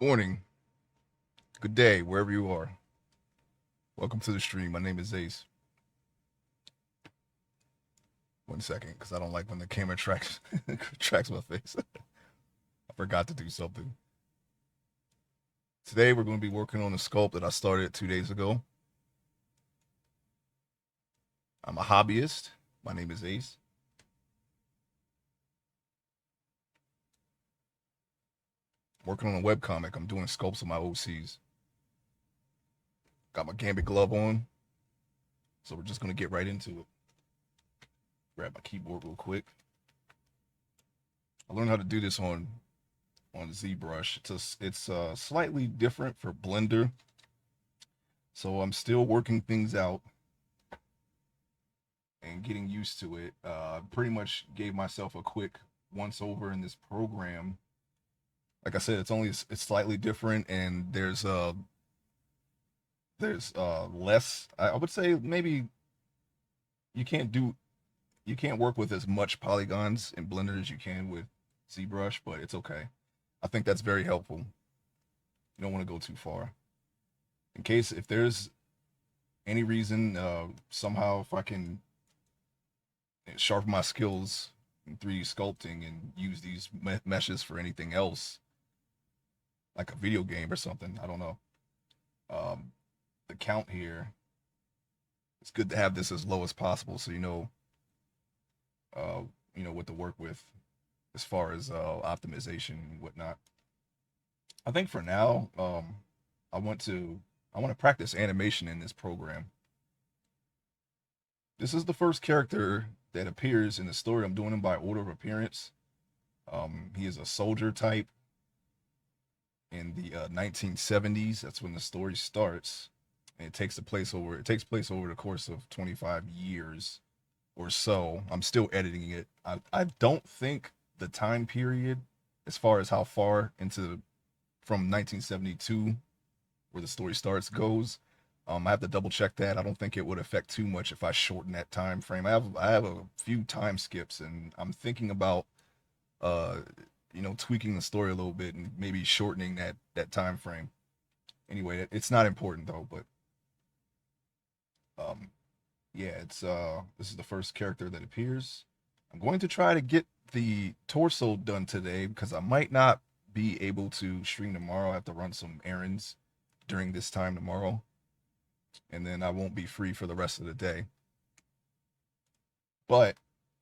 Morning, good day, wherever you are. Welcome to the stream. My name is Ace. 1 second, because I don't like when the camera tracks tracks my face. I forgot to do something. Today we're going to be working on a sculpt that I started 2 days ago. I'm a hobbyist. My name is Ace. Working on a webcomic. I'm doing sculpts of my OCs. Got my Gambit glove on. So we're just going to get right into it. Grab my keyboard real quick. I learned how to do this on ZBrush. It's slightly different for Blender. So I'm still working things out and getting used to it. Pretty much gave myself a quick once over in this program. Like I said, it's slightly different, and there's less. I would say maybe you can't do you can't work with as much polygons in Blender as you can with ZBrush, but it's okay. I think that's very helpful. You don't want to go too far. In case if there's any reason somehow if I can sharpen my skills in 3D sculpting and use these meshes for anything else, like a video game or something. I don't know. Um, the count here, it's good to have this as low as possible so uh, you know what to work with as far as optimization and whatnot. I think for now, I want to I want to practice animation in this program. This is the first character that appears in the story. I'm doing him by order of appearance. He is a soldier type in the 1970s. That's when the story starts. And it takes place over the course of 25 years or so. I'm still editing it. I don't think the time period as far as how far into from 1972 where the story starts goes. I have to double check that. I don't think it would affect too much if I shorten that time frame. I have a few time skips, and I'm thinking about uh tweaking the story a little bit and maybe shortening that time frame. Anyway, it's not important though, but um yeah, it's this is the first character that appears. I'm going to try to get the torso done today because I might not be able to stream tomorrow. I have to run some errands during this time tomorrow, and then I won't be free for the rest of the day. But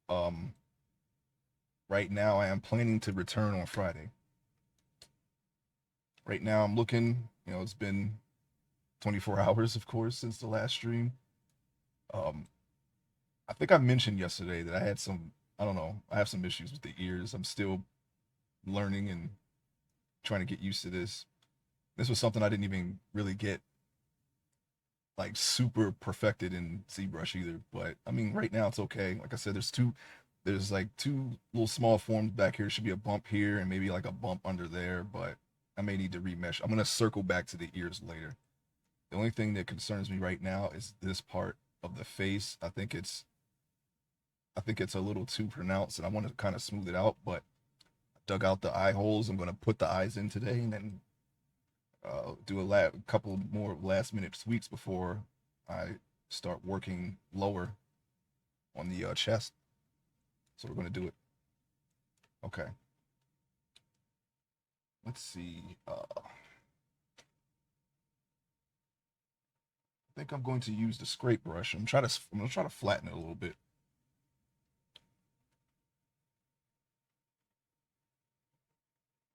um right now I am planning to return on Friday. Right now I'm looking, it's been 24 hours of course since the last stream. Um I think I mentioned yesterday that I don't know, I have some issues with the ears. I'm still learning and trying to get used to this. This was something I didn't even really get like super perfected in ZBrush either. But I mean, right now it's okay. Like I said, there's like two little small forms back here. Should be a bump here and maybe like a bump under there, but I may need to remesh. I'm gonna circle back to the ears later. The only thing that concerns me right now is this part of the face. I think it's a little too pronounced, and I want to kind of smooth it out. But I dug out the eye holes. I'm gonna put the eyes in today, and then do a couple more last minute tweaks before I start working lower on the chest. So we're gonna do it. Okay. Let's see. I think I'm going to use the scrape brush. I'm gonna try to flatten it a little bit.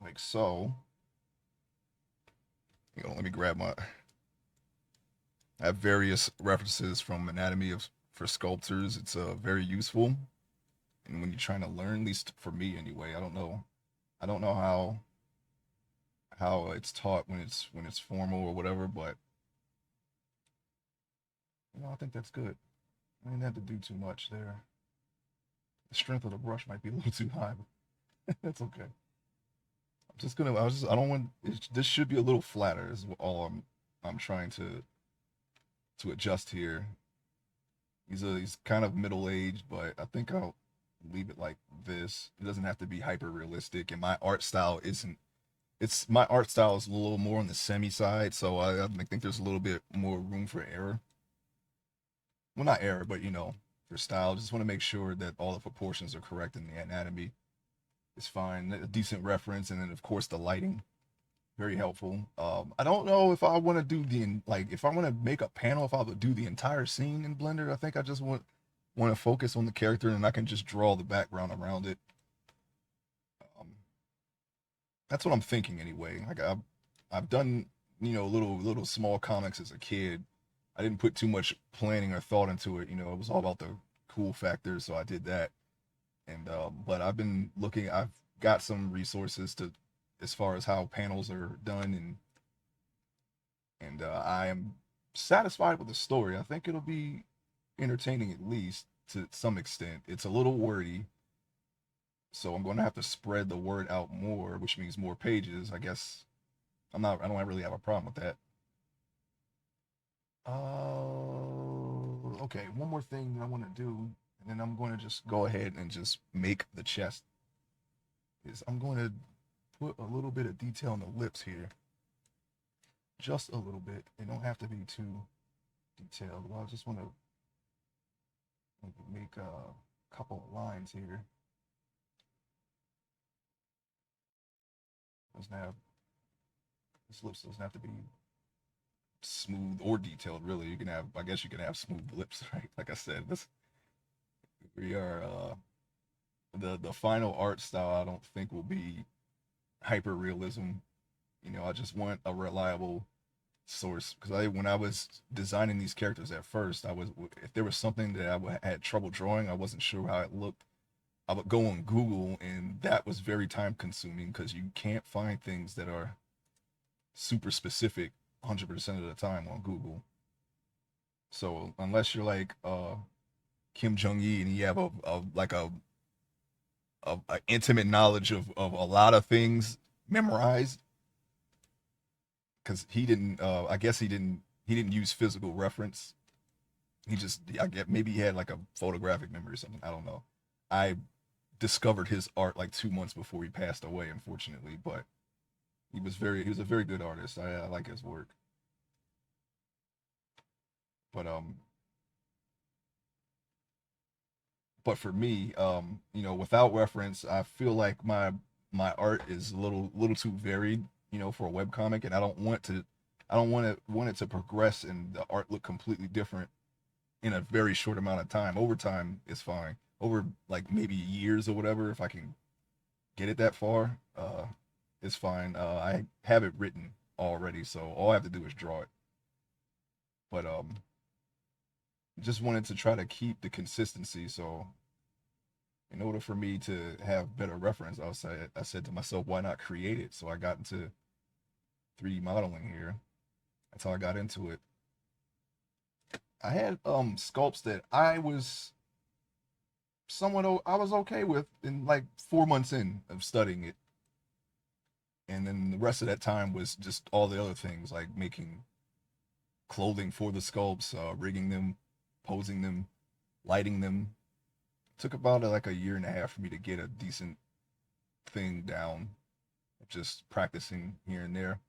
Like so. Let me grab my. I have various references from Anatomy of for sculptors. It's very useful, and when you're trying to learn, at least for me anyway, I don't know how it's taught when it's formal or whatever, but I think that's good. I didn't have to do too much there. The strength of the brush might be a little too high, but that's okay. I don't want this should be a little flatter is all I'm trying to adjust here. He's kind of middle aged, but I think I'll leave it like this. It doesn't have to be hyper realistic, and my art style isn't it's my art style is a little more on the semi side, so I think there's a little bit more room for error. Well, not error, but for style. Just want to make sure that all the proportions are correct in the anatomy. Is fine. A decent reference, and then of course the lighting, very helpful. I don't know if I want to do if I want to make a panel, if I would do the entire scene in Blender. I think I just want to focus on the character, and I can just draw the background around it. Um, that's what I'm thinking anyway. Like I've done little small comics as a kid. I didn't put too much planning or thought into it. It was all about the cool factor, so I did that. And but I've been looking. I've got some resources to as far as how panels are done, and I am satisfied with the story. I think it'll be entertaining at least to some extent. It's a little wordy, so I'm going to have to spread the word out more, which means more pages. I guess I'm not. I don't really have a problem with that. Okay. One more thing that I want to do, and then I'm going to just go ahead and just make the chest. Is I'm going to put a little bit of detail on the lips here, just a little bit. They don't have to be too detailed. Well, I just want to make a couple of lines here. Doesn't have this lips doesn't have to be smooth or detailed. Really, you can have. I guess you can have smooth lips, right? Like I said, this we are the final art style. I don't think will be hyper realism. I just want a reliable source because when I was designing these characters at first, I was if there was something that had trouble drawing, I wasn't sure how it looked. I would go on Google, and that was very time consuming because you can't find things that are super specific 100% of the time on Google. So unless you're like Kim Jong Il and you have a intimate knowledge of a lot of things memorized, because he didn't. I guess he didn't. He didn't use physical reference. He just. I get maybe he had like a photographic memory or something. I don't know. I discovered his art like 2 months before he passed away, unfortunately. But he was a very good artist. I like his work. But but for me, without reference, I feel like my art is a little too varied, for a web comic, and I don't want it to progress and the art look completely different in a very short amount of time. Over time is fine. Over like maybe years or whatever, if I can get it that far, it's fine. I have it written already, so all I have to do is draw it. But just wanted to try to keep the consistency. So in order for me to have better reference, I said to myself, why not create it? So I got into 3D modeling here. That's how I got into it. I had sculpts that I was okay with in like 4 months in of studying it, and then the rest of that time was just all the other things like making clothing for the sculpts, rigging them, posing them, lighting them. It took about like a year and a half for me to get a decent thing down, just practicing here and there,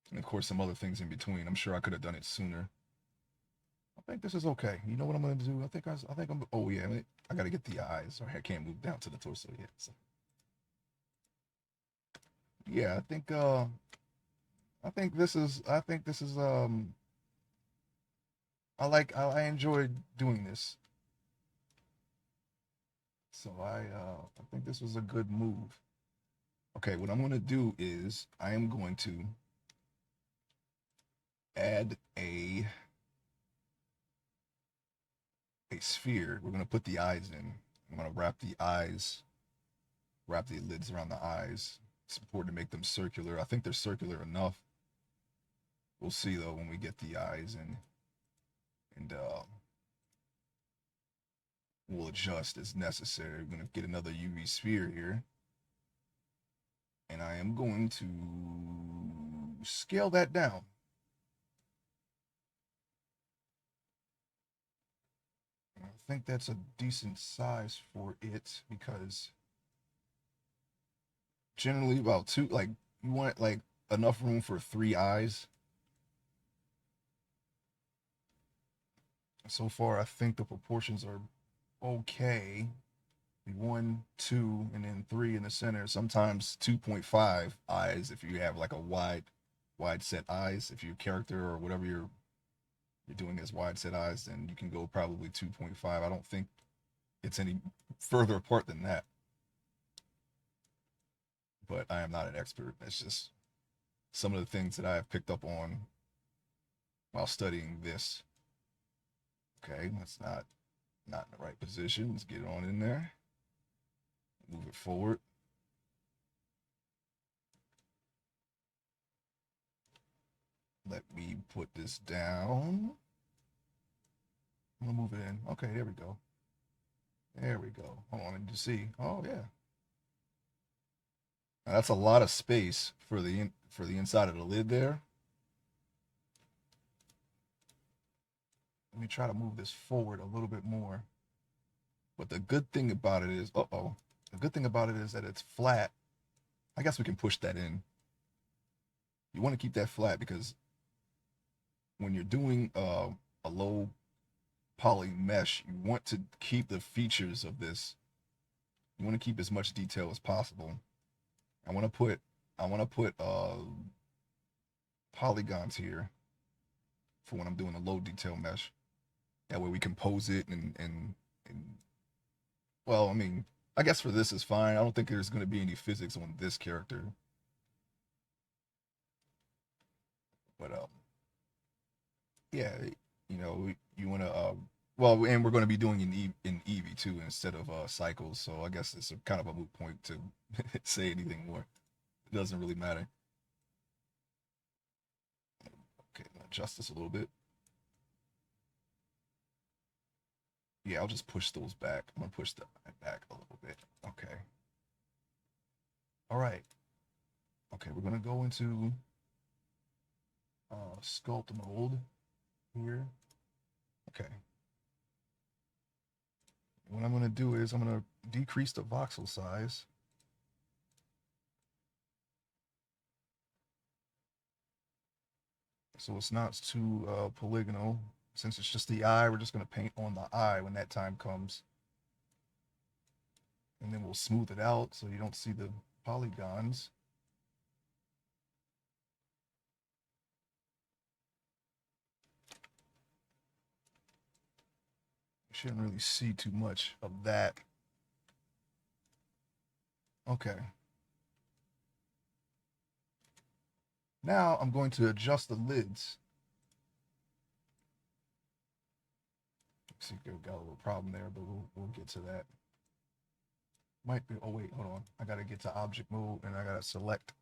and of course some other things in between. I'm sure I could have done it sooner. I think this is okay. You know what I'm gonna do? I think I'm. Oh yeah, I gotta get the eyes. Or I can't move down to the torso yet. So yeah, I think. I think this is. I enjoyed doing this. So I think this was a good move. Okay, what I'm gonna do is I am going to add a sphere. We're gonna put the eyes in. I'm gonna wrap the lids around the eyes. It's important to make them circular. I think they're circular enough. We'll see though when we get the eyes in, and we'll adjust as necessary. We're gonna get another UV sphere here, and I am going to scale that down. I think that's a decent size for it because generally about two. Like you want like enough room for three eyes. So far, I think the proportions are okay. The one, two, and then three in the center. Sometimes 2.5 eyes if you have like a wide set eyes. If your character or whatever you're doing as wide set eyes, then you can go probably 2.5. I don't think it's any further apart than that. But I am not an expert. It's just some of the things that I have picked up on while studying this. Okay, that's not in the right position. Let's get it on in there. Move it forward. Let me put this down. I'm gonna move it in. Okay, there we go. There we go. Hold on, I need to see. Oh yeah, now, that's a lot of space for the inside of the lid there. Let me try to move this forward a little bit more. But the good thing about it is, the good thing about it is that it's flat. I guess we can push that in. You want to keep that flat because when you're doing a low poly mesh, you want to keep the features of this. You want to keep as much detail as possible. I want to put polygons here for when I'm doing a low detail mesh. That way we can pose it and well, I mean, I guess for this is fine. I don't think there's going to be any physics on this character, but yeah, you want to well, and we're going to be doing in Eevee too instead of cycles, so I guess it's a kind of a moot point to say anything more. It doesn't really matter. Okay, adjust this a little bit. Yeah, I'll just push those back. I'm gonna push that back a little bit. Okay. All right. Okay, we're gonna go into sculpt mode here. Okay. What I'm gonna do is I'm gonna decrease the voxel size. So it's not too polygonal. Since it's just the eye, we're just gonna paint on the eye when that time comes. And then we'll smooth it out so you don't see the polygons. You shouldn't really see too much of that. Okay. Now I'm going to adjust the lids. See, we got a little problem there, but we'll get to that. Might be. Oh wait, hold on. I gotta get to object mode and I gotta select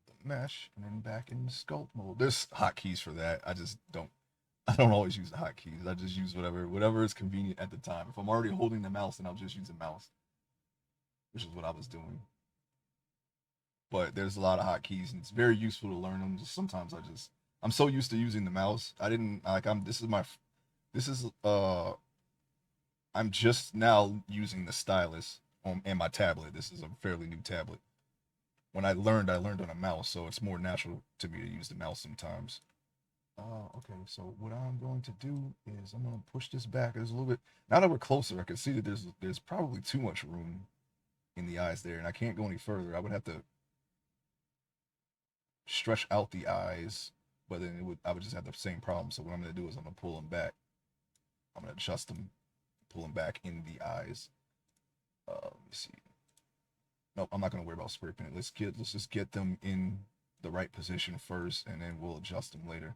the mesh and then back in sculpt mode. There's hotkeys for that. I just don't. I don't always use the hotkeys. I just use whatever is convenient at the time. If I'm already holding the mouse, then I'll just use the mouse, which is what I was doing. But there's a lot of hotkeys, and it's very useful to learn them. Just sometimes I'm so used to using the mouse. I didn't like I'm this is I'm just now using the stylus on and my tablet. This is a fairly new tablet. When I learned on a mouse, so it's more natural to me to use the mouse sometimes. Okay, so what I'm going to do is I'm going to push this back. There's a little bit. Now that we're closer, I can see that there's probably too much room in the eyes there, and I can't go any further. I would have to stretch out the eyes, but then I would just have the same problem. So what I'm going to do is I'm going to pull them back. I'm going to adjust them, pull them back in the eyes. Let me see. Nope, I'm not going to worry about spray paint. Let's just get them in the right position first, and then we'll adjust them later.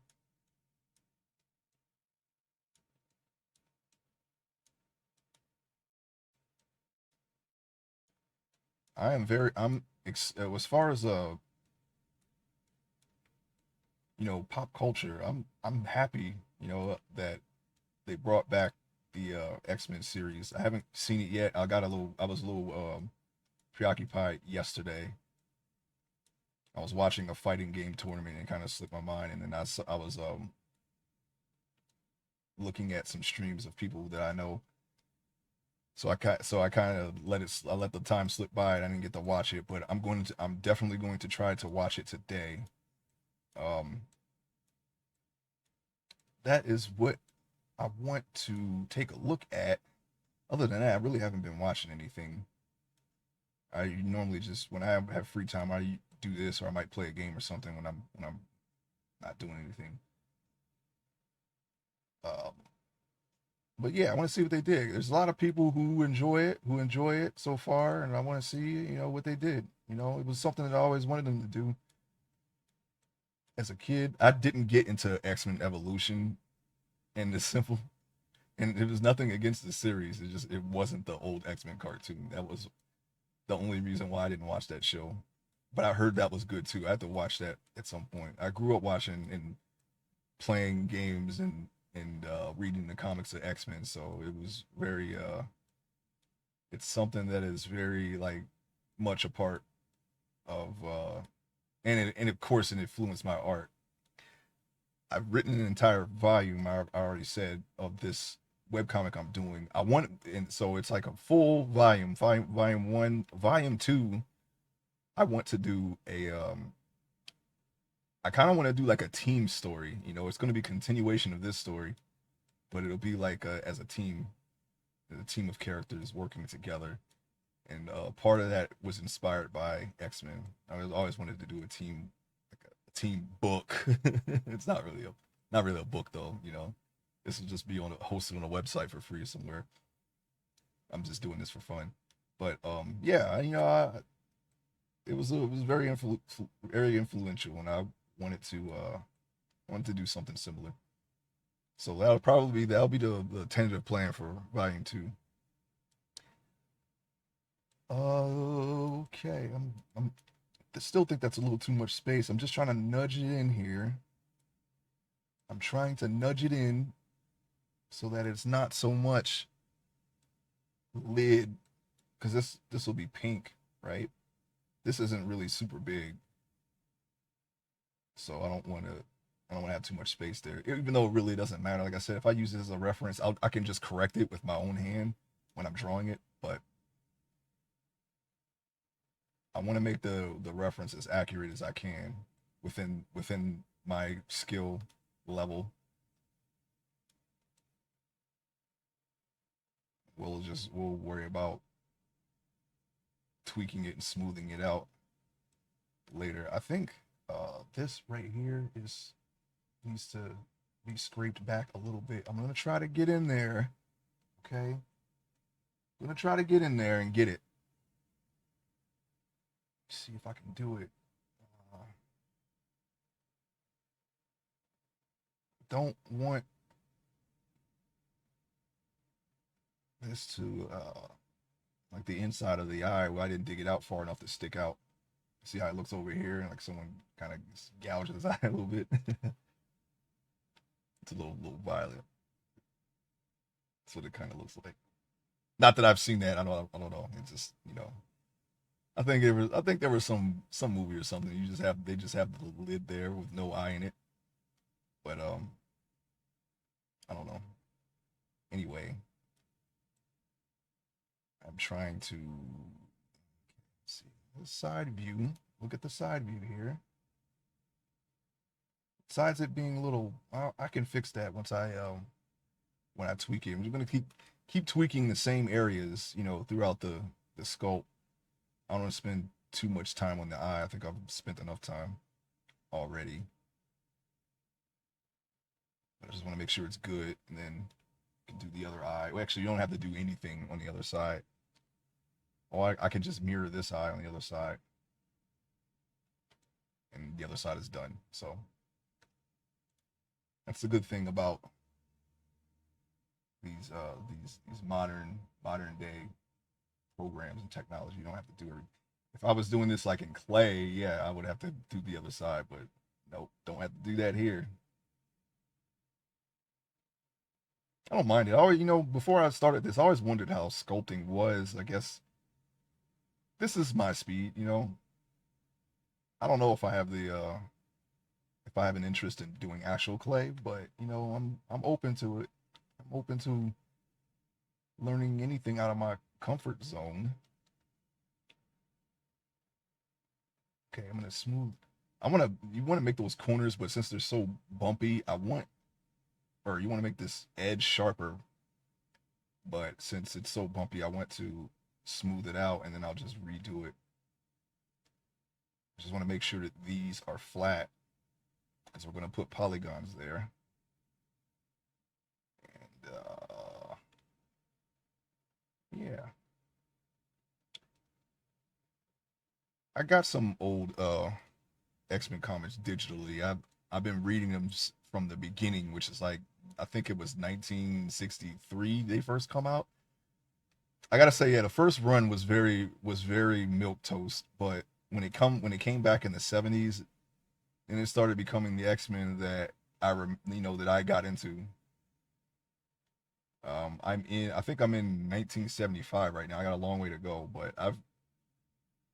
I'm as far as pop culture. I'm happy, that they brought back the X-Men series. I haven't seen it yet. I was a little preoccupied yesterday. I was watching a fighting game tournament and kind of slipped my mind, and then I was looking at some streams of people that I know So I kind of I let the time slip by and I didn't get to watch it, but I'm definitely going to try to watch it today. Um, that is what I want to take a look at. Other than that, I really haven't been watching anything. I normally just when I have free time, I do this or I might play a game or something when I'm not doing anything. Um, but yeah, I want to see what they did. There's a lot of people who enjoy it so far, and I want to see what they did. It was something that I always wanted them to do as a kid. I didn't get into X-Men Evolution and the simple, and it was nothing against the series. It wasn't the old X-Men cartoon. That was the only reason why I didn't watch that show. But I heard that was good too. I had to watch that at some point. I grew up watching and playing games and reading the comics of X-Men, so it was very it's something that is very like much a part of and of course it influenced my art. I've written an entire volume, I already said, of this webcomic I'm doing. I want, and so it's like a full volume one, volume two. I want to do I kind of want to do like a team story. It's going to be a continuation of this story, but it'll be like as a team of characters working together. And part of that was inspired by X-Men. Always wanted to do a team, like a team book. It's not really a book though. This will just be hosted on a website for free somewhere. I'm just doing this for fun. But yeah, it was very influential, and I wanted to wanted to do something similar. So that'll be the tentative plan for volume two. Okay, I still think that's a little too much space. I'm just trying to nudge it in here. I'm trying to nudge it in so that it's not so much lid, because this will be pink, right? This isn't really super big, so I don't want to have too much space there. Even though it really doesn't matter. Like I said, if I use this as a reference, I can just correct it with my own hand when I'm drawing it. But I want to make the reference as accurate as I can within my skill level. We'll worry about tweaking it and smoothing it out later. I think this right here is needs to be scraped back a little bit. I'm gonna try to get in there. Okay, I'm gonna try to get in there and get it. See if I can do it. Uh, don't want this to like the inside of the eye. Well, I didn't dig it out far enough to stick out. See how it looks over here, and like someone kind of gouged his eye a little bit. It's a little violent. That's what it kind of looks like. Not that I've seen that. I don't know. It's just I think there was some movie or something. They just have the lid there with no eye in it. But I don't know. Anyway, I'm trying to see the side view. Look at the side view here. Besides it being a little, I can fix that once I when I tweak it. I'm just gonna keep tweaking the same areas, throughout the sculpt. I don't want to spend too much time on the eye. I think I've spent enough time already. I just want to make sure it's good, and then can do the other eye. Well, actually, you don't have to do anything on the other side. Or I can just mirror this eye on the other side, and the other side is done. So that's the good thing about these modern day programs and technology. You don't have to do it. If I was doing this like in clay, yeah, I would have to do the other side, but nope, don't have to do that here. I don't mind it. I always, before I started this, I always wondered how sculpting was. I guess this is my speed. I don't know if I have an interest in doing actual clay, but I'm open to it. I'm open to learning anything out of my comfort zone. Okay, I'm gonna smooth. You want to make those corners, but since they're so bumpy, or you want to make this edge sharper, but since it's so bumpy, I want to smooth it out and then I'll just redo it. I just want to make sure that these are flat because we're going to put polygons there. And yeah, I got some old X-Men comics digitally. I've been reading them from the beginning, which is like I think it was 1963 they first come out. I gotta say, yeah, the first run was very milk toast, but when it came back in the 70s, and it started becoming the X-Men that that I got into. I think I'm in 1975 right now. I got a long way to go, but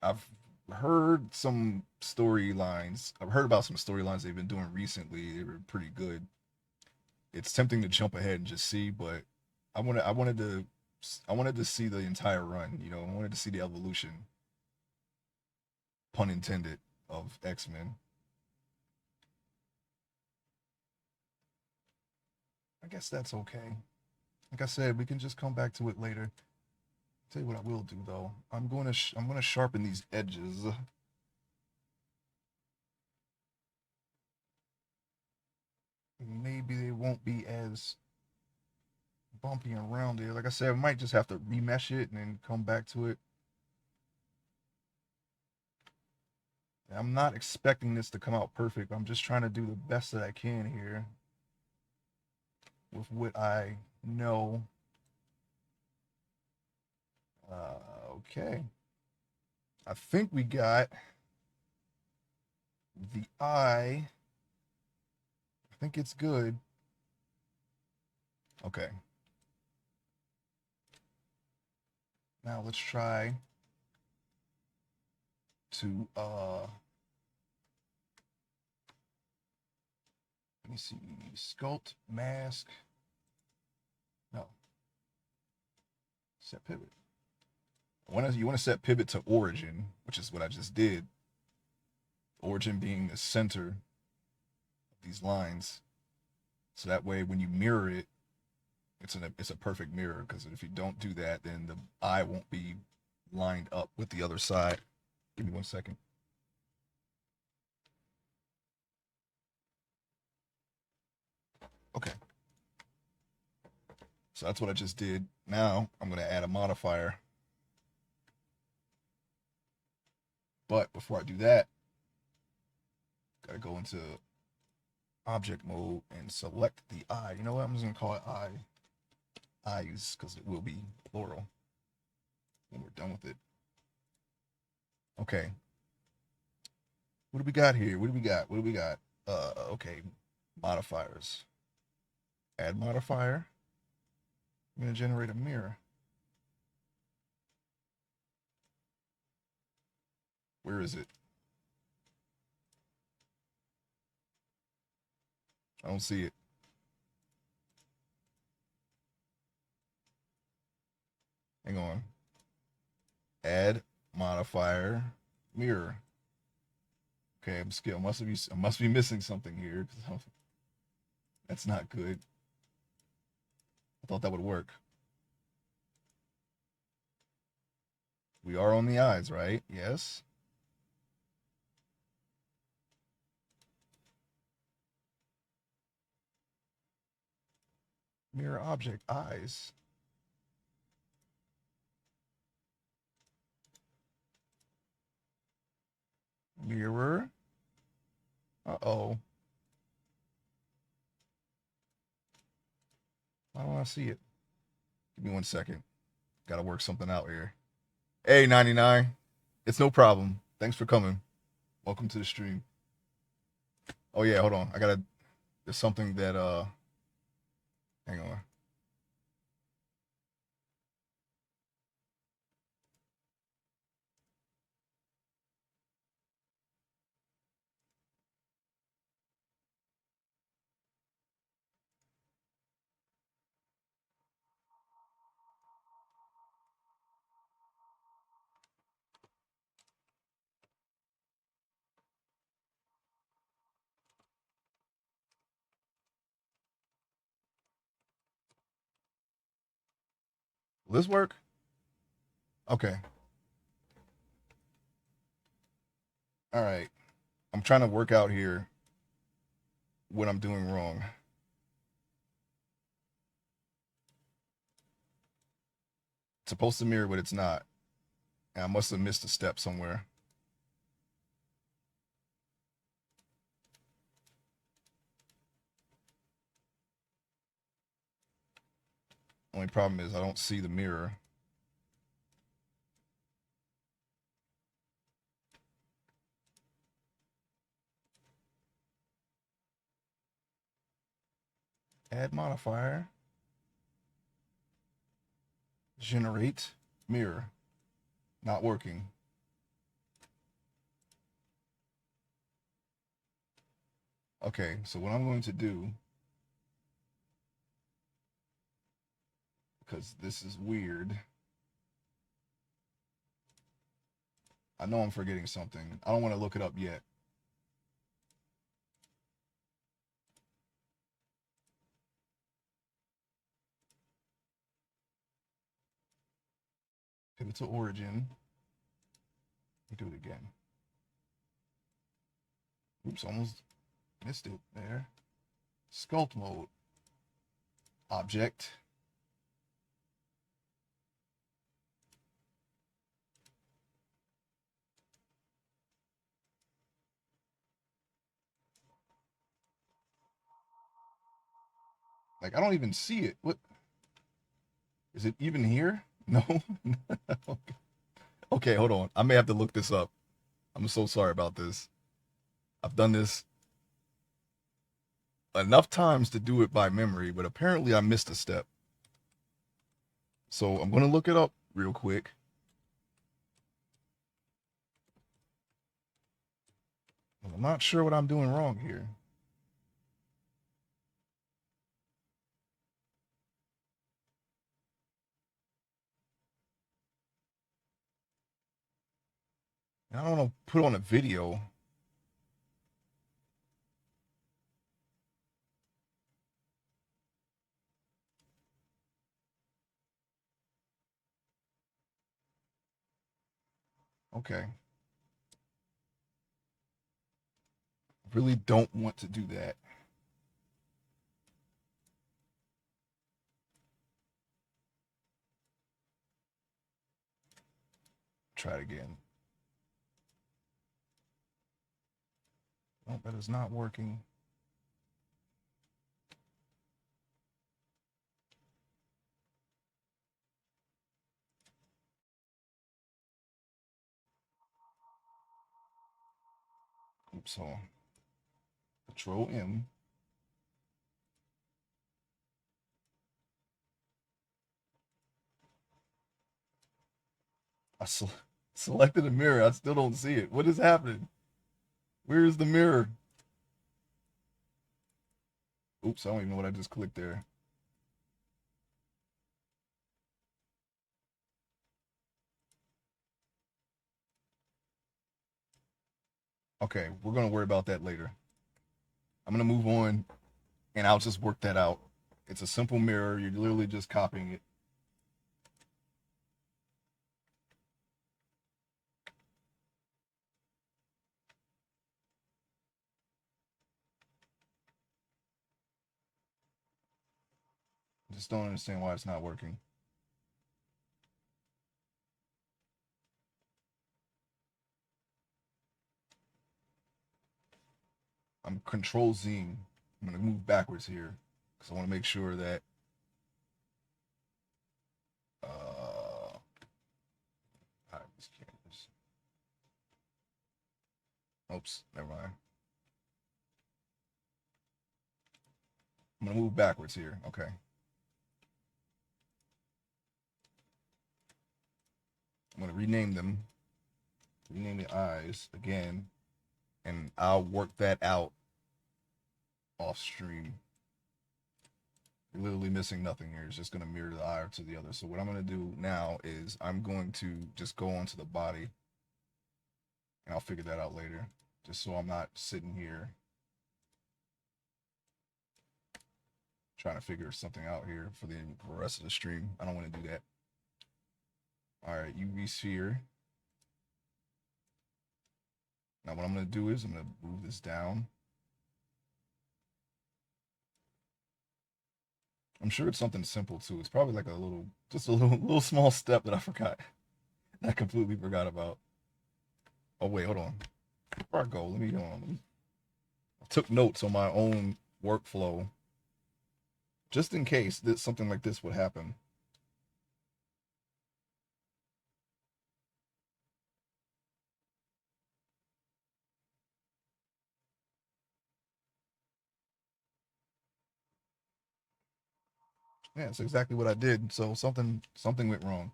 I've heard some storylines. I've heard about some storylines they've been doing recently. They were pretty good. It's tempting to jump ahead and just see, but I wanted I wanted to I wanted to see the entire run. I wanted to see the evolution, pun intended, of X Men. I guess that's okay. Like I said, we can just come back to it later. Tell you what I will do though. I'm going to sharpen these edges. Maybe they won't be as bumpy and rounded. Like I said, I might just have to remesh it and then come back to it. I'm not expecting this to come out perfect. I'm just trying to do the best that I can here with what I know. Okay. I think we got the eye. I think it's good. Okay. Now let's try to let me see, sculpt, mask. No, set pivot. You want to set pivot to origin, which is what I just did. Origin being the center of these lines, so that way when you mirror it, it's a perfect mirror. Because if you don't do that, then the eye won't be lined up with the other side. Give me 1 second. Okay, so that's what I just did. Now I'm going to add a modifier. But before I do that, gotta go into object mode and select the eye. You know what? I'm just gonna call it eyes because it will be plural when we're done with it. Okay. What do we got here? What do we got? What do we got? Okay. Modifiers. Add modifier. I'm gonna generate a mirror. Where is it? I don't see it. Hang on. Add modifier mirror. Okay, I'm skill. I must be missing something here. That's not good. I thought that would work. We are on the eyes, right? Yes. Mirror object eyes. Mirror. Uh-oh. Why don't I see it? Give me 1 second. Gotta work something out here. Hey, 99. It's no problem. Thanks for coming. Welcome to the stream. Oh yeah, hold on. There's something that hang on. Will this work? Okay. All right. I'm trying to work out here what I'm doing wrong. It's supposed to mirror, but it's not. And I must have missed a step somewhere. Only problem is I don't see the mirror. Add modifier. Generate mirror. Not working. Okay, so what I'm going to do, because this is weird. I know I'm forgetting something. I don't want to look it up yet. Pivot to origin. Let me do it again. Oops, almost missed it there. Sculpt mode. Object. Like, I don't even see it. What? Is it even here? No? Okay, hold on. I may have to look this up. I'm so sorry about this. I've done this enough times to do it by memory, but apparently I missed a step. So I'm going to look it up real quick. I'm not sure what I'm doing wrong here. And I don't know, put on a video. Okay. Really don't want to do that. Try it again. No, that is not working. Oops, so Control M. I selected a mirror. I still don't see it. What is happening? Where is the mirror? Oops, I don't even know what I just clicked there. Okay, we're going to worry about that later. I'm going to move on and I'll just work that out. It's a simple mirror. You're literally just copying it. Just don't understand why it's not working. I'm Control Z. I'm going to move backwards here because I want to make sure that hide these cameras. Oops, never mind. I'm going to move backwards here. Okay. I'm going to rename them. Rename the eyes again. And I'll work that out off stream. You're literally missing nothing here. It's just going to mirror the eye to the other. So what I'm going to do now is I'm going to just go onto the body. And I'll figure that out later. Just so I'm not sitting here trying to figure something out here for the rest of the stream. I don't want to do that. All right, UV sphere. Now what I'm gonna do is I'm gonna move this down. I'm sure it's something simple too. It's probably like a little, just a little small step that I forgot. That I completely forgot about. Oh wait, hold on. Before I go, let me I took notes on my own workflow just in case that something like this would happen. Yeah, it's exactly what I did. So something went wrong.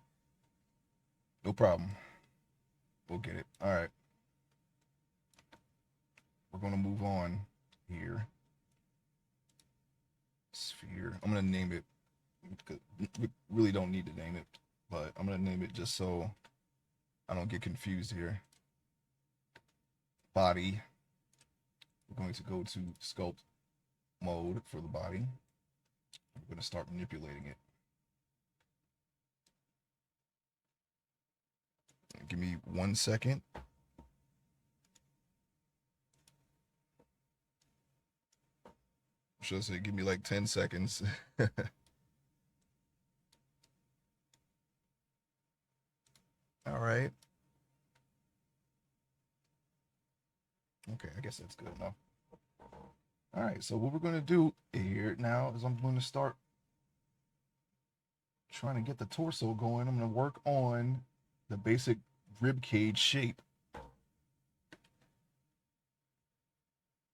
No problem. We'll get it. All right. We're gonna move on here. Sphere. I'm gonna name it. We really don't need to name it, but I'm gonna name it just so I don't get confused here. Body. We're going to go to sculpt mode for the body. We're going to start manipulating it. Give me 1 second. Should I say give me like 10 seconds? All right. Okay, I guess that's good enough. All right, so what we're going to do here now is I'm going to start trying to get the torso going. I'm going to work on the basic rib cage shape.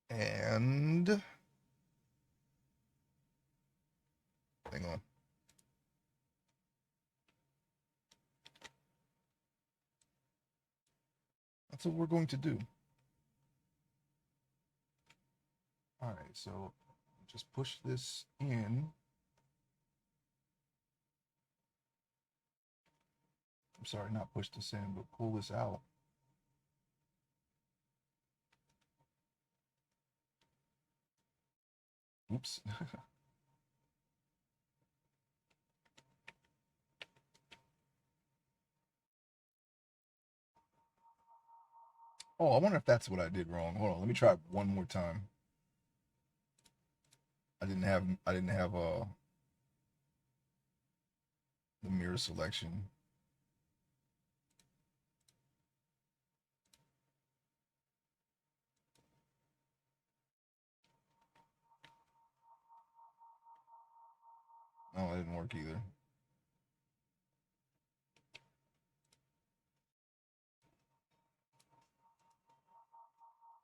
And hang on. That's what we're going to do. All right, so just push this in. I'm sorry, not push this in, but pull this out. Oops. Oh, I wonder if that's what I did wrong. Hold on, let me try one more time. I didn't have the mirror selection. No, it didn't work either.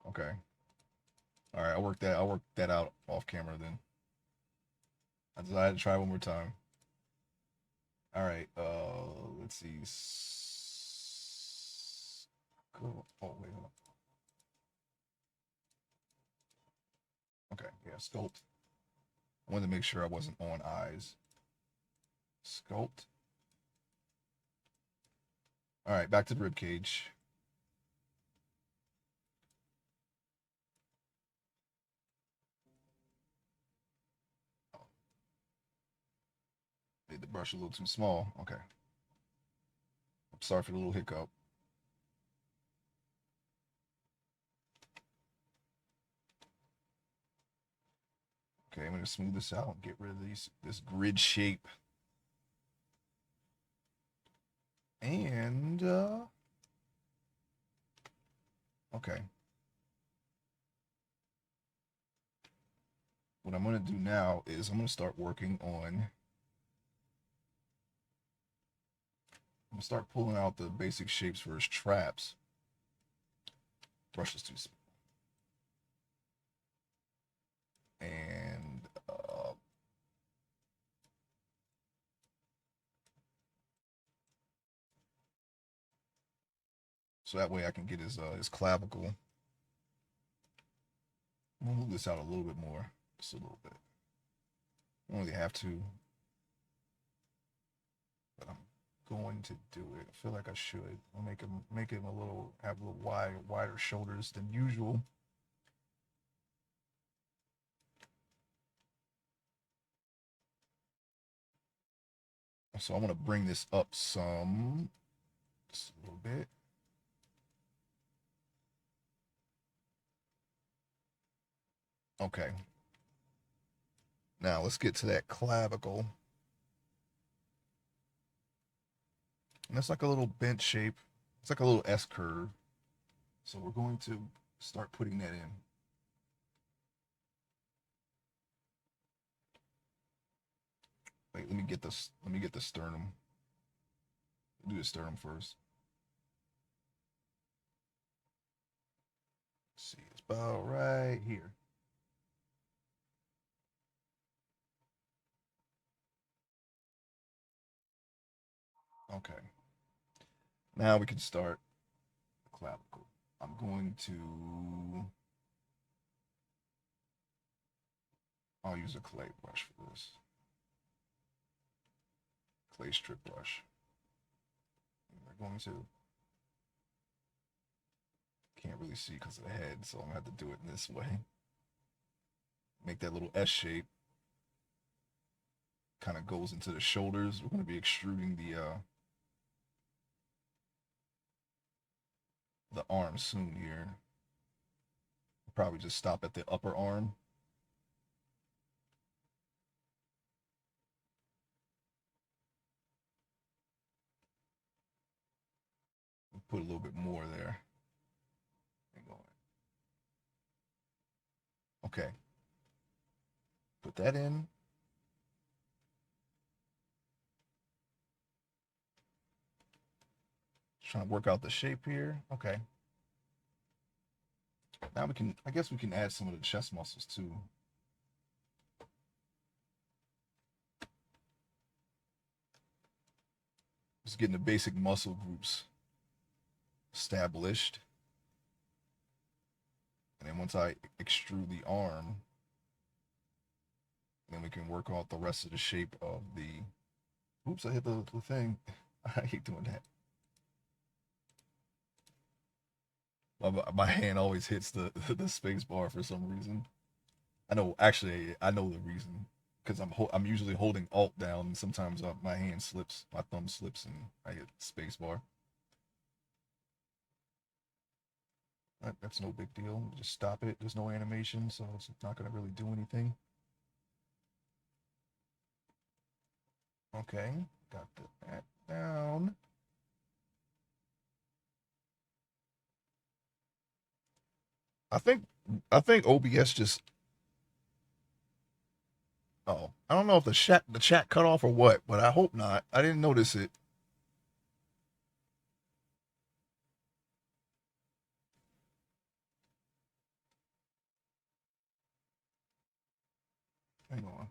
Okay. All right, I'll work that out off camera then. I decided to try one more time. All right, let's see. Go. Oh, wait, hold on. Okay, yeah, sculpt. I wanted to make sure I wasn't on eyes. Sculpt. All right, back to the rib cage. Made the brush a little too small. Okay. I'm sorry for the little hiccup. Okay, I'm gonna smooth this out and get rid of this grid shape. And okay. What I'm gonna do now is I'm gonna start working on. I'm gonna start pulling out the basic shapes for his traps. Brush is too small. And so that way I can get his clavicle. I'm gonna move this out a little bit more, just a little bit. I don't really have to, but I'm going to do it. I feel like I should. I'll make him have a little wider shoulders than usual. So I'm gonna bring this up some. Just a little bit. Okay. Now let's get to that clavicle. And that's like a little bent shape. It's like a little S curve. So we're going to start putting that in. Wait, let me get this. Let me get the sternum. Do the sternum first. Let's see, it's about right here. Okay. Now we can start the clavicle. I'm going to. I'll use a clay brush for this. Clay strip brush. And we're going to. Can't really see because of the head, so I'm gonna have to do it in this way. Make that little S shape. Kind of goes into the shoulders. We're gonna be extruding the arm soon here. Probably just stop at the upper arm. Put a little bit more there. Okay. Put that in. Trying to work out the shape here. Okay. Now we can, I guess we can add some of the chest muscles too. Just getting the basic muscle groups established. And then once I extrude the arm, then we can work out the rest of the shape of the. Oops, I hit the thing. I hate doing that. My hand always hits the space bar for some reason. I know, actually, I know the reason because I'm usually holding Alt down, and sometimes my hand slips, my thumb slips, and I hit space bar. That's no big deal. Just stop it. There's no animation, so it's not gonna really do anything. Okay, got that down. I think I think OBS just. Oh, I don't know if the chat cut off or what, but I hope not. I didn't notice it. Hang on.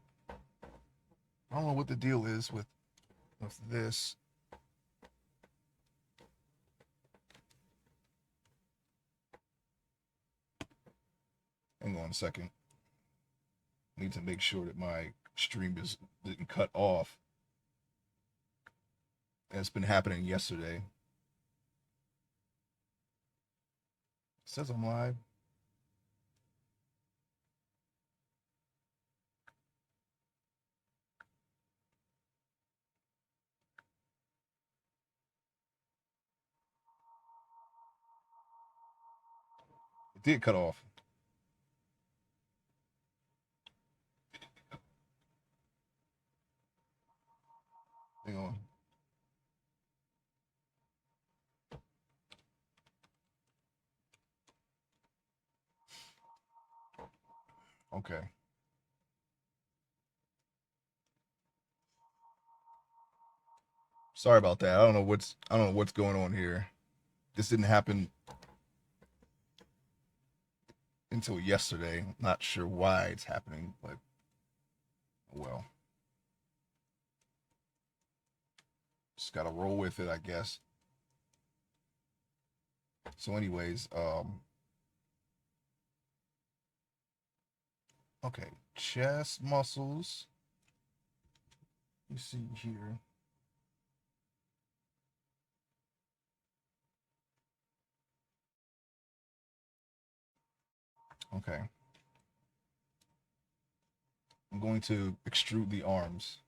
I don't know what the deal is with this. Hang on a second. I need to make sure that my stream didn't cut off. It's been happening yesterday. It says I'm live. It did cut off. Hang on. Okay. Sorry about that. I don't know what's going on here. This didn't happen until yesterday. Not sure why it's happening, but well. Just gotta roll with it, I guess. So, anyways, okay, chest muscles. You see here. Okay. I'm going to extrude the arms.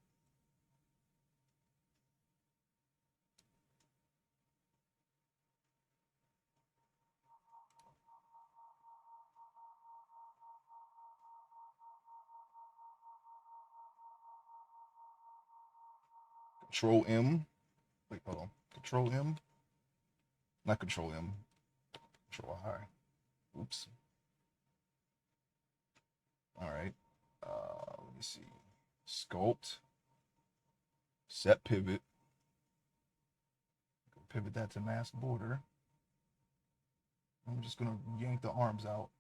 Control M. Wait, hold on. Control M. Not Control M. Control I. Oops. All right. Let me see. Sculpt. Set pivot. Pivot that to mask border. I'm just gonna yank the arms out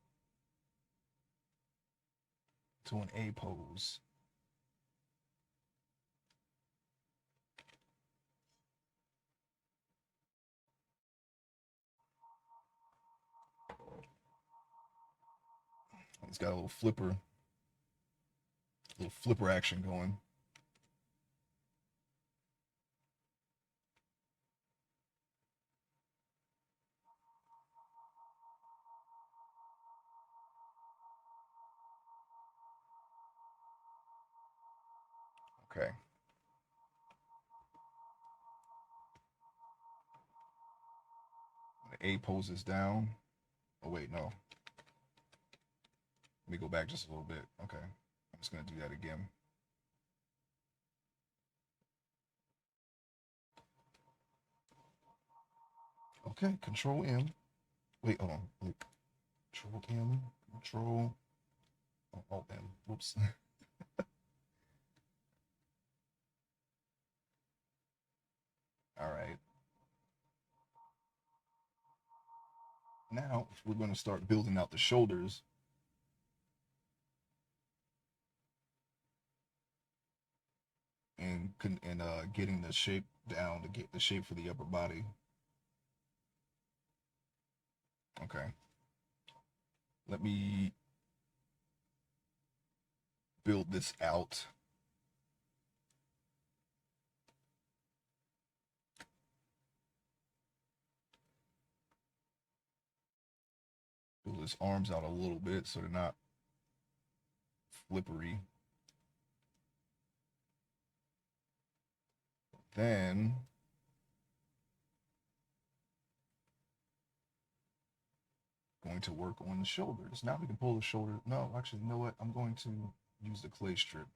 to an A pose. It's got a little flipper action going. Okay. The A poses down. Oh wait, no. Let me go back just a little bit. Okay. I'm just gonna do that again. Okay, Control M. Wait, hold on. Wait. Control M. Control. Oh, Alt M. Whoops. All right. Now we're going to start building out the shoulders. And getting the shape down to get the shape for the upper body. Okay. Let me build this out. Build his arms out a little bit so they're not flippery. Then going to work on the shoulders. Now we can pull the shoulder. No, actually, you know what? I'm going to use the clay strip.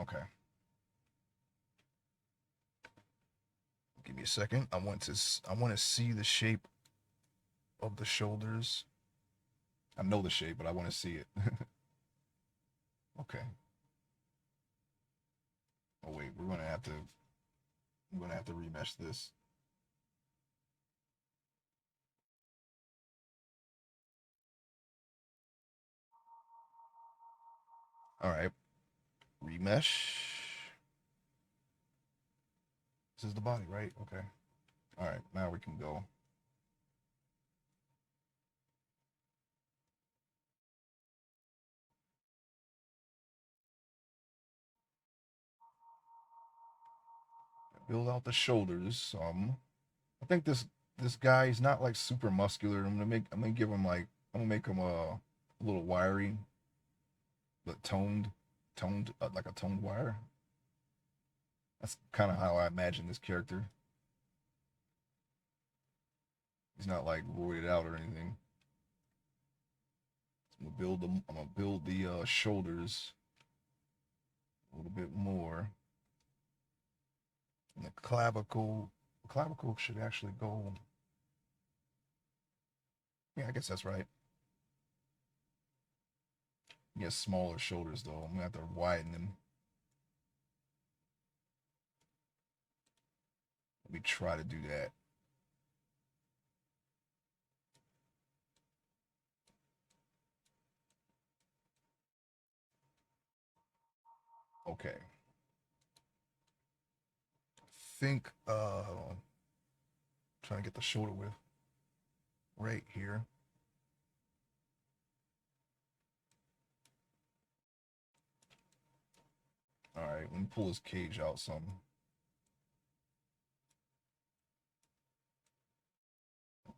Okay. Give me a second. I want to see the shape of the shoulders. I know the shape, but I want to see it. Okay. Oh wait, I'm gonna have to remesh this. All right. Remesh. This is the body, right? Okay. All right, now we can go. Build out the shoulders. I think this guy is not like super muscular. I'm gonna give him like I'm gonna make him a little wiry, but toned like a toned wire. That's kind of how I imagine this character. He's not like roided out or anything. I'm gonna build them. I'm gonna build the shoulders a little bit more. And the clavicle should actually go. Yeah, I guess that's right. He has smaller shoulders though. I'm gonna have to widen them. Let me try to do that. Okay. Think trying to get the shoulder width right here. All right, let me pull his cage out some.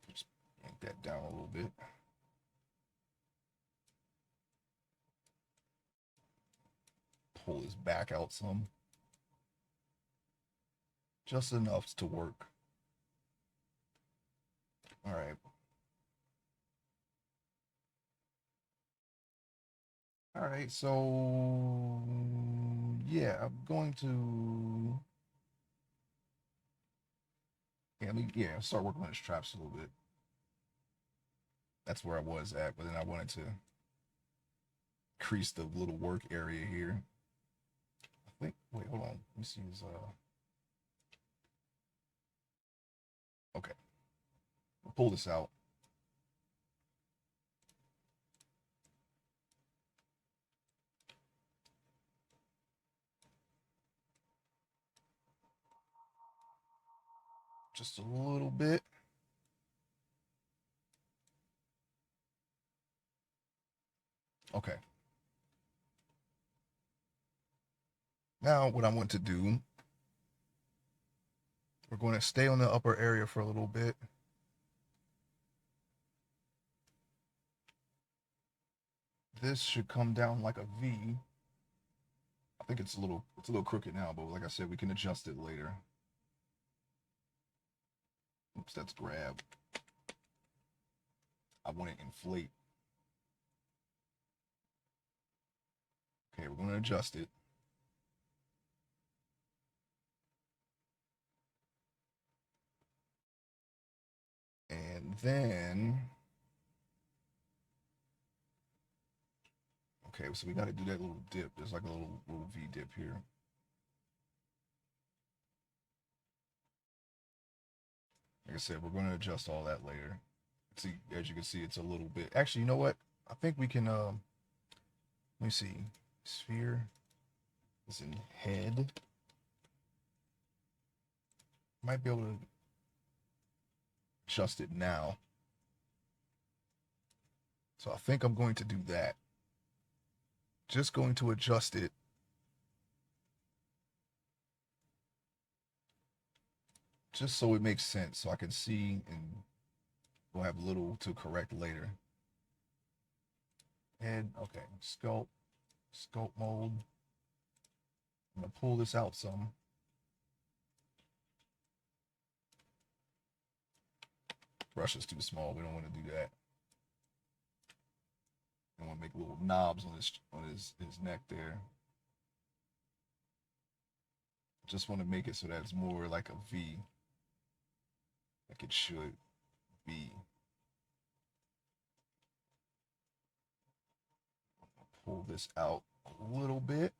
Just yank that down a little bit. Pull his back out some. Just enough to work. All right. All right, so yeah, I'm going to start working on his traps a little bit. That's where I was at, but then I wanted to increase the little work area here. I think. Wait, hold on. Let me see his. Okay, we'll pull this out. Just a little bit. Okay. Now, what I want to do, we're going to stay on the upper area for a little bit. This should come down like a V. I think it's a little crooked now, but like I said, we can adjust it later. Oops, that's grab. I want to inflate. Okay, we're going to adjust it. And then, okay, so we got to do that little dip. There's like a little V dip here. Like I said, we're going to adjust all that later. See, as you can see, it's a little bit. Actually, you know what? I think we can. Let me see. Sphere is in head. Might be able to adjust it now. So I think I'm going to do that. Just going to adjust it. Just so it makes sense, so I can see, and we'll have little to correct later. And okay, sculpt mode. I'm gonna pull this out some. Brush is too small. We don't want to do that. I want to make little knobs on his neck there. Just want to make it so that it's more like a V, like it should be. Pull this out a little bit.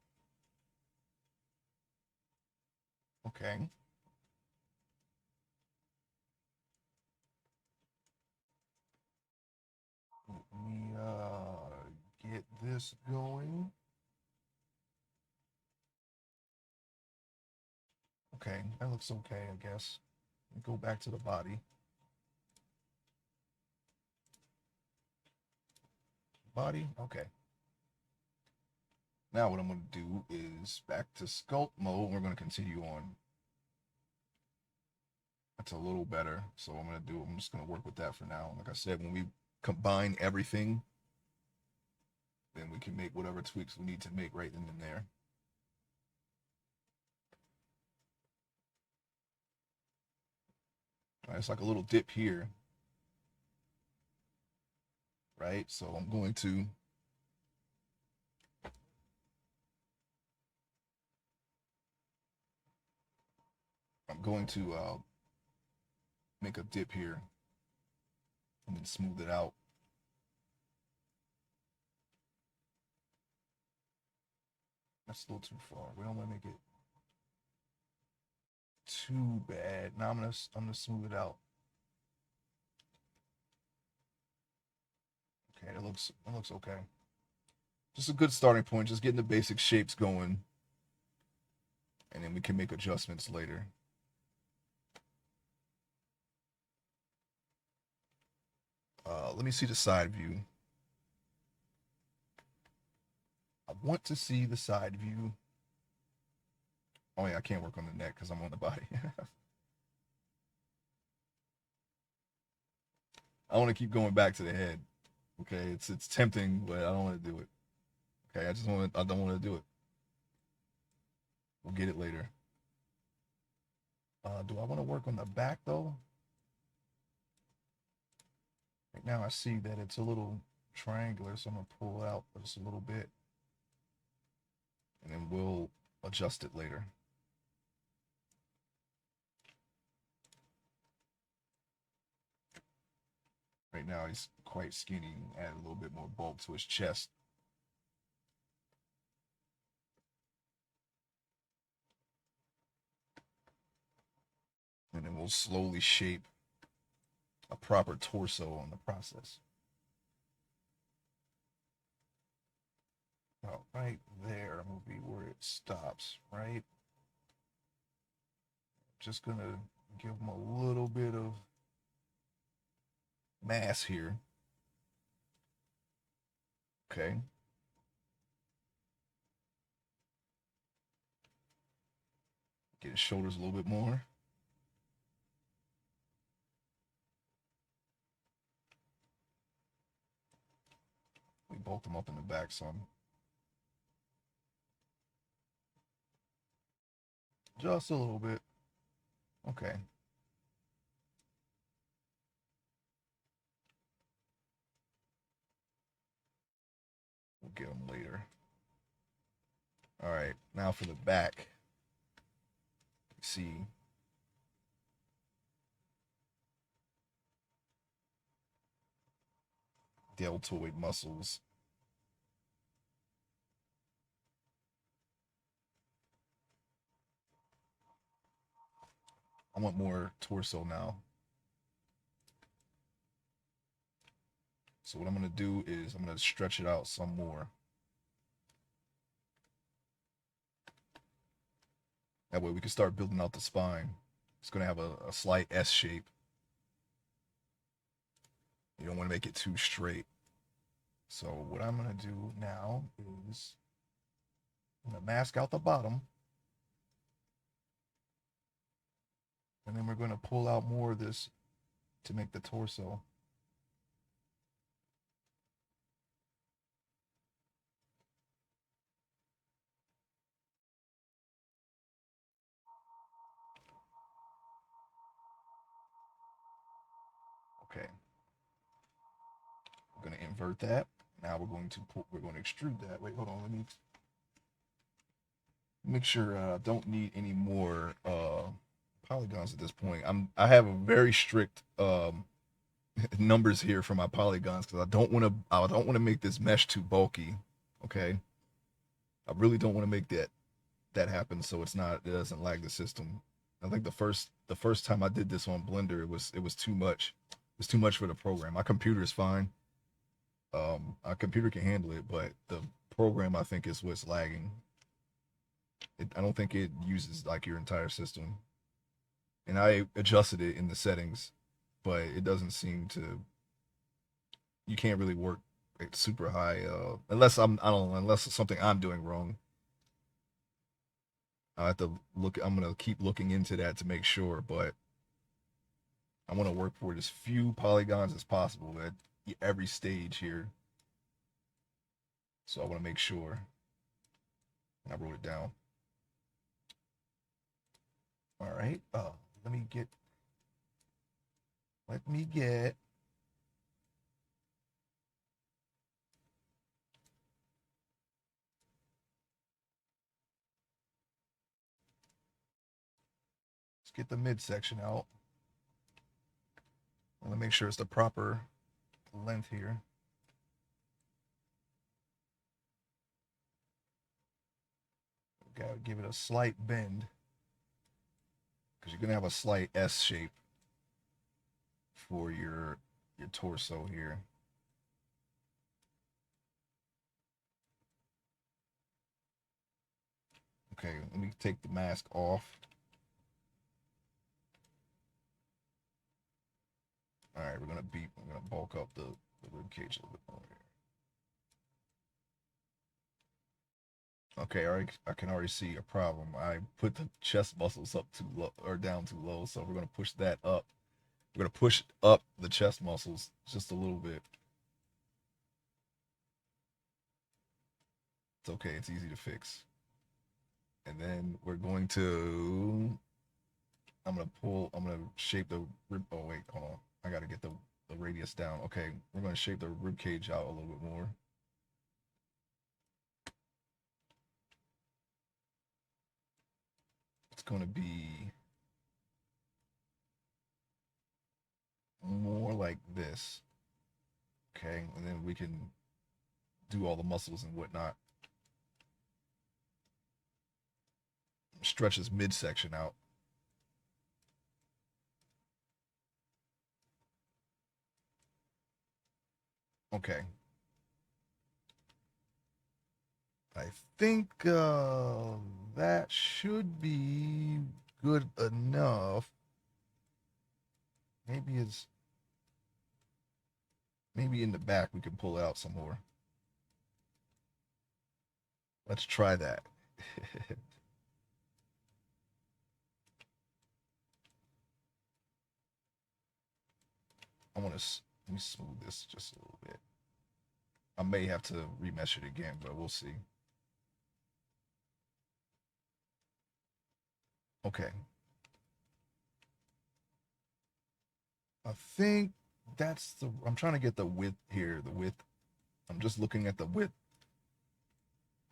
Okay. Let me get this going. Okay, that looks okay, I guess. Go back to the body. Body, okay. Now what I'm going to do is back to sculpt mode. We're going to continue on. That's a little better. So I'm just going to work with that for now. Like I said, when we combine everything, then we can make whatever tweaks we need to make right then and there. All right, it's like a little dip here. Right, so I'm going to make a dip here and then smooth it out. That's a little too far. We don't want to make it too bad. Now I'm gonna smooth it out. Okay, that looks okay. Just a good starting point. Just getting the basic shapes going, and then we can make adjustments later. Let me see the side view. I want to see the side view. Oh yeah, I can't work on the neck because I'm on the body. I want to keep going back to the head. Okay, it's tempting, but I don't want to do it. Okay, I don't want to do it. We'll get it later. Do I want to work on the back though? Right now I see that it's a little triangular, so I'm gonna pull it out just a little bit. And then we'll adjust it later. Right now he's quite skinny. Add a little bit more bulk to his chest. And then we'll slowly shape a proper torso on the process. About right there will be where it stops, right? Just gonna give him a little bit of mass here. Okay. Get his shoulders a little bit more. We bulked them up in the back some. Just a little bit. Okay. We'll get them later. All right, now for the back. See. Deltoid muscles. I want more torso now. So what I'm going to do is I'm going to stretch it out some more. That way we can start building out the spine. It's going to have a slight S shape. You don't want to make it too straight. So what I'm going to do now is I'm going to mask out the bottom. And then we're going to pull out more of this to make the torso. Okay. We're going to invert that. Now we're going to extrude that. Wait, hold on. Let me make sure I don't need any more polygons at this point. I have a very strict numbers here for my polygons because I don't want to make this mesh too bulky. Okay. I really don't want to make that happen so it doesn't lag the system. I think the first time I did this on Blender, it was too much. It was too much for the program. My computer is fine. Our computer can handle it, but the program I think is what's lagging. I don't think it uses like your entire system. And I adjusted it in the settings, but it doesn't seem to. You can't really work at super high unless I don't know, unless it's something I'm doing wrong. I have to look. I'm gonna keep looking into that to make sure, but I want to work for as few polygons as possible at every stage here. So I want to make sure. And I wrote it down. All right. Let me get. Let's get the midsection out. I want to make sure it's the proper length here. Gotta give it a slight bend because you're gonna have a slight S shape for your torso here. Okay, let me take the mask off. All right, we're gonna bulk up the rib cage a little bit more here. Okay, I can already see a problem. I put the chest muscles up too low or down too low, so we're gonna push that up. We're gonna push up the chest muscles just a little bit. It's okay, it's easy to fix. And then we're going to I'm gonna shape the rib. Oh wait, hold on. I gotta get the radius down. Okay, we're gonna shape the rib cage out a little bit more. going to be more like this. Okay, and then we can do all the muscles and whatnot. Stretch his midsection out. Okay. I think that should be good enough. Maybe it's maybe in the back we can pull out some more. Let's try that. I want to let me smooth this just a little bit. I may have to remesh it again, but we'll see. Okay. I think that's the. I'm trying to get the width here. The width. I'm just looking at the width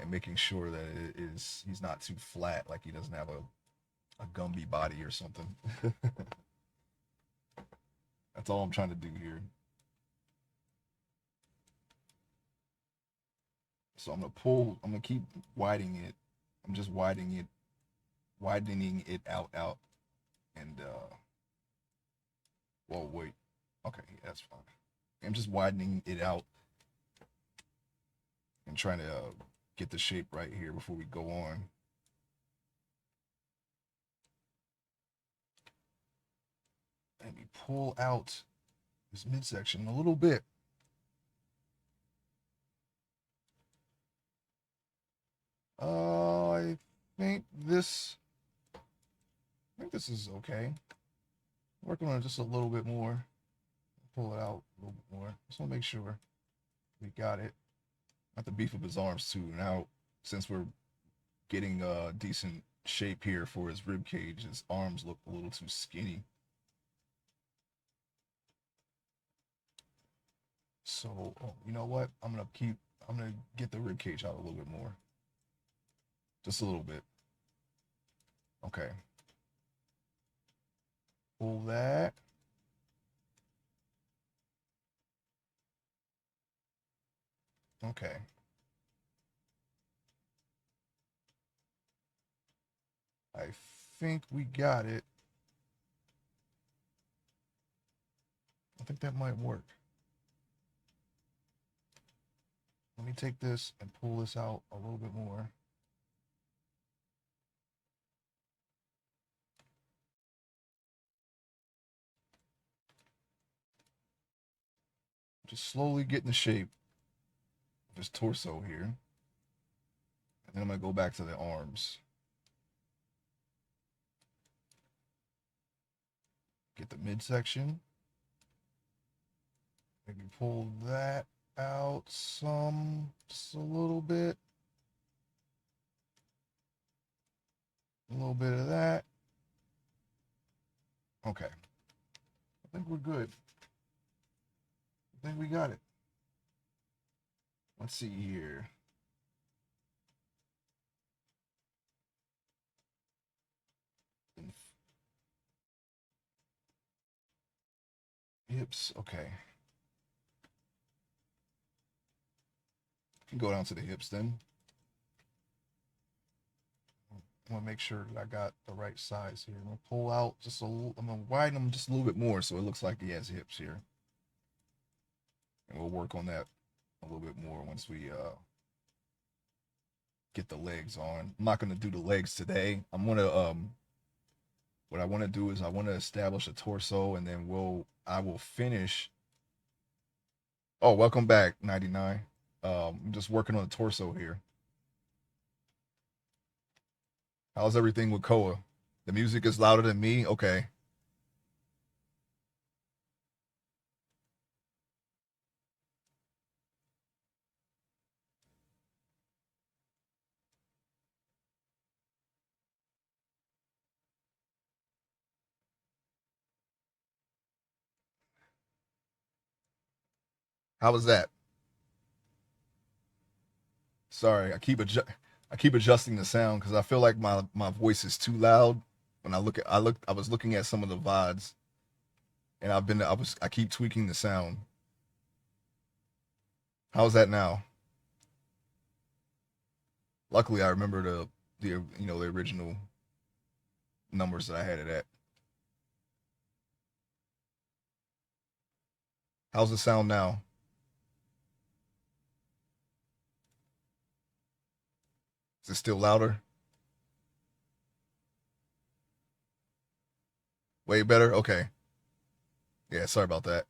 and making sure that it is. He's not too flat, like he doesn't have a Gumby body or something. That's all I'm trying to do here. So I'm gonna pull. I'm gonna keep widening it. I'm just widening it out, and whoa, wait. Okay, yeah, that's fine. I'm just widening it out and trying to get the shape right here before we go on. Let me pull out this midsection a little bit. I think this. I think this is okay. Working on it just a little bit more. Pull it out a little bit more. Just want to make sure we got it. Not to beef up his arms too. Now, since we're getting a decent shape here for his rib cage, his arms look a little too skinny. So, oh, you know what? I'm gonna get the rib cage out a little bit more. Just a little bit. Okay. Pull that. Okay. I think we got it. I think that might work. Let me take this and pull this out a little bit more. Just slowly getting the shape of his torso here. And then I'm going to go back to the arms. Get the midsection. Maybe pull that out some, just a little bit. A little bit of that. Okay. I think we're good. I think we got it. Let's see here. Hips, okay. Can go down to the hips then. I want to make sure that I got the right size here. I'm gonna pull out just a little. I'm gonna widen them just a little bit more so it looks like he has hips here. And we'll work on that a little bit more once we get the legs on. I'm not gonna do the legs today. I'm gonna what I want to do is I want to establish a torso and then I will finish. Oh, welcome back, 99. I'm just working on the torso here. How's everything with Koa? The music is louder than me? Okay. How was that? Sorry, I keep adjusting the sound because I feel like my voice is too loud. When I was looking at some of the VODs, and I keep tweaking the sound. How's that now? Luckily, I remember the the original numbers that I had it at. How's the sound now? Is it still louder? Way better? Okay. Yeah, sorry about that.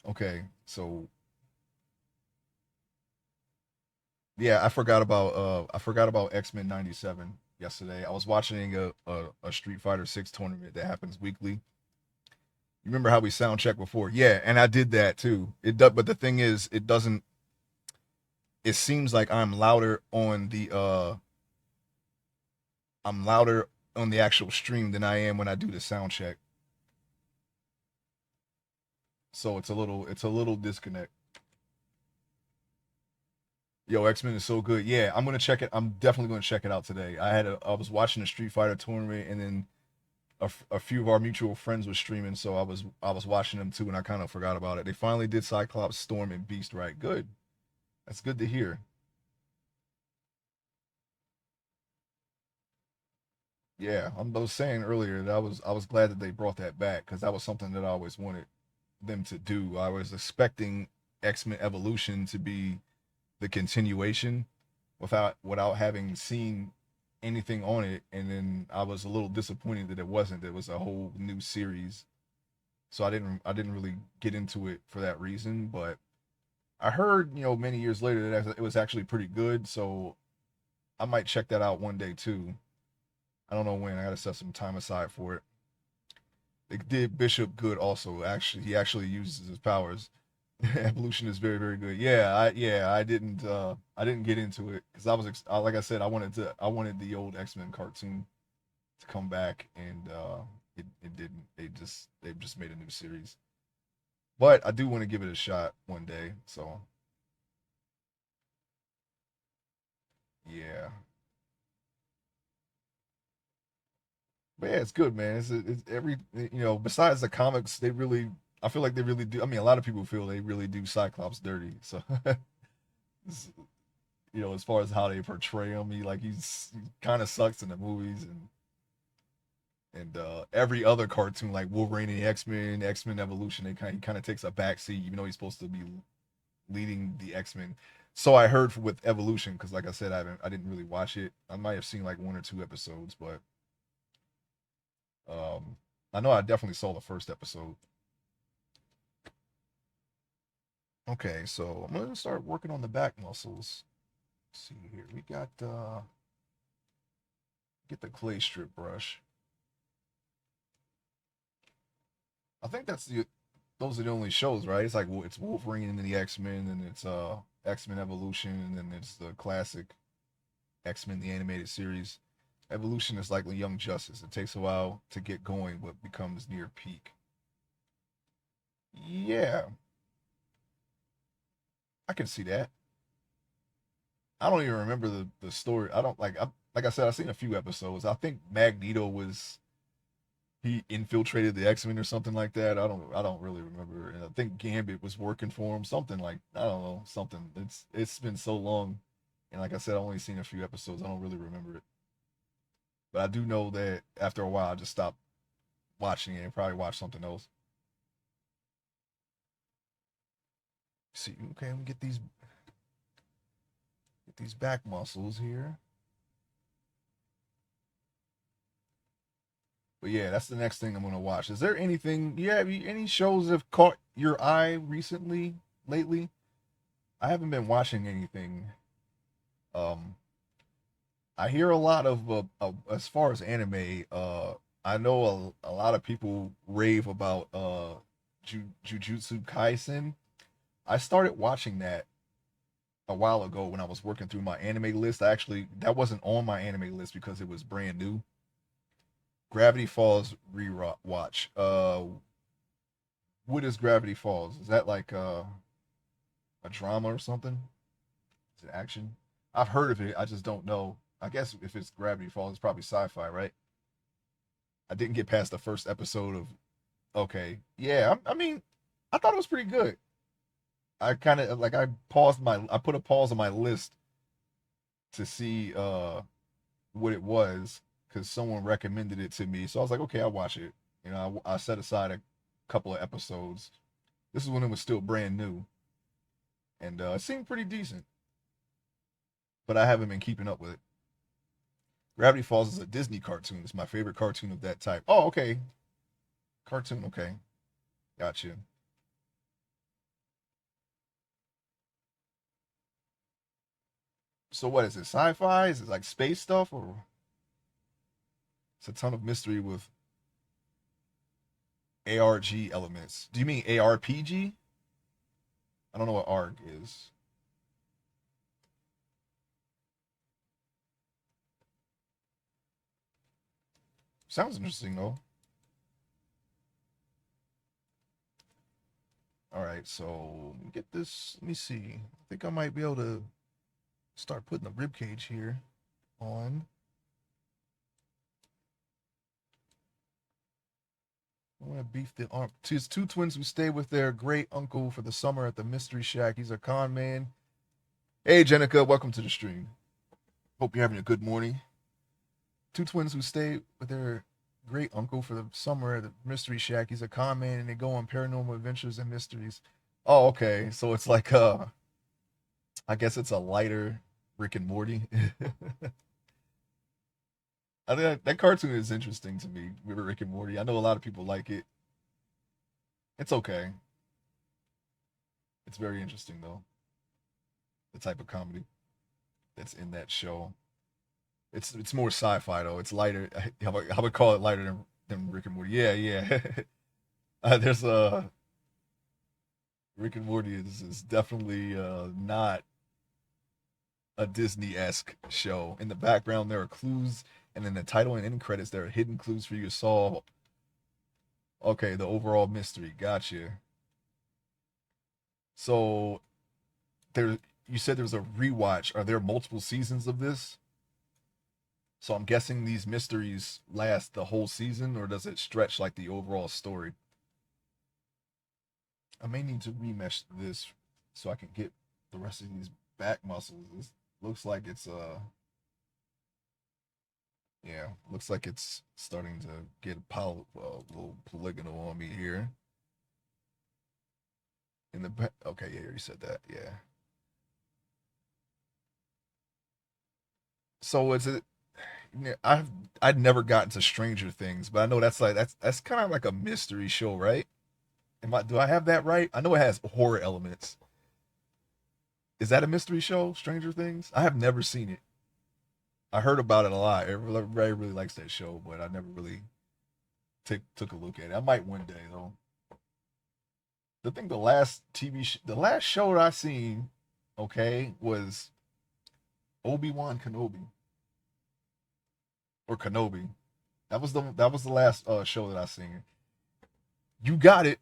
Okay, so yeah, I forgot about X-Men 97 yesterday. I was watching a Street Fighter 6 tournament that happens weekly. You remember how we sound check before? Yeah, and I did that too. It does, but the thing is, it doesn't. It seems like I'm louder on the actual stream than I am when I do the sound check. So it's a little disconnect. Yo, X-Men is so good. Yeah, I'm gonna check it. I'm definitely gonna check it out today. I was watching the Street Fighter tournament, and then a few of our mutual friends were streaming, so I was watching them too, and I kind of forgot about it. They finally did Cyclops, Storm, and Beast right. Good. That's good to hear. Yeah, I was saying earlier that I was glad that they brought that back because that was something that I always wanted them to do. I was expecting X-Men Evolution to be the continuation without having seen anything on it, and then I was a little disappointed that it wasn't. It was a whole new series, so I didn't really get into it for that reason. But I heard many years later that it was actually pretty good, so I might check that out one day too. I don't know when. I got to set some time aside for it. They did Bishop good also. Actually, he actually uses his powers. Evolution is very very good. Yeah, I didn't get into it because like I said, I wanted the old X-Men cartoon to come back, and it didn't. They've just made a new series. But I do want to give it a shot one day. So yeah. But yeah, it's good, man. It's every besides the comics, they really I feel like they really do. I mean, a lot of people feel they really do Cyclops dirty. So as far as how they portray him, he kind of sucks in the movies, and every other cartoon like Wolverine and X Men Evolution, he kind of takes a backseat, even though he's supposed to be leading the X Men. So I heard with Evolution, because like I said, I didn't really watch it. I might have seen like one or two episodes, but I know I definitely saw the first episode. Okay, so I'm gonna start working on the back muscles. Let's see here, we got get the clay strip brush. I think those are the only shows, right? It's like it's Wolverine and then the X Men, and it's X Men Evolution, and then it's the classic X Men the animated series. Evolution is like the Young Justice. It takes a while to get going, but becomes near peak. Yeah, I can see that. I don't even remember the story. I don't like I said, I've seen a few episodes. I think Magneto was he infiltrated the X Men or something like that. I don't really remember. And I think Gambit was working for him. Something like I don't know something. It's been so long, and like I said, I've only seen a few episodes. I don't really remember it, but I do know that after a while, I just stopped watching it and probably watch something else. See, okay, let me get these back muscles here. But yeah, that's the next thing I'm gonna watch. Is there anything? Yeah, any shows that have caught your eye recently, lately? I haven't been watching anything. Um, I hear a lot of as far as anime. I know a lot of people rave about Jujutsu Kaisen. I started watching that a while ago when I was working through my anime list. That wasn't on my anime list because it was brand new. Gravity Falls rewatch. What is Gravity Falls? Is that like a drama or something? Is it action? I've heard of it. I just don't know. I guess if it's Gravity Falls, it's probably sci-fi, right? I didn't get past the first episode of. Okay, yeah. I mean, I thought it was pretty good. I kind of like I put a pause on my list to see what it was because someone recommended it to me. So I was like, okay, I'll watch it. You know, I set aside a couple of episodes. This is when it was still brand new, and it seemed pretty decent. But I haven't been keeping up with it. Gravity Falls is a Disney cartoon. It's my favorite cartoon of that type. Oh, okay, cartoon. Okay, gotcha. So what is it? Sci-fi? Is it like space stuff, or it's a ton of mystery with ARG elements? Do you mean ARPG? I don't know what ARG is. Sounds interesting though. All right, so get this. Let me see. I think I might be able to start putting the rib cage here on. I want to beef the arm. Two twins who stay with their great uncle for the summer at the Mystery Shack. He's a con man. Hey, Jenica, welcome to the stream. Hope you're having a good morning. Two twins who stay with their great uncle for the summer at the Mystery Shack. He's a con man, and they go on paranormal adventures and mysteries. Oh, okay. So it's like I guess it's a lighter Rick and Morty. I think that cartoon is interesting to me. Rick and Morty. I know a lot of people like it. It's okay. It's very interesting though. The type of comedy that's in that show. It's more sci-fi though. It's lighter. I would call it lighter than Rick and Morty. Yeah, yeah. There's a Rick and Morty is definitely not a Disney-esque show. In the background, there are clues, and in the title and end credits, there are hidden clues for you to solve. Okay, the overall mystery. Gotcha. So there, you said there was a rewatch. Are there multiple seasons of this? So I'm guessing these mysteries last the whole season, or does it stretch like the overall story? I may need to remesh this so I can get the rest of these back muscles. This looks like it's yeah, looks like it's starting to get a little polygonal on me here. In the back, okay, yeah, you said that, yeah. So is it? Yeah, I'd never gotten to Stranger Things, but I know that's kind of like a mystery show, right? Do I have that right? I know it has horror elements. Is that a mystery show, Stranger Things? I have never seen it. I heard about it a lot. Everybody really likes that show, but I never really took a look at it. I might one day though. I think the last show that I seen, okay, was Obi-Wan Kenobi or Kenobi. That was the last show that I seen. You got it.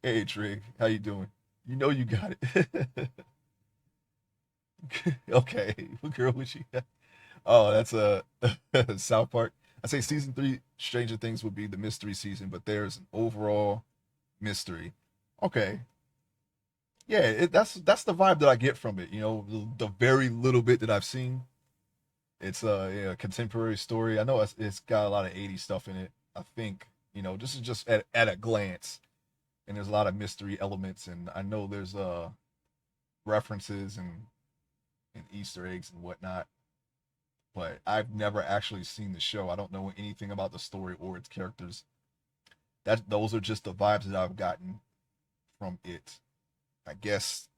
Hey Trig, how you doing? You know you got it. Okay, what girl was she? Oh, that's a South Park. I say season three, Stranger Things would be the mystery season, but there's an overall mystery. Okay, yeah, that's the vibe that I get from it. You know, the very little bit that I've seen. It's a yeah, contemporary story. I know it's got a lot of '80s stuff in it. I think you know this is just at a glance, and there's a lot of mystery elements, and I know there's references and Easter eggs and whatnot. But I've never actually seen the show. I don't know anything about the story or its characters. That those are just the vibes that I've gotten from it. I guess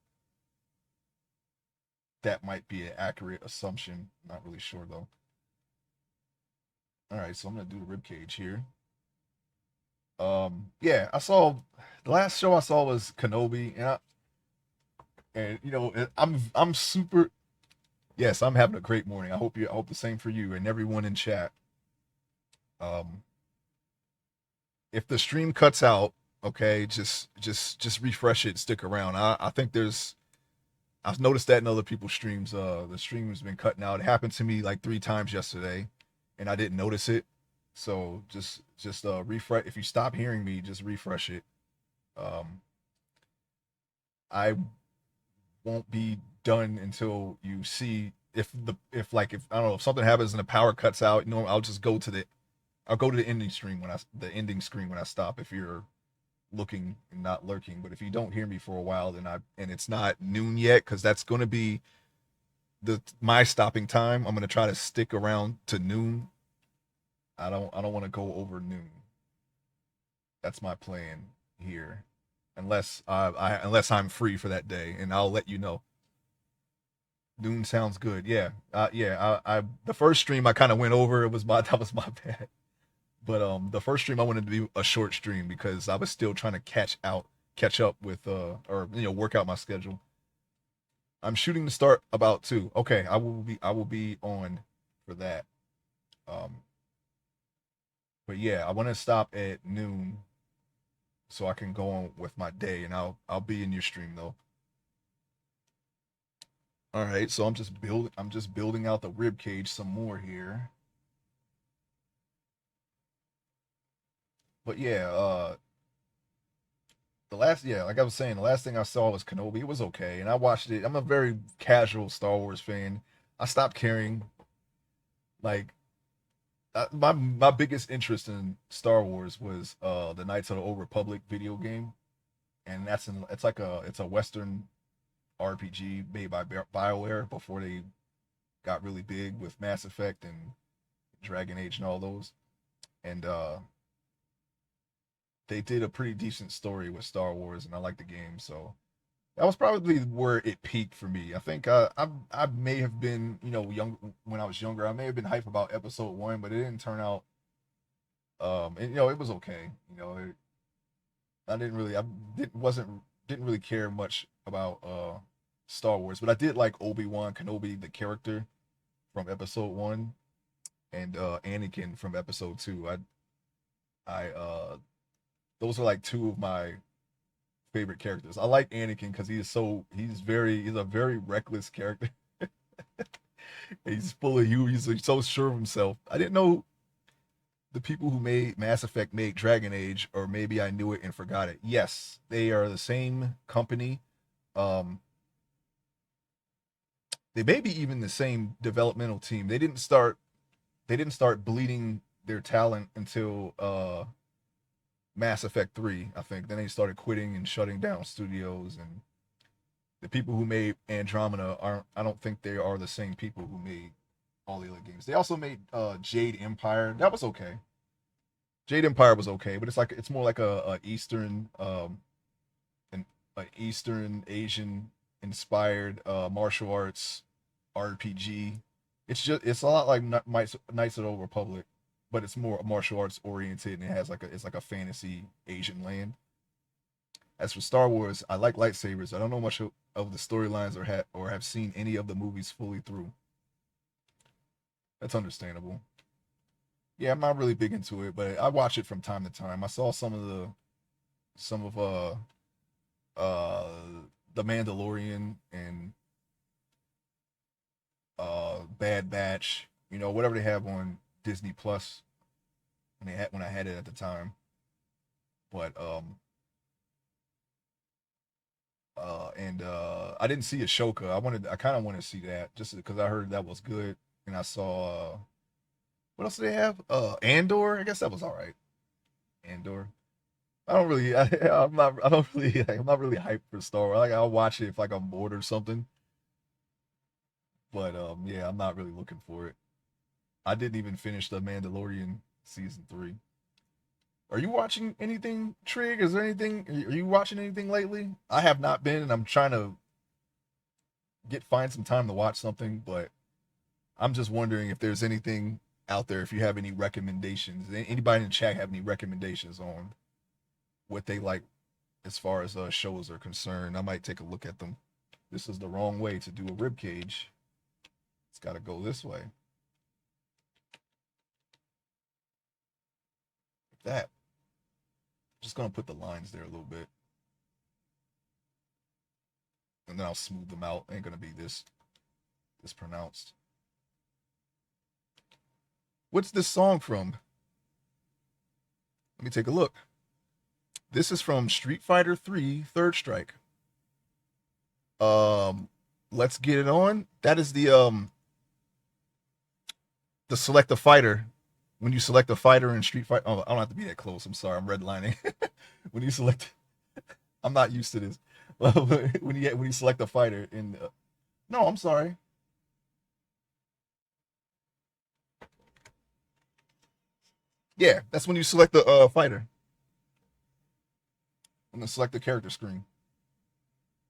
that might be an accurate assumption. Not really sure though. All right, so I'm gonna do the rib cage here. Yeah, I saw the last show I saw was Kenobi, and you know I'm super. Yes, I'm having a great morning. I hope the same for you and everyone in chat. Um, if the stream cuts out, okay, just refresh it, stick around. I think there's I've noticed that in other people's streams. The stream has been cutting out. It happened to me like 3 times yesterday, and I didn't notice it. So just refresh. If you stop hearing me, just refresh it. Um, I won't be done until you see if I don't know if something happens and the power cuts out. I'll just I'll go to the ending screen the ending screen when I stop. If you're looking and not lurking, but if you don't hear me for a while, and it's not noon yet, because that's going to be the my stopping time. I'm going to try to stick around to noon. I don't want to go over noon. That's my plan here, unless I'm free for that day, and I'll let you know. Noon sounds good. Yeah, yeah. I the first stream I kind of went over. It was my that was my bad. But the first stream I wanted to be a short stream because I was still trying to catch up with or work out my schedule. I'm shooting to start about 2. Okay, I will be on for that. Um, but yeah, I want to stop at noon so I can go on with my day, and I'll be in your stream though. All right, so I'm just building out the rib cage some more here. But yeah, like I was saying, the last thing I saw was Kenobi. It was okay, and I watched it. I'm a very casual Star Wars fan. I stopped caring. Like my biggest interest in Star Wars was the Knights of the Old Republic video game, and it's a Western RPG made by BioWare before they got really big with Mass Effect and Dragon Age and all those. And they did a pretty decent story with Star Wars, and I like the game. So that was probably where it peaked for me. I think I may have been young when I was younger. I may have been hyped about Episode 1, but it didn't turn out. And it was okay. I didn't really I didn't really care much about Star Wars, but I did like Obi-Wan Kenobi, the character from Episode 1, and Anakin from Episode 2. I those are like two of my favorite characters. I like Anakin because he's a very reckless character. He's full of you. He's like so sure of himself. I didn't know the people who made Mass Effect made Dragon Age, or maybe I knew it and forgot it. Yes, they are the same company. Um, they may be even the same developmental team. They didn't start bleeding their talent until Mass Effect 3, I think. Then they started quitting and shutting down studios, and the people who made Andromeda aren't. I don't think they are the same people who made all the other games. They also made Jade Empire. That was okay. Jade Empire was okay, but it's more like a Eastern an Eastern Asian inspired martial arts RPG. It's a lot like Knights of the Old Republic, but it's more martial arts oriented, and it's like a fantasy Asian land. As for Star Wars, I like lightsabers. I don't know much of the storylines or have seen any of the movies fully through. That's understandable. Yeah, I'm not really big into it, but I watch it from time to time. I saw some of uh the Mandalorian and Bad Batch, whatever they have on Disney Plus when I had it at the time. But and I didn't see Ashoka. I kind of want to see that just because I heard that was good, and I saw what else do they have? Andor. I guess that was all right. Andor. I don't really. I'm not. I don't really. Like, I'm not really hyped for Star Wars. Like I'll watch it if like I'm bored or something. But yeah, I'm not really looking for it. I didn't even finish the Mandalorian season 3. Are you watching anything, Trig? Is there anything? Are you watching anything lately? I have not been, and I'm trying to find some time to watch something. But I'm just wondering if there's anything out there. If you have any recommendations, anybody in the chat have any recommendations on what they like as far as shows are concerned? I might take a look at them. This is the wrong way to do a rib cage. It's got to go this way. Like that. Just gonna put the lines there a little bit. and then I'll smooth them out. Ain't gonna be this pronounced. What's this song from? Let me take a look. This is from Street Fighter 3 Third Strike. Um, let's get it on. That is the select a fighter. When you select a fighter in Street Fighter, oh, I don't have to be that close. I'm sorry, I'm redlining. When you select, I'm not used to this. When you select a fighter in, no, I'm sorry. Yeah, that's when you select the fighter. I'm gonna select the character screen.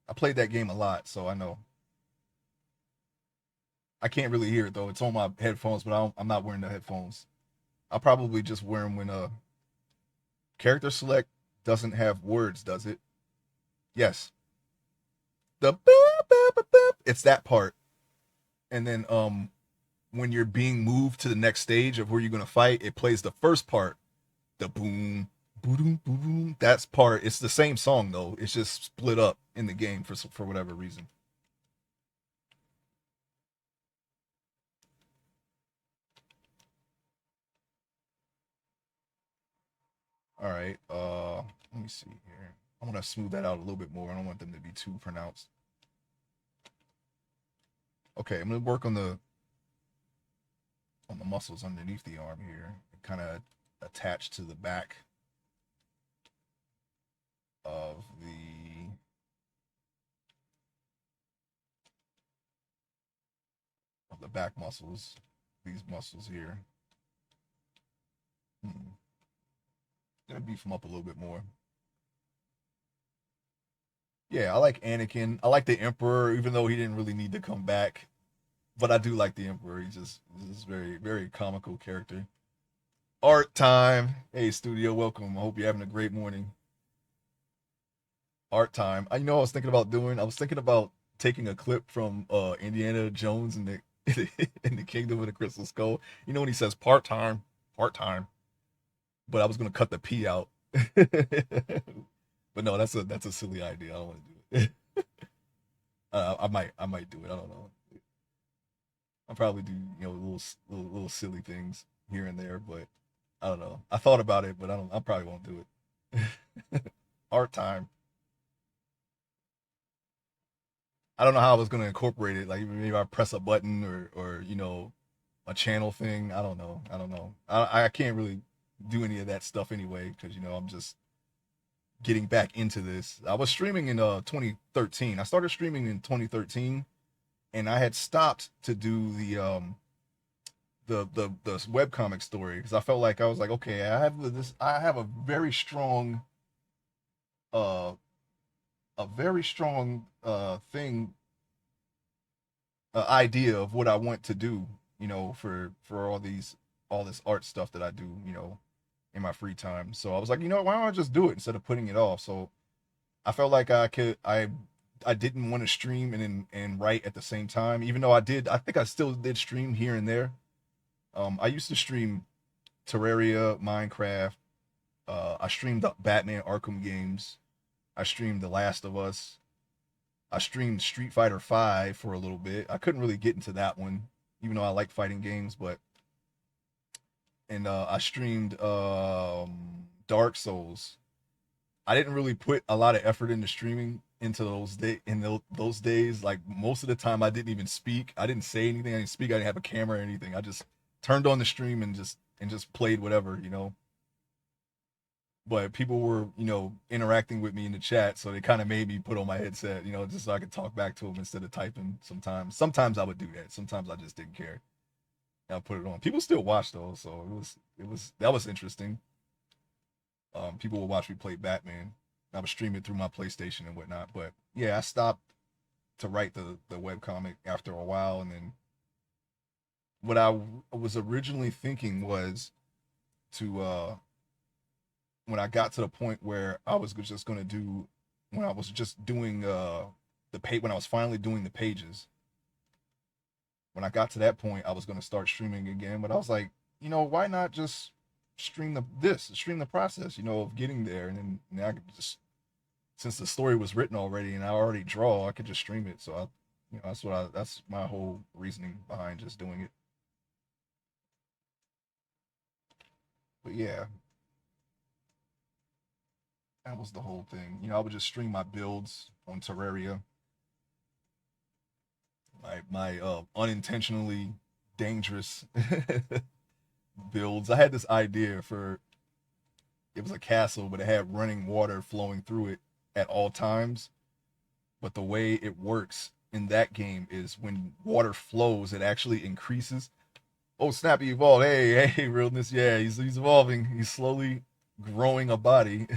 I played that game a lot, so I know. I can't really hear it though. It's on my headphones, but I'm not wearing the headphones. I'll probably just wear them when character select doesn't have words, does it? Yes. The boop, boop, boop, boop. It's that part. And then when you're being moved to the next stage of where you're gonna fight, it plays the first part. The boom, boom, boom. That's part. It's the same song though. It's just split up in the game for whatever reason. All right. Let me see here. I want to smooth that out a little bit more. I don't want them to be too pronounced. Okay, I'm gonna work on the muscles underneath the arm here, kind of attached to the back of the back muscles. These muscles here. Gonna beef them up a little bit more. Yeah, I like Anakin. I like the Emperor, even though he didn't really need to come back. But I do like the Emperor. He's very, very comical character. Art time. Hey, studio, welcome. I hope you're having a great morning. Art time. I know I was thinking about doing. I was thinking about taking a clip from Indiana Jones and the in the Kingdom of the Crystal Skull. You know when he says part time, part time. But I was gonna cut the P out. But no, that's a silly idea. I don't want to do it. I might do it. I don't know. I'll probably do little silly things here and there, but I don't know. I thought about it, but I don't. I probably won't do it. Art time. I don't know how I was gonna incorporate it. Like maybe I press a button or a channel thing. I don't know. I don't know. I can't really do any of that stuff anyway because I'm just getting back into this. I was streaming in 2013. I started streaming in 2013, and I had stopped to do the webcomic story because I felt like I was like, okay, I have uh a very strong thing idea of what I want to do, for all this art stuff that I do, in my free time. So I was like, why don't I just do it instead of putting it off? So I felt like I didn't want to stream and write at the same time, even though I think I still did stream here and there. I used to stream Terraria, Minecraft. I streamed the Batman Arkham games. I streamed The Last of Us. I streamed Street Fighter 5 for a little bit. I couldn't really get into that one, even though I like fighting games, but and I streamed Dark Souls. I didn't really put a lot of effort into streaming into those days. Like most of the time, I didn't even speak. I didn't say anything. I didn't speak. I didn't have a camera or anything. I just turned on the stream and just played whatever. But people were interacting with me in the chat, so they kind of made me put on my headset, just so I could talk back to them instead of typing. Sometimes I would do that. Sometimes I just didn't care. And I put it on. People still watch though, so that was interesting. People will watch me play Batman. I was streaming through my PlayStation and whatnot. But yeah, I stopped to write the webcomic after a while, and then what I was originally thinking was to when I got to the point where I was just gonna do when I was just doing when I was finally doing the pages. When I got to that point, I was gonna start streaming again, but I was like, why not just stream the process, of getting there, and then I could just since the story was written already and I already draw, I could just stream it. So that's my whole reasoning behind just doing it. But yeah, that was the whole thing. I would just stream my builds on Terraria, my unintentionally dangerous builds. I had this idea for it was a castle, but it had running water flowing through it at all times. But the way it works in that game is when water flows, it actually increases. Oh, Snappy evolved. Hey, realness. Yeah, he's evolving. He's slowly growing a body.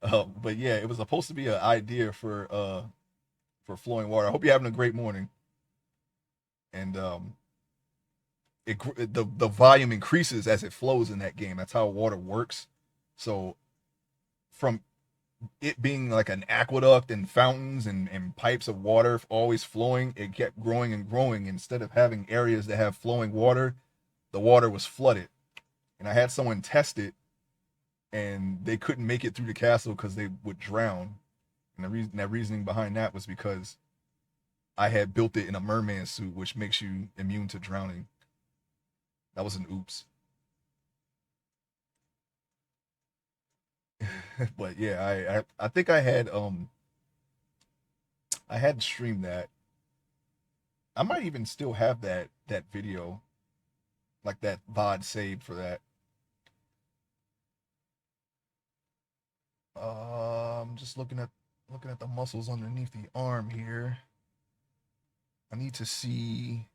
But yeah, it was supposed to be an idea for flowing water. I hope you're having a great morning. And the volume increases as it flows in that game. That's how water works. So from it being like an aqueduct and fountains and pipes of water always flowing, it kept growing and growing. Instead of having areas that have flowing water, the water was flooded. And I had someone test it, and they couldn't make it through the castle because they would drown. And that reasoning behind that was because I had built it in a merman suit, which makes you immune to drowning. That was an oops. But yeah, I think I had streamed that. I might even still have that video, like that VOD saved for that. I'm just looking at the muscles underneath the arm here. I need to see.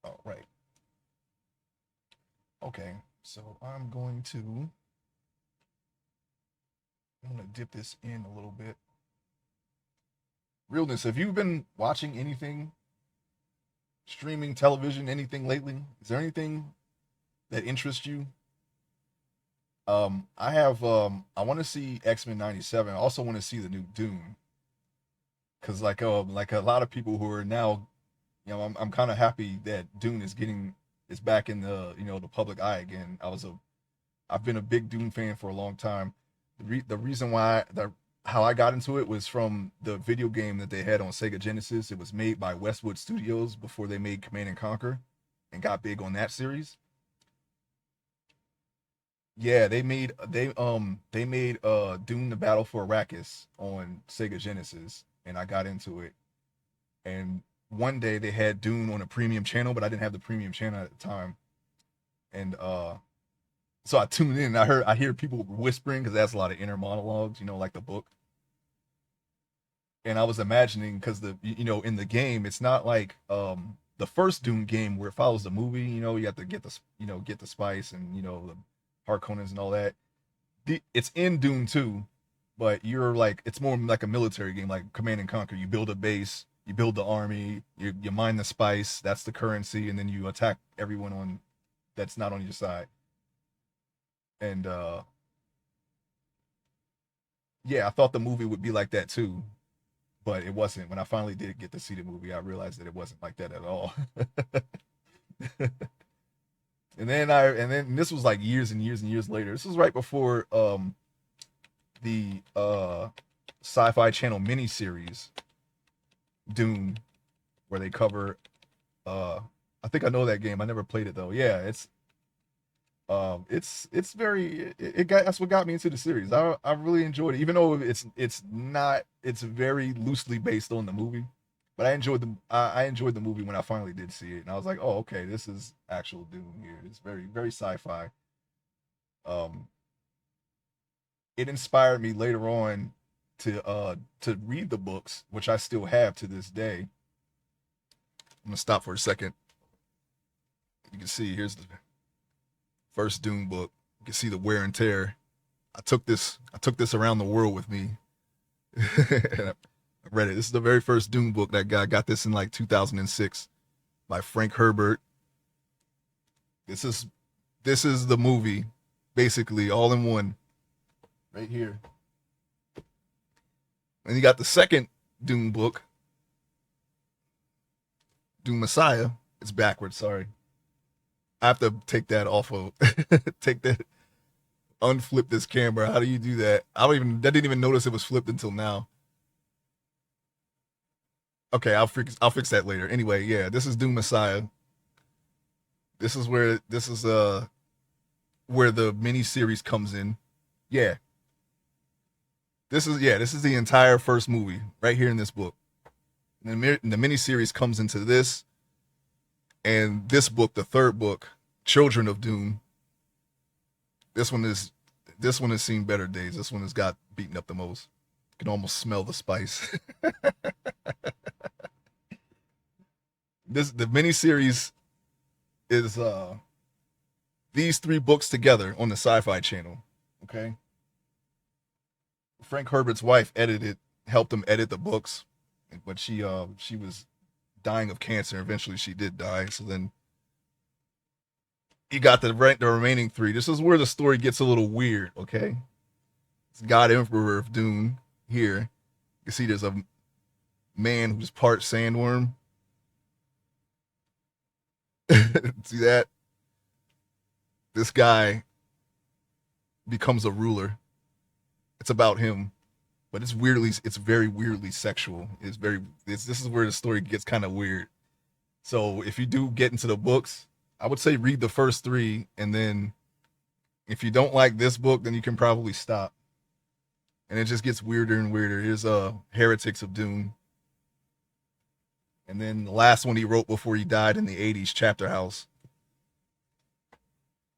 Oh, right. Okay, so I'm gonna dip this in a little bit. Realness, have you been watching anything, streaming television, anything lately? Is there anything that interests you? I want to see X-Men 97. I also want to see the new Dune. Cause like a lot of people who are now, I'm kind of happy that Dune is back in the public eye again. I've been a big Dune fan for a long time. The reason why how I got into it was from the video game that they had on Sega Genesis. It was made by Westwood Studios before they made Command and Conquer, and got big on that series. Yeah, they made Dune: The Battle for Arrakis on Sega Genesis, and I got into it. And one day they had Dune on a premium channel, but I didn't have the premium channel at the time. And so I tuned in. And I hear people whispering because that's a lot of inner monologues, like the book. And I was imagining because in the game it's not like the first Dune game where it follows the movie. You have to get the spice and the Harkonnens and all that. It's in Dune 2, but you're like it's more like a military game, like Command and Conquer. You build a base, you build the army, you mine the spice, that's the currency, and then you attack everyone on that's not on your side. And yeah, I thought the movie would be like that too, but it wasn't. When I finally did get to see the movie, I realized that it wasn't like that at all. And then this was like years and years and years later. This was right before the Sci-Fi Channel miniseries Dune, where they cover. I think I know that game. I never played it though. Yeah, it's very it got that's what got me into the series. I really enjoyed it, even though it's not it's very loosely based on the movie. But I enjoyed the movie when I finally did see it, and I was like, oh, okay, this is actual Dune here. It's very very sci-fi. Um, it inspired me later on to read the books, which I still have to this day. I'm gonna stop for a second. You can see here's the first Dune book. You can see the wear and tear. I took this around the world with me. And I read it. This is the very first Dune book that got this in like 2006 by Frank Herbert. This is this is the movie, basically all in one, right here. And you got the second Dune book, Dune Messiah. It's backwards. Sorry, I have to take that off of take that. unflip this camera. How do you do that? I didn't even notice it was flipped until now. Okay, I'll fix that later. Anyway, yeah, this is Doom Messiah. This is where the mini series comes in. Yeah. This is the entire first movie right here in this book. And the mini series comes into this, and this book, the third book, Children of Doom. This one is this one has seen better days. This one has got beaten up the most. You can almost smell the spice. The mini series is these three books together on the Sci-Fi Channel. Okay, Frank Herbert's wife helped him edit the books, but she was dying of cancer. Eventually, she did die. So then he got the remaining three. This is where the story gets a little weird. Okay, it's God Emperor of Dune here. You can see there's a man who's part sandworm. See that? This guy becomes a ruler. It's about him, but it's very weirdly sexual. This is where the story gets kind of weird. So if you do get into the books, I would say read the first three, and then if you don't like this book, then you can probably stop. And it just gets weirder and weirder. Here's Heretics of Dune. And then the last one he wrote before he died in the 80s, Chapter House.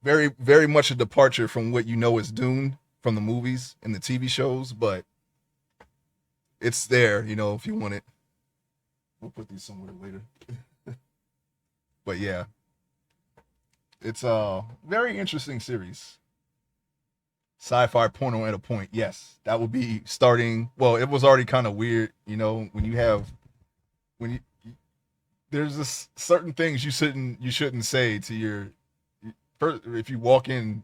Very, very much a departure from what you know as Dune from the movies and the TV shows, but it's there, if you want it. We'll put these somewhere later. But yeah, it's a very interesting series. Sci-fi porno at a point. Yes, that would be starting. Well, it was already kind of weird, when you there's this certain things you shouldn't say to your first if you walk in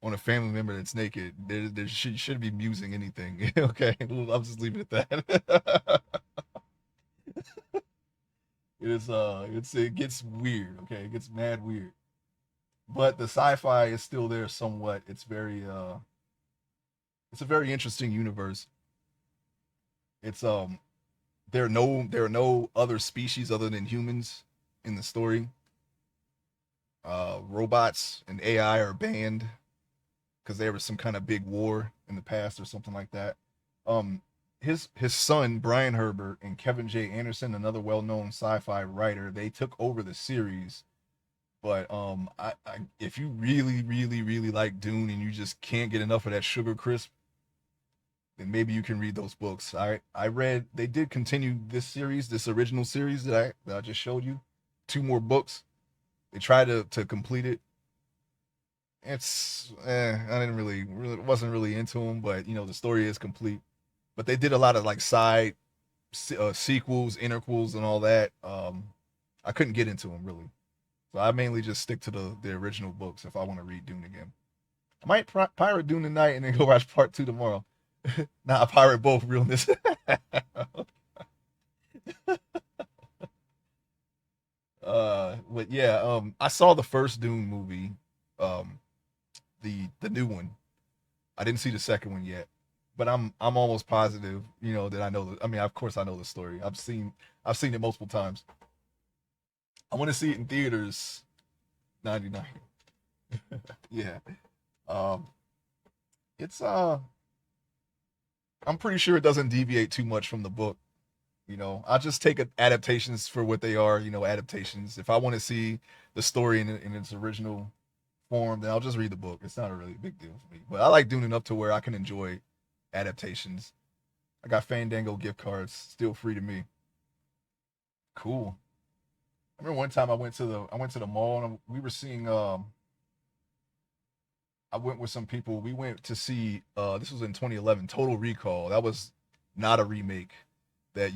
on a family member that's naked. There shouldn't be musing anything. Okay, I'll just leave it at that. It gets weird. Okay, it gets mad weird. But the sci-fi is still there somewhat. It's a very interesting universe. It's there are no other species other than humans in the story. Robots and AI are banned because there was some kind of big war in the past or something like that. Um, his son Brian Herbert and Kevin J. Anderson, another well-known sci-fi writer, they took over the series. But if you really, really, really like Dune and you just can't get enough of that sugar crisp, then maybe you can read those books. I read they did continue this original series that I just showed you, two more books. They tried to complete it. I didn't really wasn't really into them, but the story is complete. But they did a lot of like side sequels, interquels, and all that. I couldn't get into them really, so I mainly just stick to the original books if I want to read Dune again. I might pirate Dune tonight and then go watch part two tomorrow. Nah, I pirate both realness. But yeah, I saw the first Dune movie, um, the new one. I didn't see the second one yet, but I'm almost positive, that I know. I mean, of course, I know the story. I've seen it multiple times. I want to see it in theaters. 99. Yeah. Um, it's I'm pretty sure it doesn't deviate too much from the book. I just take adaptations for what they are. Adaptations. If I want to see the story in its original form, then I'll just read the book. It's not a really big deal for me. But I like Dune enough to where I can enjoy adaptations. I got Fandango gift cards still free to me. Cool. I remember one time I went to the mall and we were seeing I went with some people. We went to see this was in 2011 Total Recall. That was not a remake that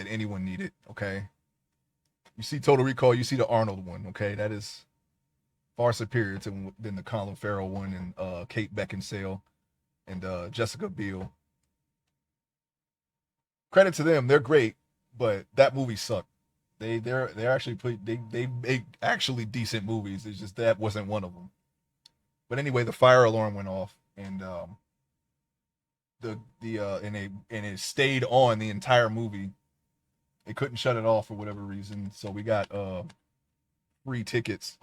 anyone needed, okay? You see Total Recall, you see the Arnold one, okay? That is far superior than the Colin Farrell one and Kate Beckinsale and Jessica Biel. Credit to them, they're great, but that movie sucked. They're actually they make actually decent movies. It's just that wasn't one of them. But anyway, the fire alarm went off, and and it stayed on the entire movie. They couldn't shut it off for whatever reason, so we got free tickets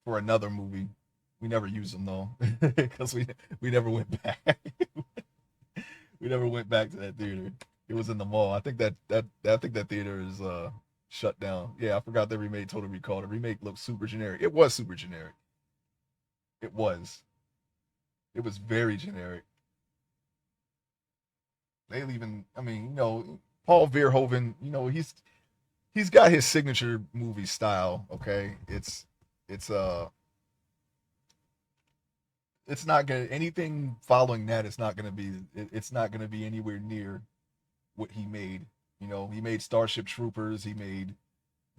for another movie. We never used them though, because we never went back. We never went back to that theater. It was in the mall. I think that theater is shut down. Yeah, I forgot they remade Total Recall. The remake looked super generic. It was super generic. It was. It was very generic. They even, I mean, Paul Verhoeven, he's got his signature movie style. Okay, it's it's not gonna anything following that. It's not gonna be anywhere near what he made. He made Starship Troopers. He made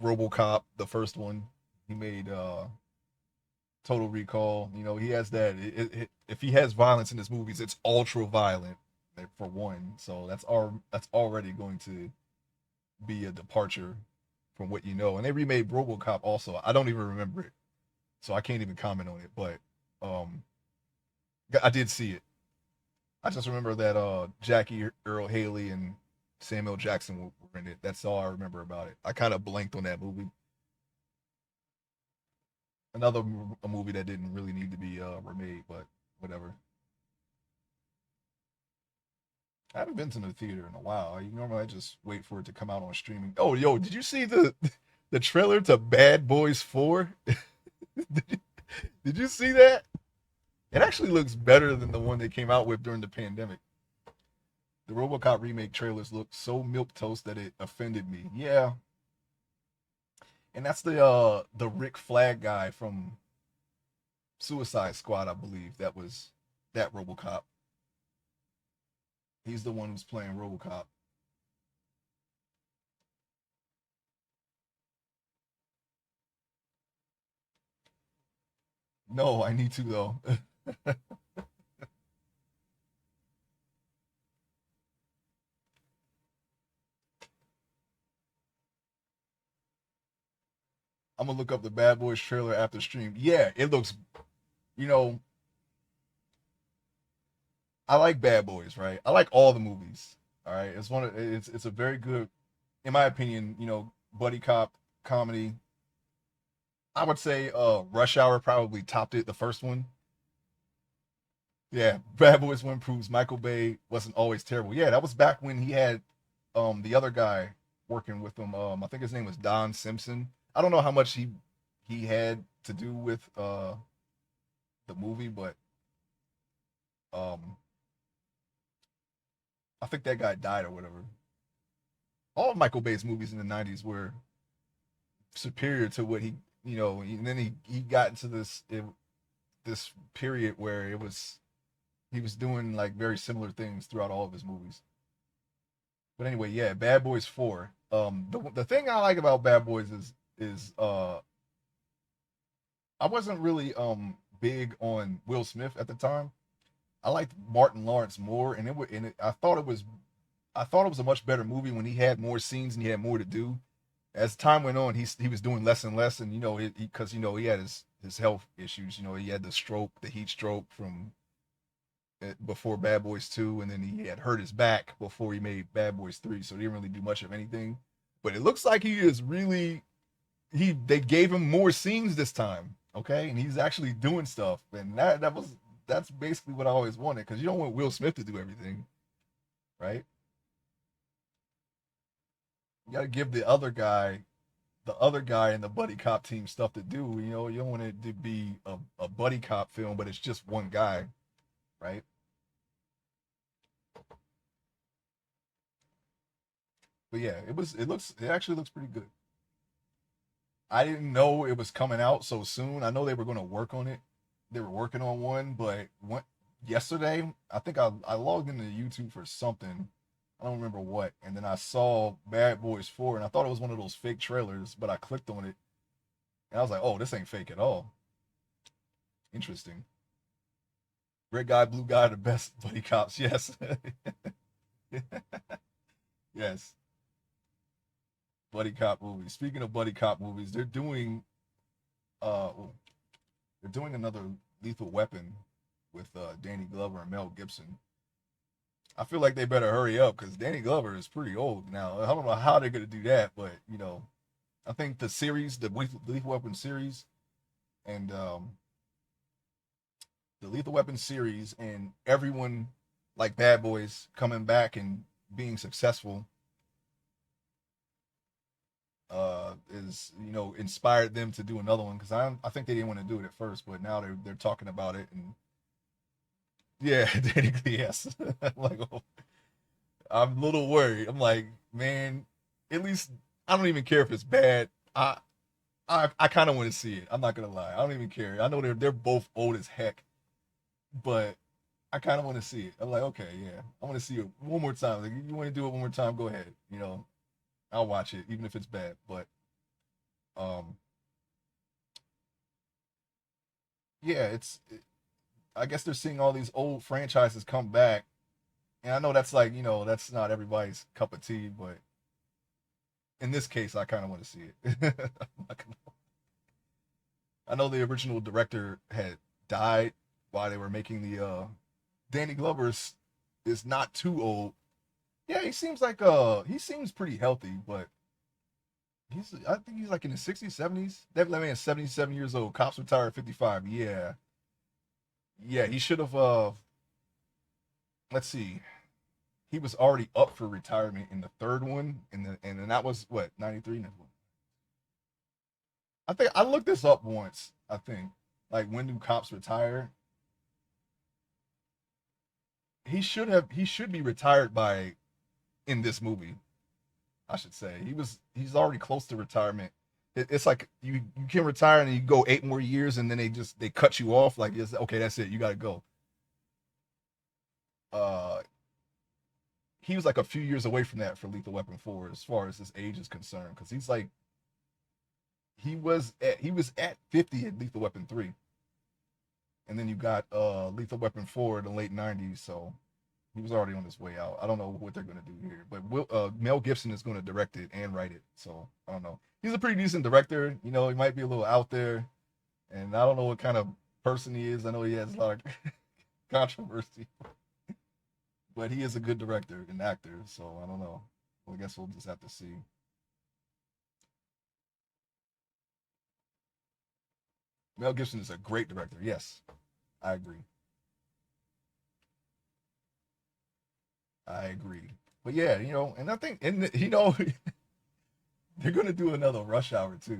RoboCop, the first one. He made Total Recall. He has that. If he has violence in his movies, it's ultra violent for one. So that's already going to be a departure from what you know. And they remade RoboCop also. I don't even remember it, so I can't even comment on it. But um, I did see it. I just remember that Jackie Earl Haley and Samuel Jackson were in it. That's all I remember about it. I kind of blanked on that movie. Another a movie that didn't really need to be remade, but whatever. I haven't been to the theater in a while. Normally I just wait for it to come out on streaming. Oh, yo, did you see the trailer to Bad Boys 4? did, you, did you see that? It actually looks better than the one they came out with during the pandemic. The RoboCop remake trailers look so milk toast that it offended me. Yeah, and that's the Rick Flag guy from Suicide Squad, I believe. That was that RoboCop. He's the one who's playing RoboCop. No, I need to though. I'm gonna look up the Bad Boys trailer after stream. Yeah, it looks. You know, I like Bad Boys, right? I like all the movies. All right, it's a very good, in my opinion, buddy cop comedy. I would say Rush Hour probably topped it, the first one. Yeah, Bad Boys One proves Michael Bay wasn't always terrible. Yeah, that was back when he had the other guy working with him. I think his name was Don Simpson. I don't know how much he had to do with the movie, but um I think that guy died or whatever. All of Michael Bay's movies in the '90s were superior to what and then he got into this period where he was doing like very similar things throughout all of his movies. But anyway, yeah, Bad Boys 4. The thing I like about Bad Boys is I wasn't really big on Will Smith at the time. I liked Martin Lawrence more, and I thought it was a much better movie when he had more scenes and he had more to do. As time went on, he was doing less and less, and because he had his health issues. He had the stroke, the heat stroke from before Bad Boys 2, and then he had hurt his back before he made Bad Boys 3, so he didn't really do much of anything. But it looks like he is really he they gave him more scenes this time, okay, and he's actually doing stuff, and that's basically what I always wanted, because you don't want Will Smith to do everything, right? You got to give the other guy in the buddy cop team stuff to do. You don't want it to be a buddy cop film, but it's just one guy, right? But yeah, it actually looks pretty good. I didn't know it was coming out so soon. I know they were going to work on it. They were working on one, but yesterday, I think I logged into YouTube for something. I don't remember what. And then I saw Bad Boys 4, and I thought it was one of those fake trailers, but I clicked on it, and I was like, oh, this ain't fake at all. Interesting. Red guy, blue guy, the best buddy cops. Yes. Yes. Buddy cop movies. Speaking of buddy cop movies, they're doing They're doing another Lethal Weapon with Danny Glover and Mel Gibson. I feel like they better hurry up because Danny Glover is pretty old now. I don't know how they're gonna do that, but I think the series, the Lethal Weapon series, and the Lethal Weapon series, and everyone like Bad Boys coming back and being successful is inspired them to do another one because I think they didn't want to do it at first, but now they're talking about it and yeah, technically yes. Like, oh, I'm a little worried. I'm like, man, at least I don't even care if it's bad. I kind of want to see it. I'm not gonna lie. I don't even care. I know they're both old as heck, but I kind of want to see it. I'm like, okay, yeah, I want to see it one more time. Like, you want to do it one more time? Go ahead. I'll watch it even if it's bad. But um, yeah, I guess they're seeing all these old franchises come back, and I know that's like that's not everybody's cup of tea, but in this case, I kind of want to see it. I know the original director had died while they were making the Danny Glover's is not too old. Yeah, he seems like he seems pretty healthy, but I think he's like in his 60s, 70s. That man is 77 years old. Cops retired at 55. Yeah. Yeah, he should have let's see. He was already up for retirement in the third one, and then that was what, 93. I think I looked this up once. I think like when do cops retire? He should be retired by in this movie. I should say he's already close to retirement. It's like you can retire and you go 8 more years and then they cut you off like it's okay, that's it, you got to go. Uh, he was like a few years away from that for Lethal Weapon 4 as far as his age is concerned because he's like he was at 50 at Lethal Weapon 3, and then you got Lethal Weapon 4 in the late 90s, so he was already on his way out. I don't know what they're gonna do here, but Mel Gibson is going to direct it and write it, so I don't know. He's a pretty decent director. He might be a little out there, and I don't know what kind of person he is. I know he has a lot of controversy, but he is a good director and actor, so I don't know. Well, I guess we'll just have to see. Mel Gibson is a great director. Yes, I agree. I agree. But yeah, and I think, and they're gonna do another Rush Hour too.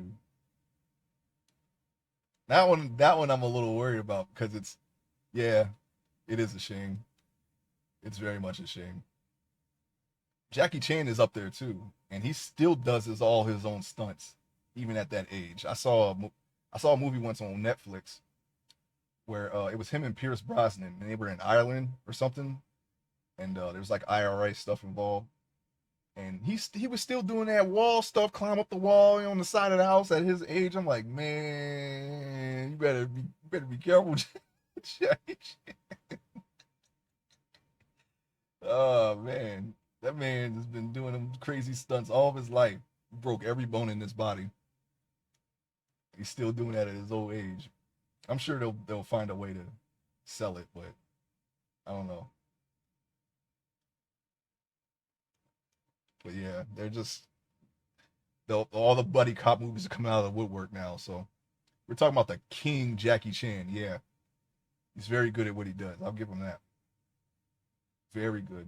That one, I'm a little worried about because yeah, it is a shame. It's very much a shame. Jackie Chan is up there too, and he still does all his own stunts, even at that age. I saw a movie once on Netflix where it was him and Pierce Brosnan, and they were in Ireland or something, and there was like IRA stuff involved, and he was still doing that wall stuff, climb up the wall on the side of the house at his age. I'm like, man, you better be careful, Jackie. Oh man, that man has been doing them crazy stunts all of his life. Broke every bone in his body. He's still doing that at his old age. I'm sure they'll find a way to sell it, but I don't know. But yeah, all the buddy cop movies are coming out of the woodwork now. So we're talking about the King Jackie Chan. Yeah, he's very good at what he does. I'll give him that. Very good.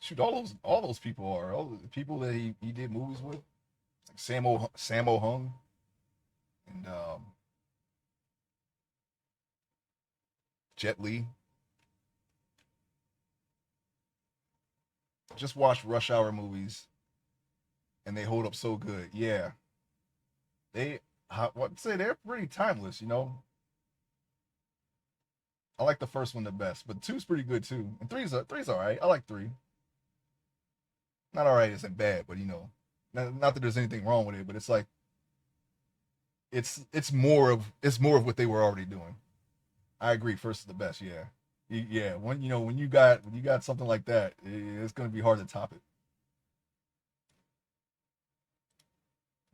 Shoot, all those people are all the people that he did movies with, like Sammo Hung, and Jet Li. Just watch Rush Hour movies, and they hold up so good. Yeah, they what say they're pretty timeless. I like the first one the best, but two's pretty good too, and three's all right. I like three. Not all right isn't bad, but not that there's anything wrong with it, but it's like it's more of what they were already doing. I agree. First is the best. Yeah, yeah. When you got something like that, it's going to be hard to top it.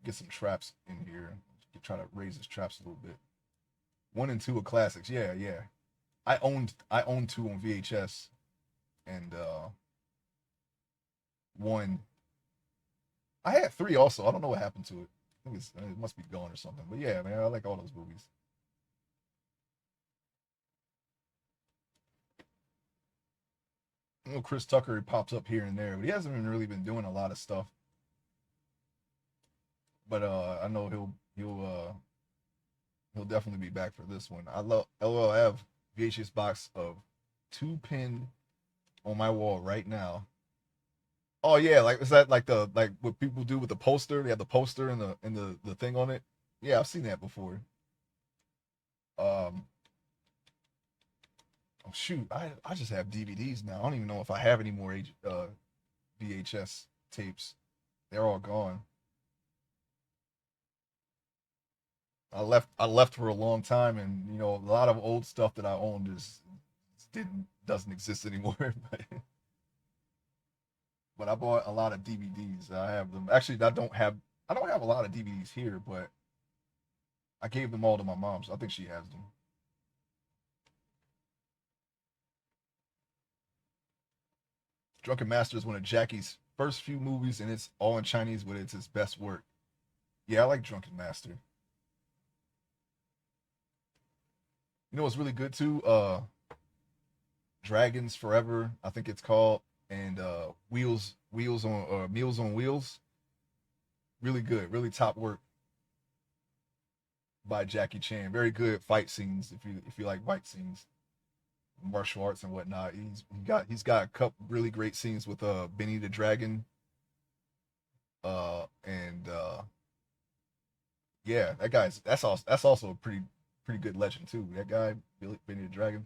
get some traps in here. Try to raise his traps a little bit. One and two are classics. Yeah, yeah. I owned two on VHS, and one I had three also. I don't know what happened to it. I think it must be gone or something. But yeah, man, I like all those movies. You know, Chris Tucker, he pops up here and there, but he hasn't even really been doing a lot of stuff. But I know he'll definitely be back for this one. I love LOL. I have VHS box of two pinned on my wall right now. Oh yeah, like is that like what people do with the poster? They have the poster and the thing on it. Yeah, I've seen that before. Um, oh shoot, I just have DVDs now. I don't even know if I have any more VHS tapes. They're all gone. I left for a long time, and you know a lot of old stuff that I owned is didn't doesn't exist anymore. But I bought a lot of DVDs. I have them. Actually, I don't have a lot of DVDs here, but I gave them all to my mom, so I think she has them. Drunken Master is one of Jackie's first few movies, and it's all in Chinese, but it's his best work. Yeah, I like Drunken Master. You know what's really good too? Dragons Forever, I think it's called, and Wheels on Meals on Wheels. Really good, really top work by Jackie Chan. Very good fight scenes if you like fight scenes, martial arts and whatnot. He's got a couple really great scenes with Benny the Dragon, and yeah, that's also a pretty good legend too. That guy Benny the Dragon,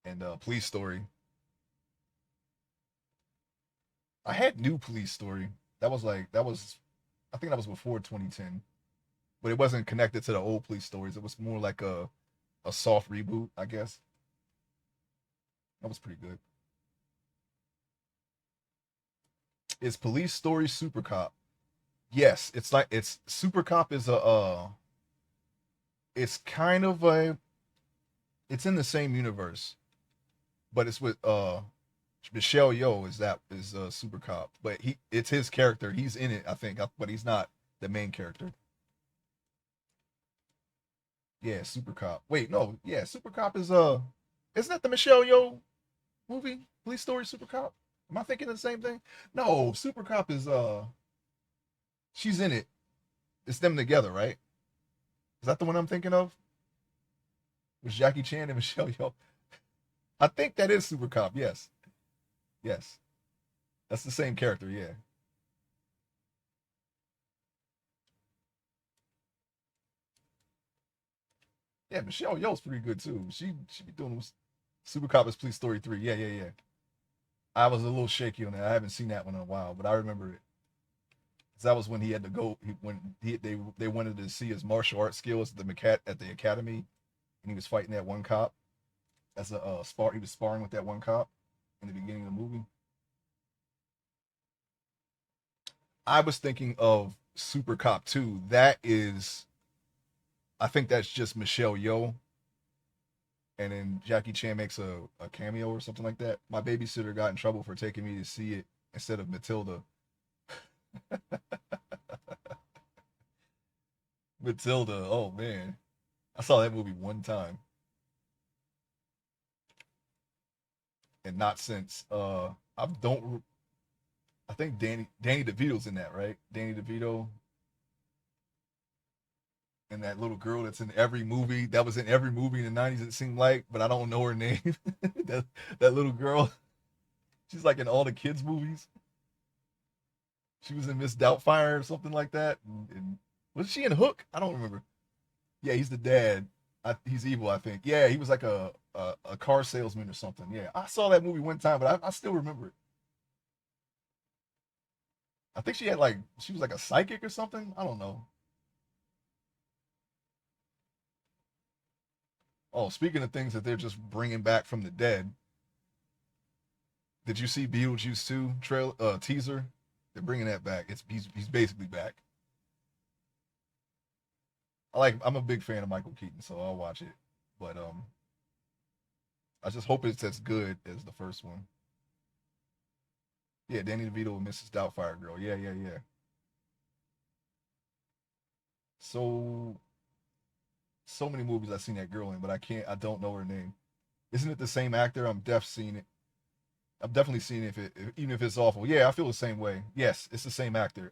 and Police Story. I had New Police Story. That was I think that was before 2010, but it wasn't connected to the old Police Stories. It was more like a soft reboot, I guess. That was pretty good. Is Police Story Super Cop? Yes, it's Super Cop is a it's kind of a it's in the same universe, but it's with Michelle Yeoh is Super Cop, but it's his character. He's in it, I think, but he's not the main character. Yeah, Super Cop. Wait, no, yeah, Super Cop is isn't that the Michelle Yeoh movie? Police Story Super Cop? Am I thinking of the same thing? No, Super Cop is she's in it. It's them together, right? Is that the one I'm thinking of? With Jackie Chan and Michelle Yeoh? I think that is Super Cop. Yes, yes, that's the same character. Yeah, yeah. Michelle Yeoh's pretty good too. She be doing Super Cop is Police Story 3. Yeah, yeah, yeah. I was a little shaky on that. I haven't seen that one in a while, but I remember it. 'Cause that was when he had to go. When they wanted to see his martial arts skills at the academy, and he was fighting that one cop as a spar. He was sparring with that one cop in the beginning of the movie. I was thinking of Super Cop 2. I think that's just Michelle Yeoh, and then Jackie Chan makes a cameo or something like that. My babysitter got in trouble for taking me to see it instead of Matilda. Matilda, oh man, I saw that movie one time and not since. I don't. I think Danny DeVito's in that, right? Danny DeVito and that little girl that's in every movie that was in every movie in the '90s. It seemed like, but I don't know her name. that that little girl, she's like in all the kids' movies. She was in Miss Doubtfire or something like that. And was she in Hook? I don't remember. Yeah, he's the dad. He's evil, I think. Yeah, he was like a car salesman or something. Yeah, I saw that movie one time, but I still remember it. I think she was like a psychic or something. I don't know. Oh, speaking of things that they're just bringing back from the dead, did you see Beetlejuice 2 trail teaser? They're bringing that back. He's basically back. I'm a big fan of Michael Keaton, so I'll watch it. But I just hope it's as good as the first one. Yeah, Danny DeVito and Mrs. Doubtfire girl. Yeah, yeah, yeah. So so many movies I've seen that girl in, but I don't know her name. Isn't it the same actor? I'm definitely seeing even if it's awful. Yeah, I feel the same way. Yes, it's the same actor.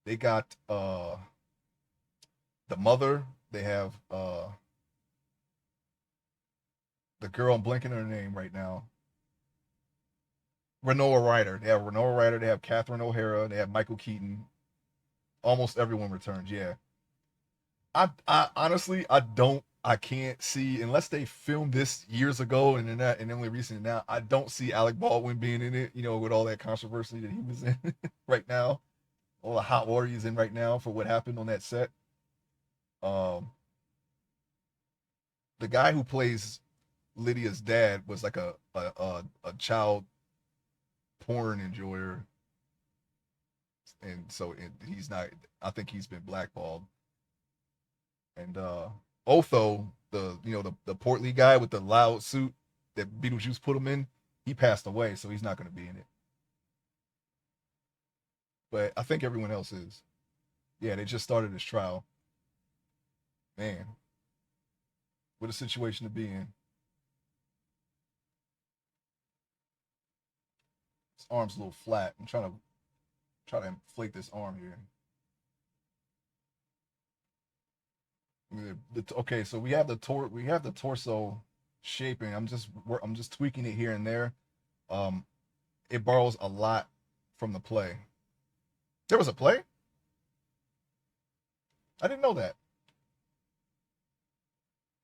They got the mother. They have the girl. I'm blanking on her name right now. Renoa Ryder. They have Renoa Ryder. They have Catherine O'Hara. They have Michael Keaton. Almost everyone returns. Yeah. I honestly I can't see unless they filmed this years ago and only recently now. I don't see Alec Baldwin being in it. With all that controversy that he was in right now, all the hot water he's in right now for what happened on that set. Um, the guy who plays Lydia's dad was like a child porn enjoyer, and so he's not. I think he's been blackballed. And Otho, the portly guy with the loud suit that Beetlejuice put him in, he passed away, so he's not going to be in it. But I think everyone else is. Yeah, they just started this trial. Man, what a situation to be in. His arm's a little flat. I'm try to inflate this arm here. Okay, so we have the torso shaping. I'm just tweaking it here and there. Um, it borrows a lot from the play. There was a play? I didn't know that.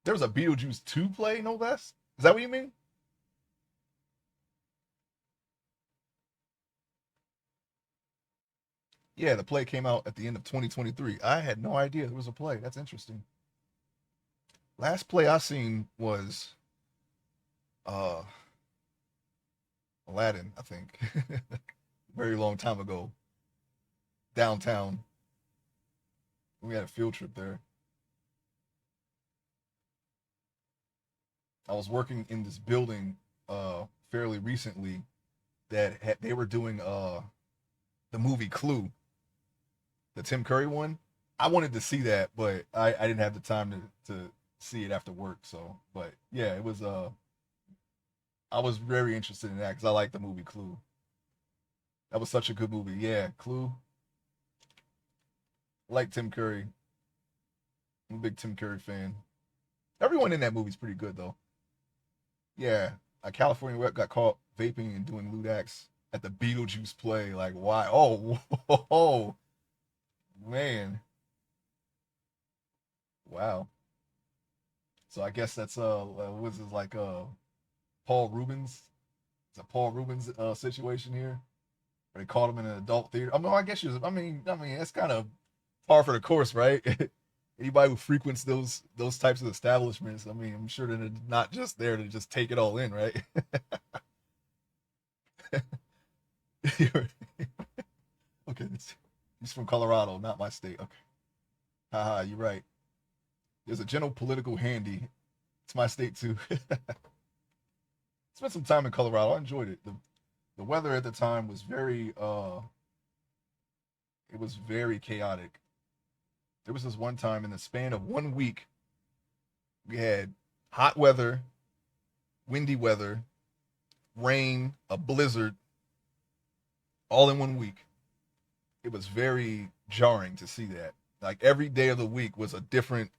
There was a Beetlejuice 2 play, no less? Is that what you mean? Yeah, the play came out at the end of 2023. I had no idea there was a play. That's interesting. Last play I seen was uh Aladdin, I think. Very long time ago. Downtown. We had a field trip there. I was working in this building fairly recently they were doing the movie Clue, the Tim Curry one. I wanted to see that, but I didn't have the time to see it after work. So, but yeah, it was. I was very interested in that because I like the movie Clue. That was such a good movie. Yeah, Clue. I like Tim Curry. I'm a big Tim Curry fan. Everyone in that movie's pretty good though. Yeah, a California rep got caught vaping and doing lewd acts at the Beetlejuice play. Like, why? Oh, oh, man, wow. So I guess that's what was this like Paul Rubens? It's a Paul Rubens situation here. Where they caught him in an adult theater. I mean, I guess I mean, it's kind of par for the course, right? Anybody who frequents those types of establishments, I mean, I'm sure that they're not just there to just take it all in, right? Okay, he's from Colorado, not my state. Okay, haha, you're right. There's a general political handy. It's my state too. Spent some time in Colorado. I enjoyed it. The weather at the time was very it was very chaotic. There was this one time in the span of 1 week we had hot weather, windy weather, rain, a blizzard, all in 1 week. It was very jarring to see that. Like every day of the week was a different.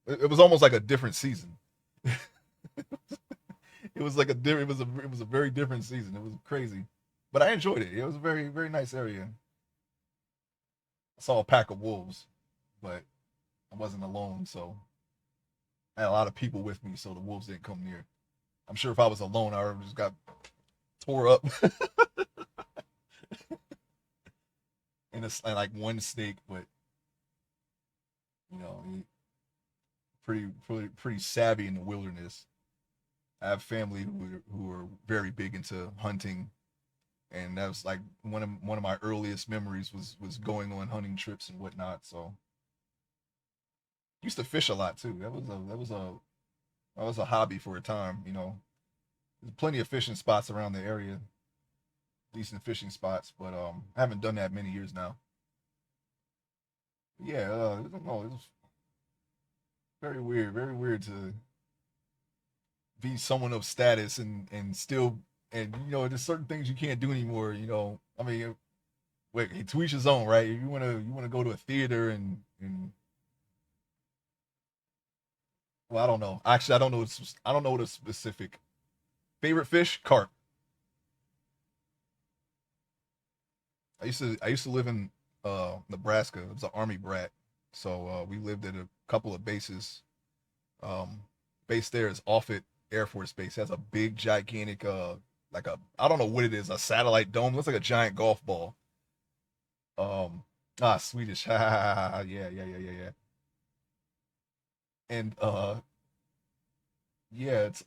It was almost like a different season. It was like a different. It was a very different season. It was crazy, but I enjoyed it. It was a very nice area. I saw a pack of wolves, but I wasn't alone, so I had a lot of people with me, so the wolves didn't come near. I'm sure if I was alone, I would have just got tore up in like one snake. But you know, pretty savvy in the wilderness. I have family who are very big into hunting and that was like one of my earliest memories was going on hunting trips and whatnot. So used to fish a lot too. That was a hobby for a time. There's plenty of fishing spots around the area, decent fishing spots, but I haven't done that many years now. Yeah, no, it was very weird to be someone of status and still, and there's certain things you can't do anymore. I mean, wait, to each his own, right? If you wanna go to a theater and well, I don't know. Actually, I don't know the specific favorite fish. Carp. I used to live in Nebraska. I was an army brat, so we lived at a couple of bases. Base there is Offutt Air Force Base. It has a big, gigantic, like a I don't know what it is, a satellite dome. It looks like a giant golf ball. Swedish. Yeah, yeah, yeah, yeah, yeah. And yeah, it's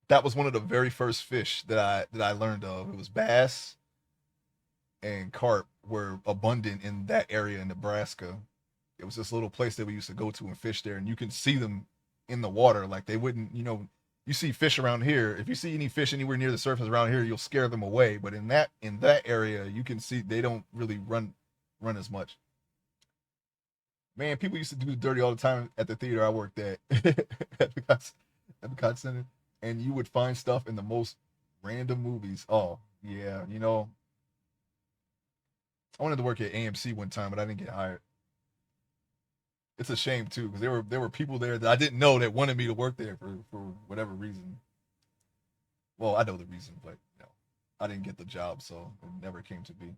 that was one of the very first fish that I learned of. It was bass and carp were abundant in that area in Nebraska. It was this little place that we used to go to and fish there, and you can see them in the water. Like they wouldn't, you see fish around here. If you see any fish anywhere near the surface around here, you'll scare them away. But in that area, you can see they don't really run as much. Man, people used to do dirty all the time at the theater I worked at at the Cot Center, and you would find stuff in the most random movies. Oh yeah, I wanted to work at AMC one time, but I didn't get hired. It's a shame too, because there were people there that I didn't know that wanted me to work there for whatever reason. Well, I know the reason, but I didn't get the job, so it never came to be.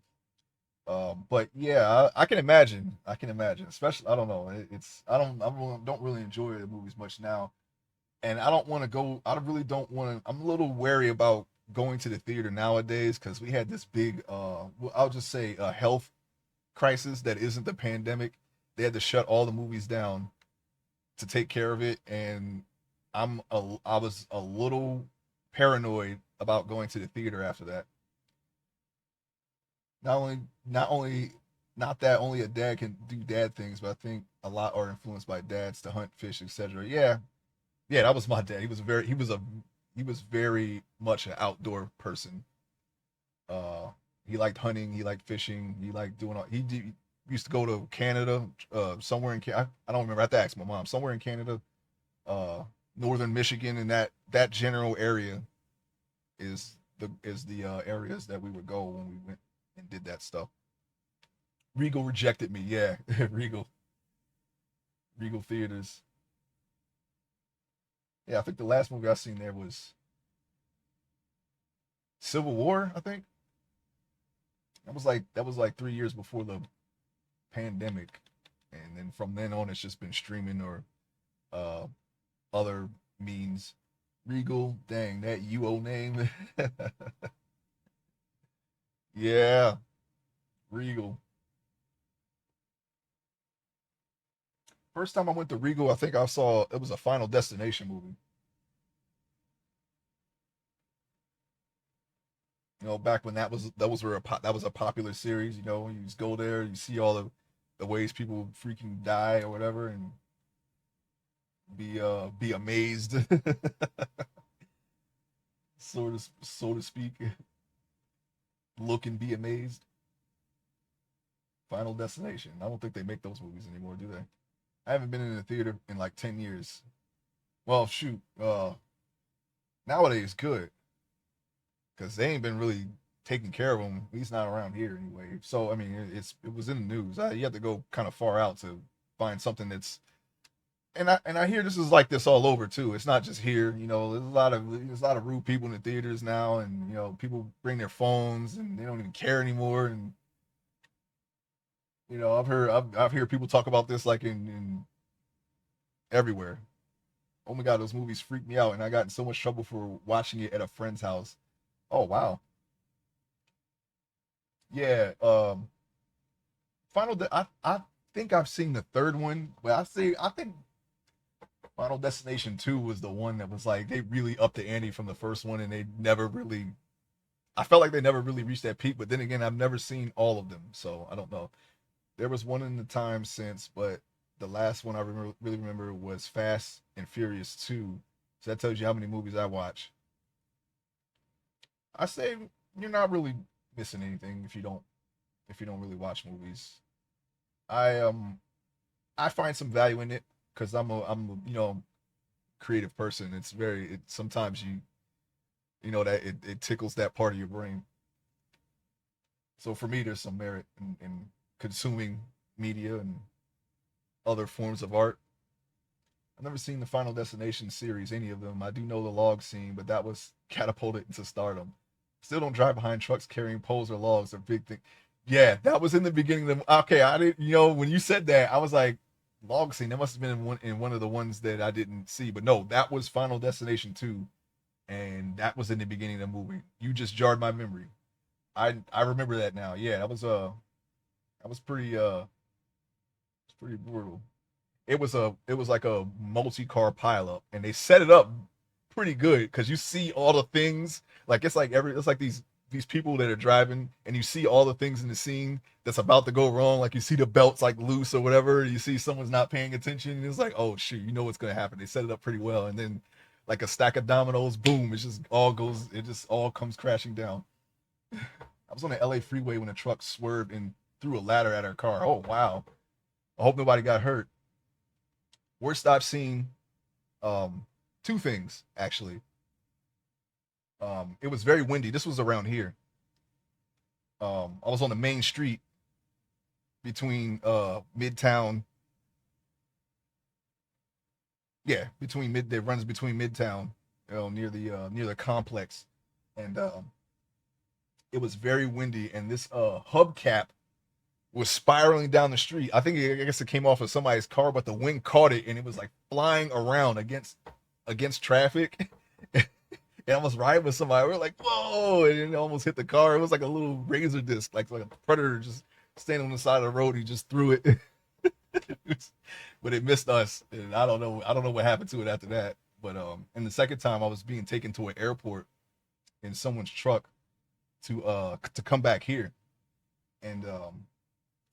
But yeah, I can imagine. I can imagine. Especially, I don't know. It's I don't really enjoy the movies much now, and I don't want to go. I really don't want to. I'm a little wary about going to the theater nowadays because we had this big. Well, I'll just say a health crisis that isn't the pandemic. They had to shut all the movies down to take care of it, and I was a little paranoid about going to the theater after that. Not only not that only a dad can do dad things, but I think a lot are influenced by dads to hunt, fish, etc. Yeah, yeah, that was my dad. He was very much an outdoor person. Uh, he liked hunting, he liked fishing, he liked doing all. Used to go to Canada, somewhere in I don't remember. I have to ask my mom. Somewhere in Canada, uh, northern Michigan, and that general area is the areas that we would go when we went and did that stuff. Regal rejected me. Yeah, Regal Theaters. Yeah, I think the last movie I seen there was Civil War. I think that was like 3 years before the pandemic, and then from then on, it's just been streaming or uh other means. Regal, dang that UO name. Yeah, Regal. First time I went to Regal, I think I saw it was a Final Destination movie. Back when that was a popular series. You just go there, you see all the ways people freaking die or whatever, and be amazed, so to speak. Look and be amazed. Final Destination. I don't think they make those movies anymore, do they? I haven't been in the theater in like 10 years. Well, shoot. Nowadays, good because they ain't been really taking care of them. At least not around here anyway. So I mean, it was in the news. You have to go kind of far out to find something that's. And I hear this is like this all over too. It's not just here. There's a lot of rude people in the theaters now, and people bring their phones and they don't even care anymore. And I've heard people talk about this like in everywhere. Oh my god, those movies freak me out, and I got in so much trouble for watching it at a friend's house. Oh wow, yeah. I think I've seen the third one, but I think Final Destination 2 was the one that was like they really upped the ante from the first one, and they never really. I felt like they never really reached that peak, but then again, I've never seen all of them, so I don't know. There was one in the time since, but the last one I really remember was Fast and Furious 2. So that tells you how many movies I watch. I say you're not really missing anything if you don't really watch movies. I I find some value in it because I'm creative person. It's very sometimes you know that it tickles that part of your brain. So for me, there's some merit in consuming media and other forms of art. I've never seen the Final Destination series, any of them. I do know the log scene, but that was catapulted into stardom. Still don't drive behind trucks carrying poles or logs or big thing. Yeah, that was in the beginning of the. Okay, I didn't. When you said that, I was like, log scene. That must have been in one of the ones that I didn't see. But no, that was Final Destination 2, and that was in the beginning of the movie. You just jarred my memory. I remember that now. Yeah, that was pretty brutal. It was like a multi-car pileup, and they set it up pretty good because you see all the things. Like it's like these people that are driving, and you see all the things in the scene that's about to go wrong. Like you see the belts like loose or whatever. You see someone's not paying attention, and it's like, oh shoot, you know what's gonna happen. They set it up pretty well, and then like a stack of dominoes, boom! It just all comes crashing down. I was on the LA freeway when a truck swerved and threw a ladder at our car. Oh wow! I hope nobody got hurt. Worst I've seen, um, two things actually. It was very windy. This was around here. I was on the main street between Midtown. Yeah, between mid that runs between Midtown, near the complex, and it was very windy, and this hubcap was spiraling down the street. I guess it came off of somebody's car, but the wind caught it, and it was like flying around against traffic. And I was riding with somebody. We were like, whoa, and it almost hit the car. It was like a little razor disc, like a predator just standing on the side of the road. He just threw it. But it missed us. And I don't know what happened to it after that. But and the second time I was being taken to an airport in someone's truck to come back here. And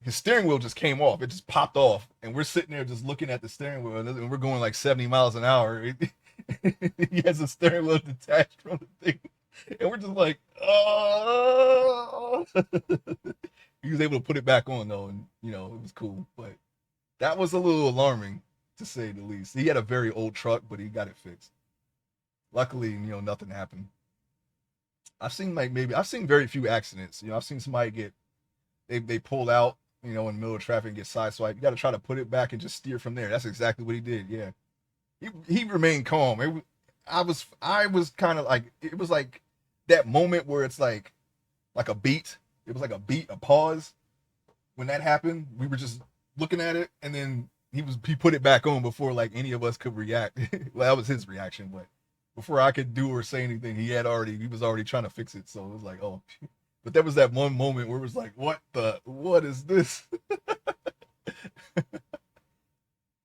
his steering wheel just came off. It just popped off. And we're sitting there just looking at the steering wheel, and we're going like 70 miles an hour. He has a steering wheel detached from the thing, and we're just like, oh. He was able to put it back on though, and it was cool. But that was a little alarming to say the least. He had a very old truck, but he got it fixed. Luckily, nothing happened. I've seen very few accidents. I've seen somebody they pulled out, in the middle of traffic and get sideswiped. You got to try to put it back and just steer from there. That's exactly what he did. Yeah, he remained calm. I was kind of like, it was like that moment where it's like a beat. It was like a beat, a pause. When that happened, we were just looking at it, and then he put it back on before like any of us could react. Well, that was his reaction, but before I could do or say anything, he was already trying to fix it. So it was like, oh. But there was that one moment where it was like, what is this?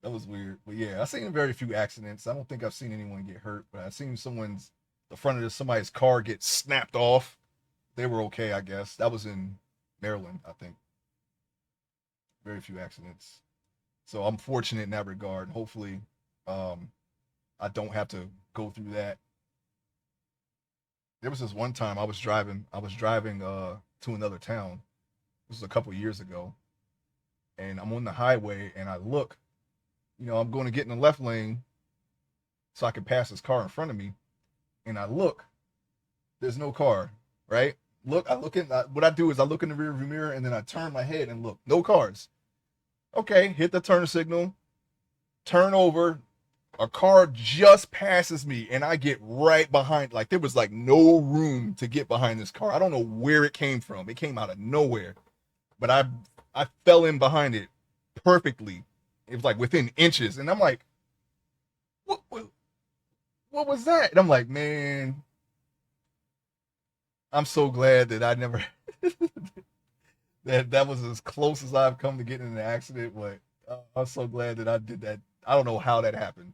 That was weird. But yeah, I've seen very few accidents. I don't think I've seen anyone get hurt, but I've seen the front of somebody's car get snapped off. They were okay, I guess. That was in Maryland, I think. Very few accidents. So I'm fortunate in that regard. Hopefully, um, I don't have to go through that. There was this one time I was driving to another town. This was a couple years ago, and I'm on the highway, and I look, I'm going to get in the left lane so I can pass this car in front of me, and I look, there's no car, right? What I do is I look in the rear view mirror, and then I turn my head and look, no cars. Okay, hit the turn signal, turn over, a car just passes me, and I get right behind. Like there was like no room to get behind this car. I don't know where it came from. It came out of nowhere, but I fell in behind it perfectly. It was like within inches, and I'm like, what what was that? And I'm like, man, I'm so glad that I never that was as close as I've come to getting in an accident. But I'm so glad that I did that. I don't know how that happened.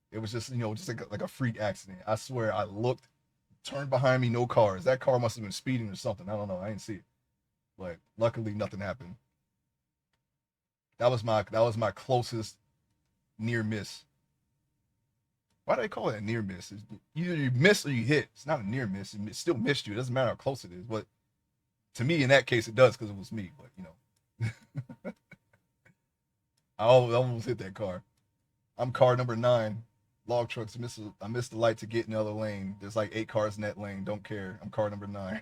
It was just, just like a freak accident. I swear I looked, turned behind me, no cars. That car must have been speeding or something. I don't know. I didn't see it, but luckily nothing happened. That was my closest near miss. Why do they call it a near miss? Either you miss or you hit. It's not a near miss. It still missed you. It doesn't matter how close it is. But to me, in that case, it does because it was me. But I almost hit that car. I'm car number 9. Log trucks. I missed the light to get in the other lane. There's like 8 cars in that lane. Don't care. I'm car number 9.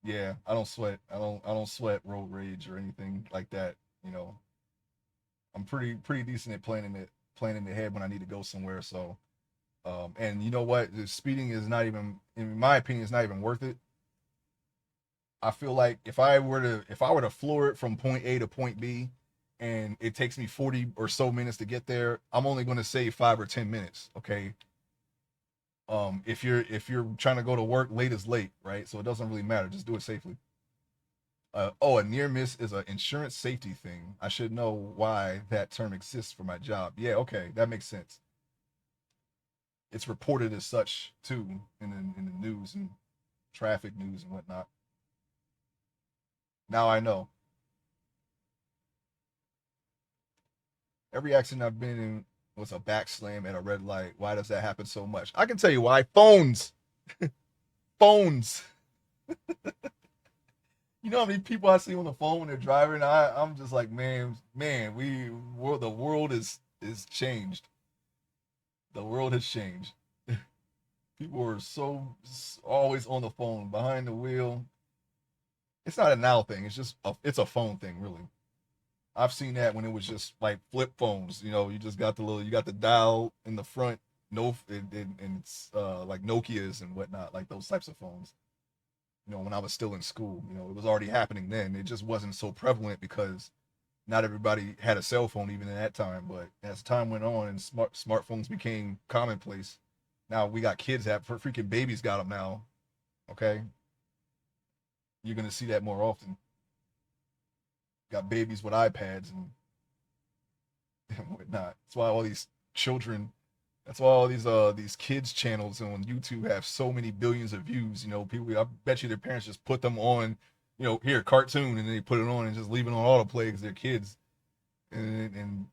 Yeah, I don't sweat. I don't sweat road rage or anything like that. You know, I'm pretty decent at planning ahead when I need to go somewhere. So, and you know what? The speeding is not even, in my opinion, is not even worth it. I feel like if I were to floor it from point A to point B, and it takes me 40 or so minutes to get there, I'm only going to save 5 or 10 minutes. Okay. If you're trying to go to work, late is late, right? So it doesn't really matter. Just do it safely. A near miss is an insurance safety thing. I should know why that term exists for my job. Yeah, okay, that makes sense. It's reported as such too in the news and traffic news and whatnot. Now I know. Every accident I've been in was a back slam at a red light. Why does that happen so much? I can tell you why. Phones. Phones. You know how many people I see on the phone when they're driving? I'm just like, man, the world is changed. The world has changed. People are always on the phone behind the wheel. It's not a now thing. It's a phone thing, really. I've seen that when it was just like flip phones. You just got you got the dial in the front, no, and it's like Nokia's and whatnot, like those types of phones. When I was still in school, it was already happening then. It just wasn't so prevalent because not everybody had a cell phone even in that time. But as time went on and smartphones became commonplace, now we got kids have freaking babies got them now. Okay, you're gonna see that more often. Got babies with iPads and and whatnot. That's why all these children, that's why all these kids channels on YouTube have so many billions of views. People, I bet you their parents just put them on, here cartoon, and then they put it on and just leave it on autoplay because they're kids, and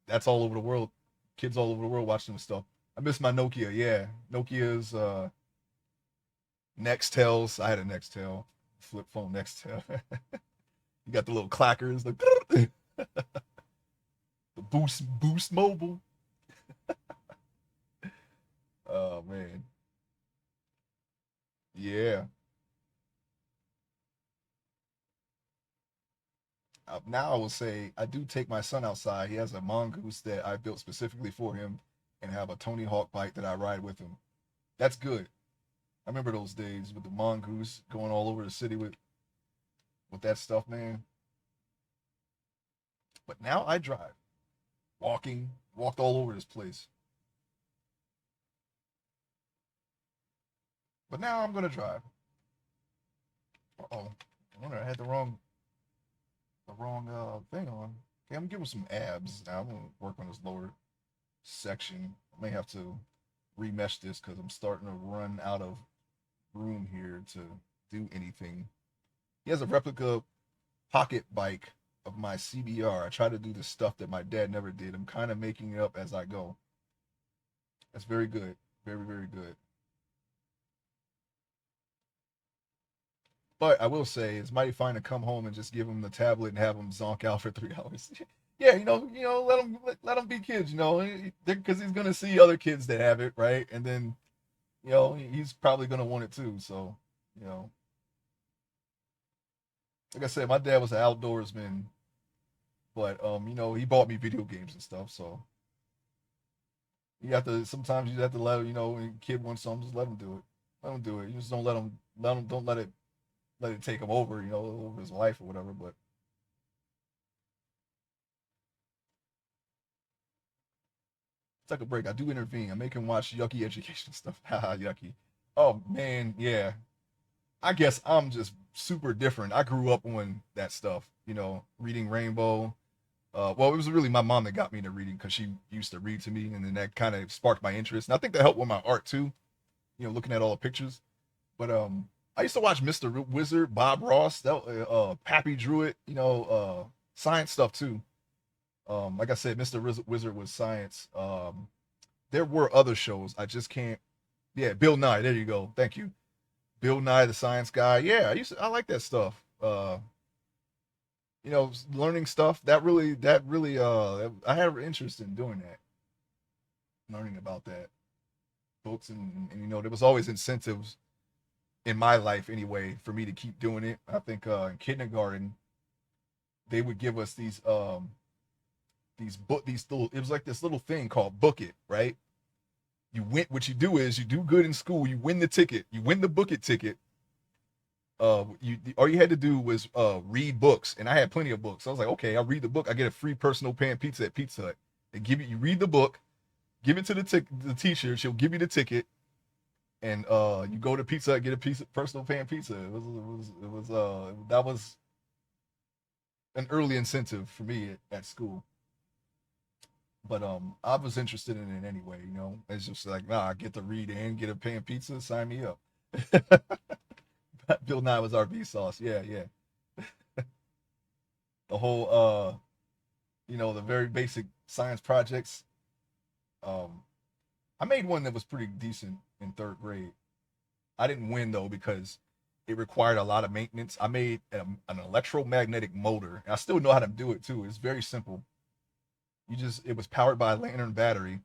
that's all over the world. Kids all over the world watching this stuff. I miss my Nokia. Yeah, Nokia's Nextels. I had a Nextel, flip phone Nextel. You got the little clackers, the boost mobile. Oh man, yeah. Now I will say I do take my son outside. He has a mongoose that I built specifically for him, and have a Tony Hawk bike that I ride with him. That's good. I remember those days with the mongoose going all over the city with that stuff, man. But now I drive, walked all over this place. But now I'm gonna drive. Oh, I wonder I had the wrong thing on. Okay, I'm gonna give him some abs. Now I'm gonna work on this lower section. I may have to remesh this because I'm starting to run out of room here to do anything. He has a replica pocket bike of my CBR. I try to do the stuff that my dad never did. I'm kind of making it up as I go. That's very good. Very, very good. But I will say it's mighty fine to come home and just give him the tablet and have him zonk out for 3 hours. Yeah, let him be kids. Because he's gonna see other kids that have it, right? And then he's probably gonna want it too. So you know, like I said, my dad was an outdoorsman, but he bought me video games and stuff. So you have to sometimes you have to let a kid wants something, just let him do it. Let him do it. You just don't don't let it take him over, over his life or whatever. But take a break. I do intervene. I make him watch yucky education stuff. Haha, yucky. Oh man, yeah. I guess I'm just super different. I grew up on that stuff, reading Rainbow, Well, it was really my mom that got me into reading because she used to read to me, and then that kind of sparked my interest. And I think that helped with my art too. Looking at all the pictures. But I used to watch Mr. Wizard, Bob Ross, that Pappy Druid, science stuff too. Like I said, Mr. Wizard was science. There were other shows. I just can't. Yeah, Bill Nye. There you go. Thank you, Bill Nye, the science guy. Yeah, I like that stuff. Learning stuff that really I have an interest in doing that, learning about that books, and there was always incentives in my life anyway for me to keep doing it. I think in kindergarten they would give us these little, it was like this little thing called book it, right? What you do is you do good in school, you win the ticket, you win the book it ticket. You All you had to do was read books, and I had plenty of books. So I was like, okay, I'll read the book. I get a free personal pan pizza at Pizza Hut. They give you read the book, give it to the teacher. She'll give you the ticket, and you go to Pizza Hut, get a piece of personal pan pizza. That was an early incentive for me at school. But I was interested in it anyway. It's just like, nah, I get to read and get a pan pizza. Sign me up. Bill Nye was our B sauce. Yeah, yeah. The whole the very basic science projects. Um, I made one that was pretty decent in third grade. I didn't win though because it required a lot of maintenance. I made an electromagnetic motor. And I still know how to do it too. It's very simple. It was powered by a lantern battery.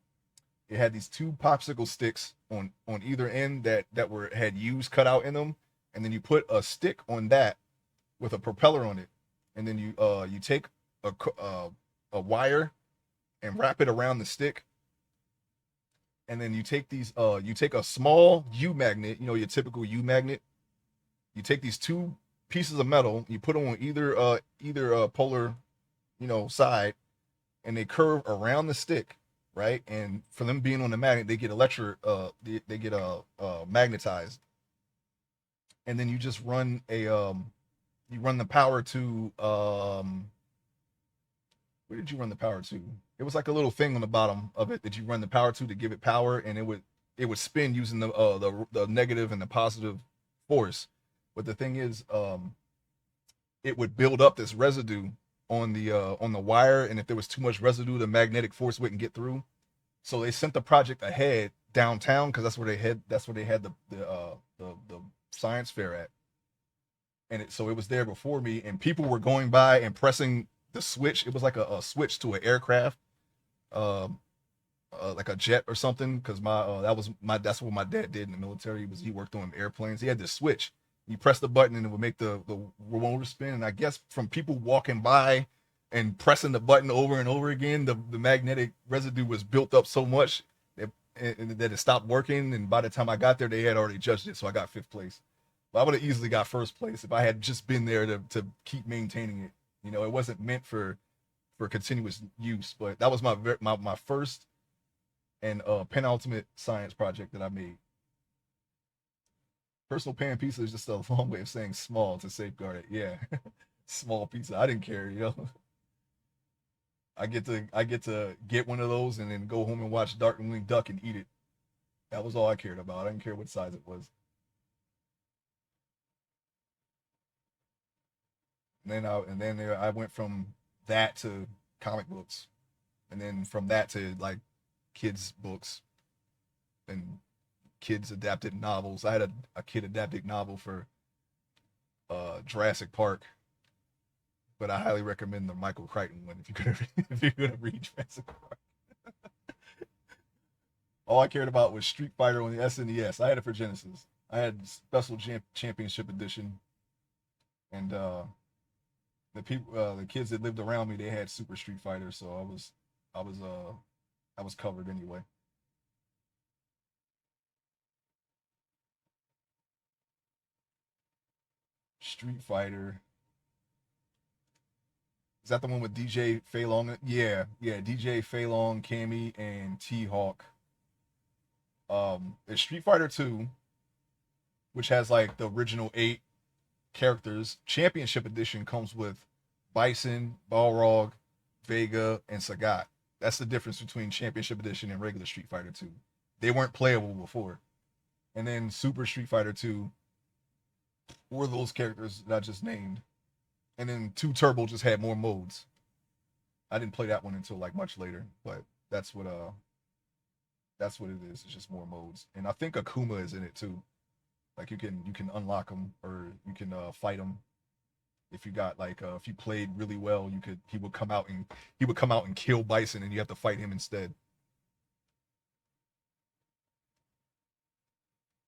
It had these two popsicle sticks on either end that had U's cut out in them, and then you put a stick on that with a propeller on it, and then you take a wire and wrap it around the stick, and then you take a small U magnet, your typical U magnet. You take these two pieces of metal, you put them on either polar side, and they curve around the stick, right? And for them being on the magnet, they get they get magnetized, and then you just run you run the power to where did you run the power to? It was like a little thing on the bottom of it that you run the power to give it power, and it would spin using the negative and the positive force. But the thing is, it would build up this residue on the wire, and if there was too much residue, the magnetic force wouldn't get through. So they sent the project ahead downtown because that's where they had the science fair at, and so it was there before me, and people were going by and pressing the switch. It was like a switch to an aircraft, um, like a jet or something, because that's what my dad did in the military. He worked on airplanes. He had this switch. You press the button and it would make the roller spin. And I guess from people walking by and pressing the button over and over again, the magnetic residue was built up so much that it stopped working. And by the time I got there, they had already judged it, so I got fifth place. But I would have easily got first place if I had just been there to keep maintaining it. It wasn't meant for continuous use, but that was my first and penultimate science project that I made. Personal pan pizza is just a long way of saying small to safeguard it. Yeah, small pizza. I didn't care. I get to get one of those and then go home and watch Darkwing Duck and eat it. That was all I cared about. I didn't care what size it was. And then I went from that to comic books, and then from that to like kids books and kids adapted novels. I had a kid adapted novel for Jurassic Park, but I highly recommend the Michael Crichton one if you're gonna if you're gonna read Jurassic Park. All I cared about was Street Fighter on the SNES. I had it for Genesis. I had Special Championship Edition, and the kids that lived around me, they had Super Street Fighter, so I was I was covered anyway. Street Fighter. Is that the one with DJ Fei Long? Yeah, yeah. DJ Fei Long, Cammy, and T Hawk. It's Street Fighter 2, which has like the original 8 characters. Championship Edition comes with Bison, Balrog, Vega, and Sagat. That's the difference between Championship Edition and regular Street Fighter 2. They weren't playable before. And then Super Street Fighter 2 were those characters that I just named. And then 2 Turbo just had more modes. I didn't play that one until like much later, but that's what it is. It's just more modes. And I think Akuma is in it too. Like you can unlock him or you can fight him if you got like if you played really well, you could he would come out and kill Bison, and you have to fight him instead.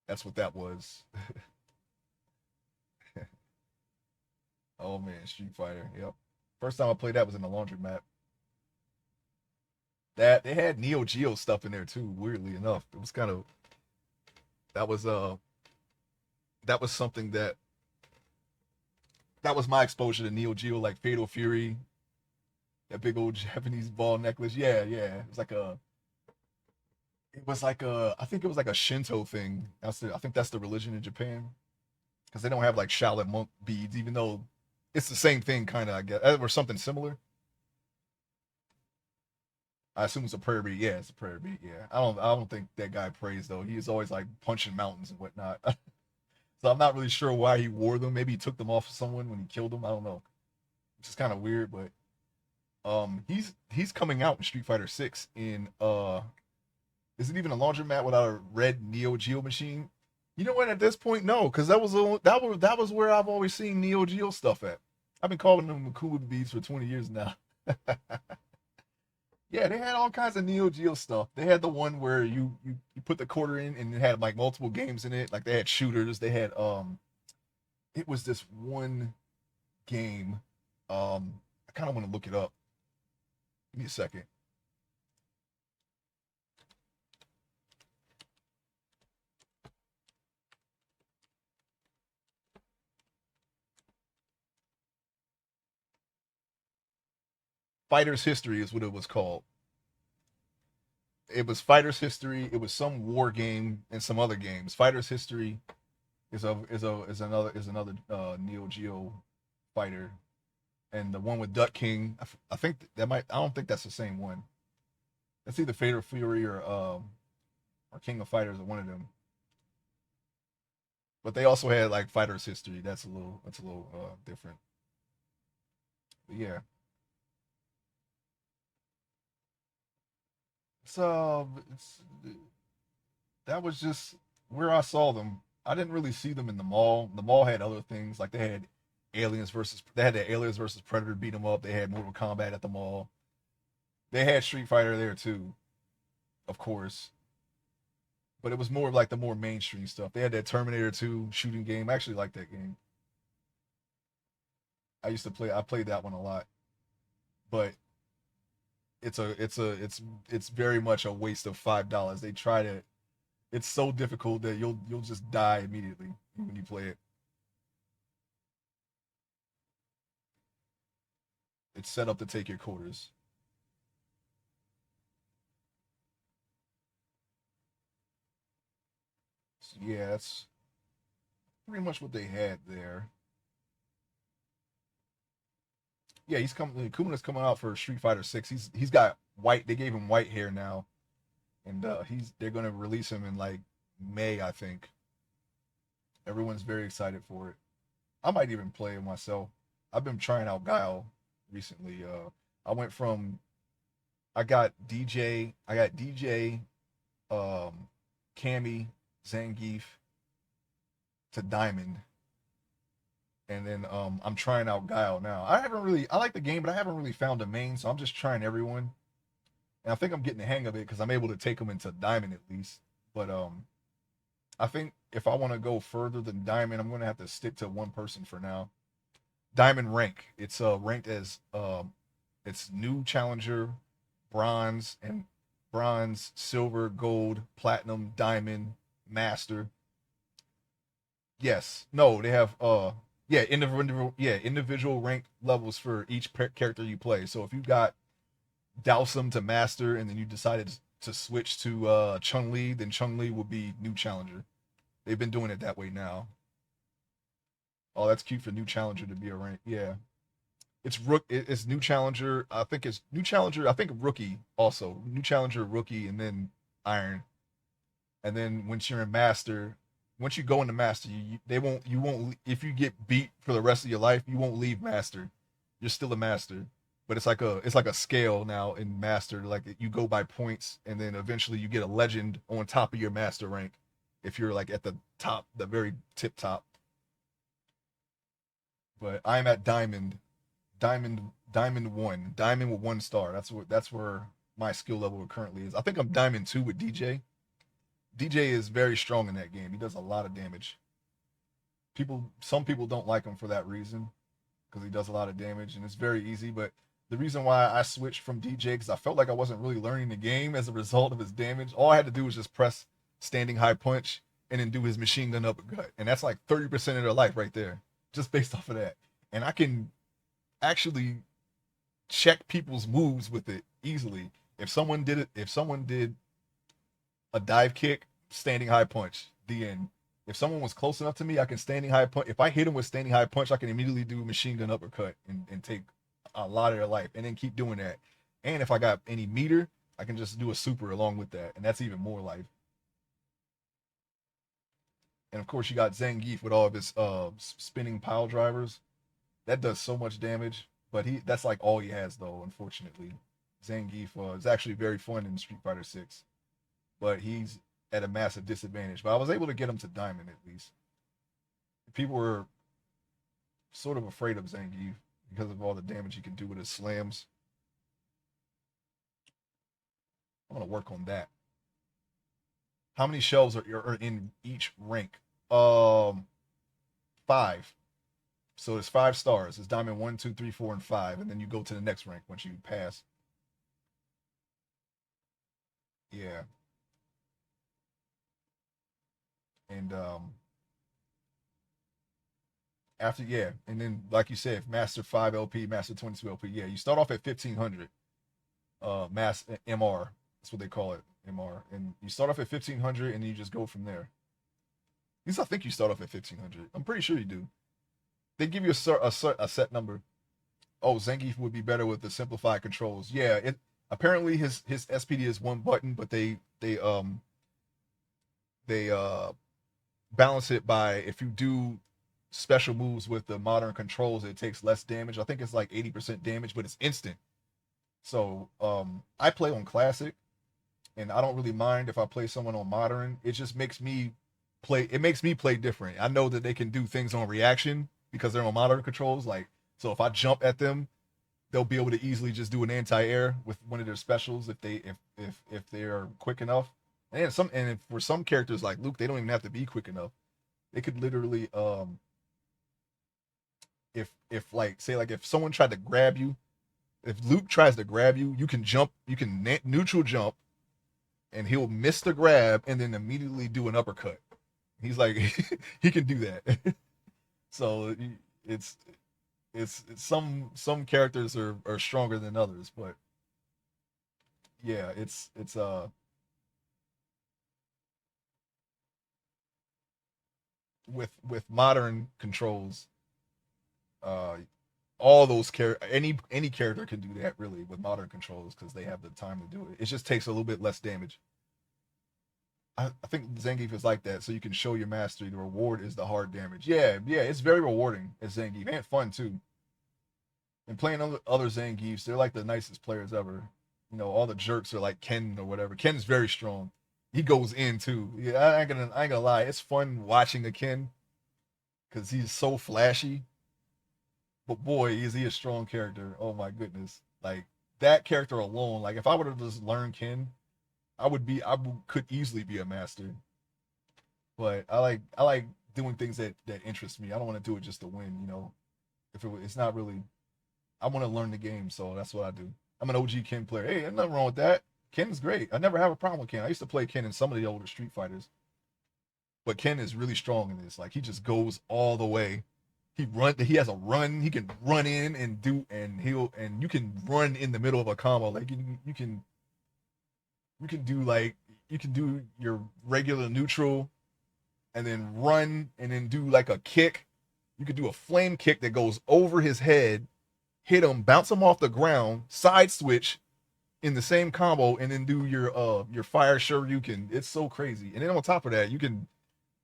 That's what that was. Oh man, Street Fighter. Yep. First time I played that was in the laundromat. That they had Neo Geo stuff in there too. Weirdly enough, it was kind of that was uh that was something that was my exposure to Neo Geo, like Fatal Fury, that big old Japanese ball necklace. Yeah, yeah. It was like a I think it was like a Shinto thing. I think that's the religion in Japan because they don't have like Shaolin monk beads, even though it's the same thing, kind of. I guess or something similar. I assume it's a prayer bead. Yeah, it's a prayer bead. Yeah, I don't think that guy prays though. He's always like punching mountains and whatnot. So I'm not really sure why he wore them. Maybe he took them off of someone when he killed them. I don't know. Which is kind of weird, but he's coming out in Street Fighter 6 in is it even a laundromat without a red Neo Geo machine? You know what? At this point, no, because that was where I've always seen Neo Geo stuff at. I've been calling them Makuma beads for 20 years now. Yeah, they had all kinds of Neo Geo stuff. They had the one where you put the quarter in and it had like multiple games in it. Like they had shooters. They had it was this one game. I kind of want to look it up. Give me a second. Fighter's History is what it was called. It was Fighter's History. It was some war game and some other games. Fighter's History is another Neo Geo fighter, and the one with Duck King. I think that might. I don't think that's the same one. That's either Fatal Fury or King of Fighters or one of them. But they also had like Fighter's History. That's a little different. But yeah, it's that was just where I saw them. I didn't really see them in the mall. The mall had other things like they had the Aliens versus Predator beat them up. They had Mortal Kombat at the mall. They had Street Fighter there too, of course. But it was more of like the more mainstream stuff. They had that Terminator 2 shooting game. I actually like that game. I played that one a lot. But it's very much a waste of $5. They try to it's so difficult that you'll just die immediately when you play it. It's set up to take your quarters. So yeah, that's pretty much what they had there. Yeah, he's coming. Kumina's coming out for Street Fighter 6. He's got white. They gave him white hair now, and he's they're gonna release him in like May, I think. Everyone's very excited for it. I might even play it myself. I've been trying out Guile recently. I went from I got DJ, Cammy, Zangief to Diamond, and then I'm trying out Guile now. I like the game, but I haven't really found a main, so I'm just trying everyone. And I think I'm getting the hang of it because I'm able to take them into Diamond at least. But I think if I want to go further than Diamond, I'm going to have to stick to one person for now. Diamond rank. It's ranked as it's new challenger, bronze, silver, gold, platinum, diamond, master. Yes. No, they have yeah, individual rank levels for each character you play. So if you got Dowsum to master and then you decided to switch to Chung Li, then Chung Li will be new challenger. They've been doing it that way now. Oh, that's cute for new challenger to be a rank. Yeah. It's new challenger. I think it's new challenger. I think rookie also new challenger rookie, and then iron. And then once you're in master, once you go into master, they won't you won't if you get beat for the rest of your life, you won't leave master. You're still a master. But it's like a scale now in master. Like you go by points, and then eventually you get a legend on top of your master rank. If you're like at the top, the very tip top. But I'm at diamond one, diamond with 1 star. That's where my skill level currently is. I think I'm diamond two with DJ. DJ is very strong in that game. He does a lot of damage. Some people don't like him for that reason because he does a lot of damage and it's very easy. But the reason why I switched from DJ because I felt like I wasn't really learning the game as a result of his damage. All I had to do was just press standing high punch and then do his machine gun uppercut, and that's like 30% of their life right there, just based off of that. And I can actually check people's moves with it easily. If someone did a dive kick, standing high punch, the end. If someone was close enough to me, I can standing high punch. If I hit him with standing high punch, I can immediately do machine gun uppercut and take a lot of their life and then keep doing that. And if I got any meter, I can just do a super along with that, and that's even more life. And of course, you got Zangief with all of his spinning pile drivers. That does so much damage, but that's like all he has though. Unfortunately, Zangief is actually very fun in Street Fighter 6, but he's at a massive disadvantage. But I was able to get him to diamond at least. People were sort of afraid of Zangief because of all the damage he can do with his slams. I'm gonna work on that. How many shells are in each rank? Um, 5. So it's 5 stars. It's diamond one, two, three, 4, and 5, and then you go to the next rank once you pass. Yeah, and after and then like you said, master 5 LP, master 22 LP. Yeah, you start off at 1500. Mass MR. That's what they call it, MR. And you start off at 1500, and then you just go from there. At least I think you start off at 1500. I'm pretty sure you do. They give you a set number. Oh, Zangief would be better with the simplified controls. Yeah, it apparently his SPD is one button, but they balance it by if you do special moves with the modern controls, it takes less damage. I think it's like 80% damage, but it's instant. So I play on classic, and I don't really mind if I play someone on modern. It just makes me play. It makes me play different. I know that they can do things on reaction because they're on modern controls. Like so, if I jump at them, they'll be able to easily just do an anti-air with one of their specials if they are quick enough. And for some characters like Luke, they don't even have to be quick enough. They could literally if like say like if someone tried to grab you, if Luke tries to grab you, you can jump, you can neutral jump, and he'll miss the grab and then immediately do an uppercut. He's like he can do that. So it's some characters are stronger than others, but yeah, it's with modern controls, uh all those any character can do that really with modern controls because they have the time to do it. It just takes a little bit less damage. I think Zangief is like that, so you can show your mastery. The reward is the hard damage. Yeah, yeah, it's very rewarding as Zangief and fun too. And playing other Zangiefs, they're like the nicest players ever. All the jerks are like Ken or whatever. Ken's very strong. He goes in too. Yeah, I ain't gonna lie. It's fun watching a Ken because he's so flashy. But boy, is he a strong character. Oh my goodness. Like that character alone, like if I would have just learned Ken, could easily be a master. But I like doing things that interest me. I don't want to do it just to win. It's not really. I want to learn the game, so that's what I do. I'm an OG Ken player. Hey, there's nothing wrong with that. Ken's great. I never have a problem with Ken. I used to play Ken in some of the older Street Fighters, but Ken is really strong in this. Like he just goes all the way. He has a run. He can run in and you can run in the middle of a combo. Like you can do your regular neutral and then run and then do like a kick. You could do a flame kick that goes over his head hit them, bounce them off the ground, side switch in the same combo, and then do your fire Shoryuken. It's so crazy. And then on top of that, you can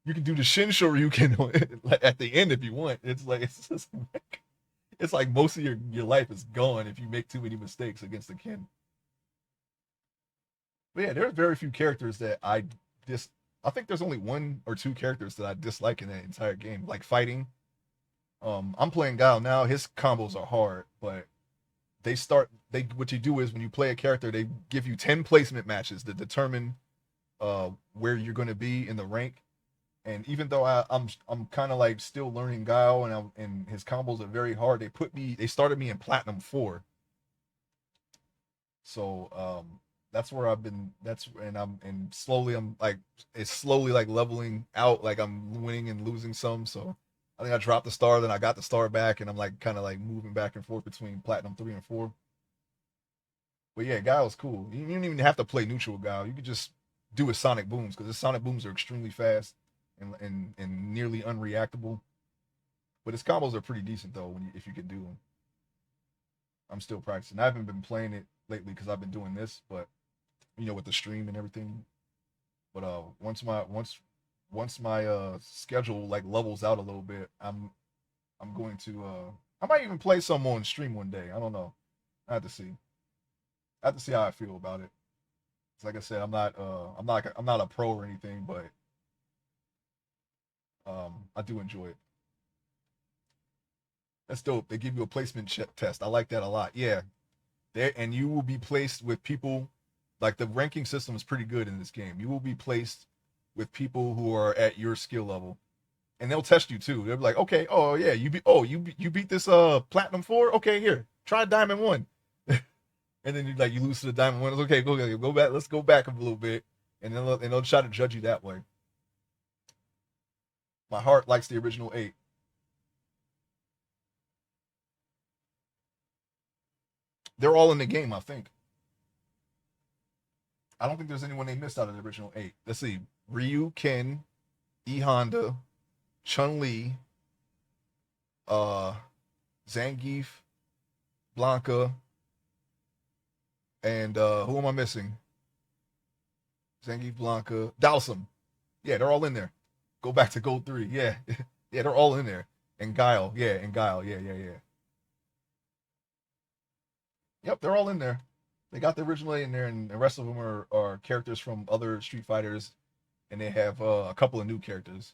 do the Shin Shoryuken at the end if you want. It's like it's like most of your life is gone if you make too many mistakes against the Ken. But yeah, there are very few characters that dis. I think there's only one or two characters that I dislike in that entire game. Like fighting. I'm playing Guile now. His combos are hard, but they what you do is when you play a character, they give you 10 placement matches to determine where you're going to be in the rank. And even though I'm kind of like still learning Guile and his combos are very hard, they started me in Platinum 4. So that's where I've been. And slowly I'm like it's slowly like leveling out. Like I'm winning and losing some. So I think I dropped the star, then I got the star back, and I'm like kind of like moving back and forth between Platinum 3 and 4. But yeah, Guile's cool. You don't even have to play neutral Guile. You could just do his Sonic Booms because his Sonic Booms are extremely fast and nearly unreactable. But his combos are pretty decent though if you can do them. I'm still practicing. I haven't been playing it lately because I've been doing this, but with the stream and everything. But once my schedule like levels out a little bit, I'm going to I might even play some on stream one day. I don't know. I have to see. I have to see how I feel about it. Like I said, I'm not a pro or anything, but I do enjoy it. That's dope. They give you a placement test. I like that a lot. Yeah, there, and you will be placed with people. Like the ranking system is pretty good in this game. You will be placed with people who are at your skill level, and they'll test you too. They'll be like, okay, oh yeah, you beat this Platinum 4. Okay, here, try Diamond 1. And then you lose to the Diamond 1. It's okay, go back. Let's go back a little bit, and then they'll try to judge you that way. My heart likes the original 8. They're all in the game, I think. I don't think there's anyone they missed out of the original 8. Let's see. Ryu, Ken, E Honda, Chun Li, uh, Zangief, Blanca, and who am I missing? Zangief, Blanca, Dhalsim. Yeah, they're all in there. Go back to Gold 3. Yeah. Yeah, they're all in there. And Guile. Yeah, and Guile. Yeah, yeah, yeah. Yep, they're all in there. They got the original 8 in there, and the rest of them are characters from other Street Fighters, and they have a couple of new characters.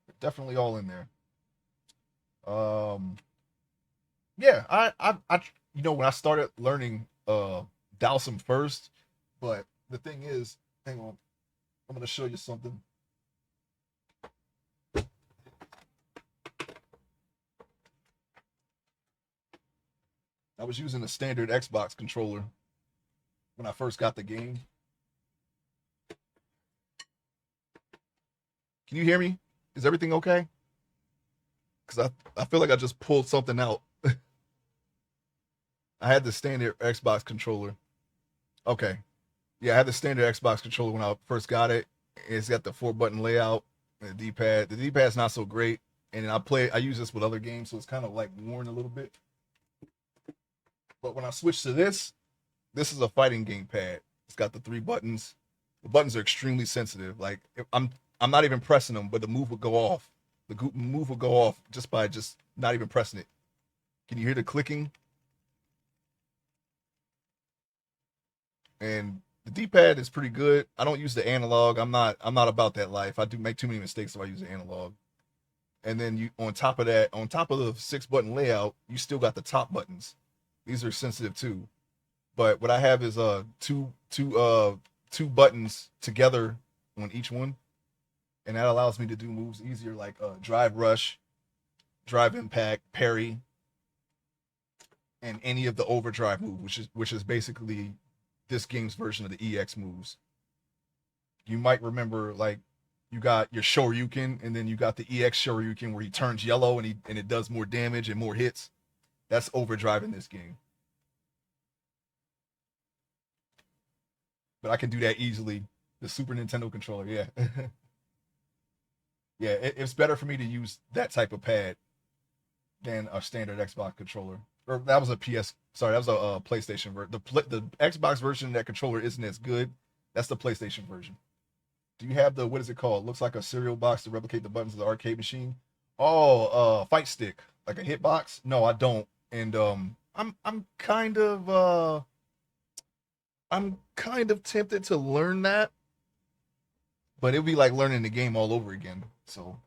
They're definitely all in there. Um, yeah, when I started learning Dhalsim first, but the thing is, hang on, I'm gonna show you something. I was using a standard Xbox controller when I first got the game. Can you hear me? Is everything okay? Because I feel like I just pulled something out. I had the standard Xbox controller. Okay. Yeah, I had the standard Xbox controller when I first got it. It's got the 4-button layout and the D-pad. The D-pad's not so great. And I use this with other games, so it's kind of like worn a little bit. But when I switch to this is a fighting game pad. It's got the 3 buttons. The buttons are extremely sensitive. Like I'm not even pressing them, but the move will go off. The move will go off just by just not even pressing it. Can you hear the clicking? And the D-pad is pretty good. I don't use the analog. I'm not about that life. I do make too many mistakes if I use the analog. And then you on top of that, on top of the 6-button layout, you still got the top buttons. These are sensitive too. But what I have is two buttons together on each one, and that allows me to do moves easier like drive rush, drive impact, parry, and any of the overdrive move, which is basically this game's version of the EX moves. You might remember like you got your Shoryuken, and then you got the EX Shoryuken where he turns yellow and it does more damage and more hits. That's overdrive in this game. But I can do that easily. The Super Nintendo controller, yeah. Yeah, it's better for me to use that type of pad than a standard Xbox controller. Or that was a PS. Sorry, that was a PlayStation version. The Xbox version of that controller isn't as good. That's the PlayStation version. Do you have the what is it called? It looks like a cereal box to replicate the buttons of the arcade machine. Oh, fight stick, like a hitbox. No, I don't. And I'm kind of tempted to learn that, but it'll be like learning the game all over again. So,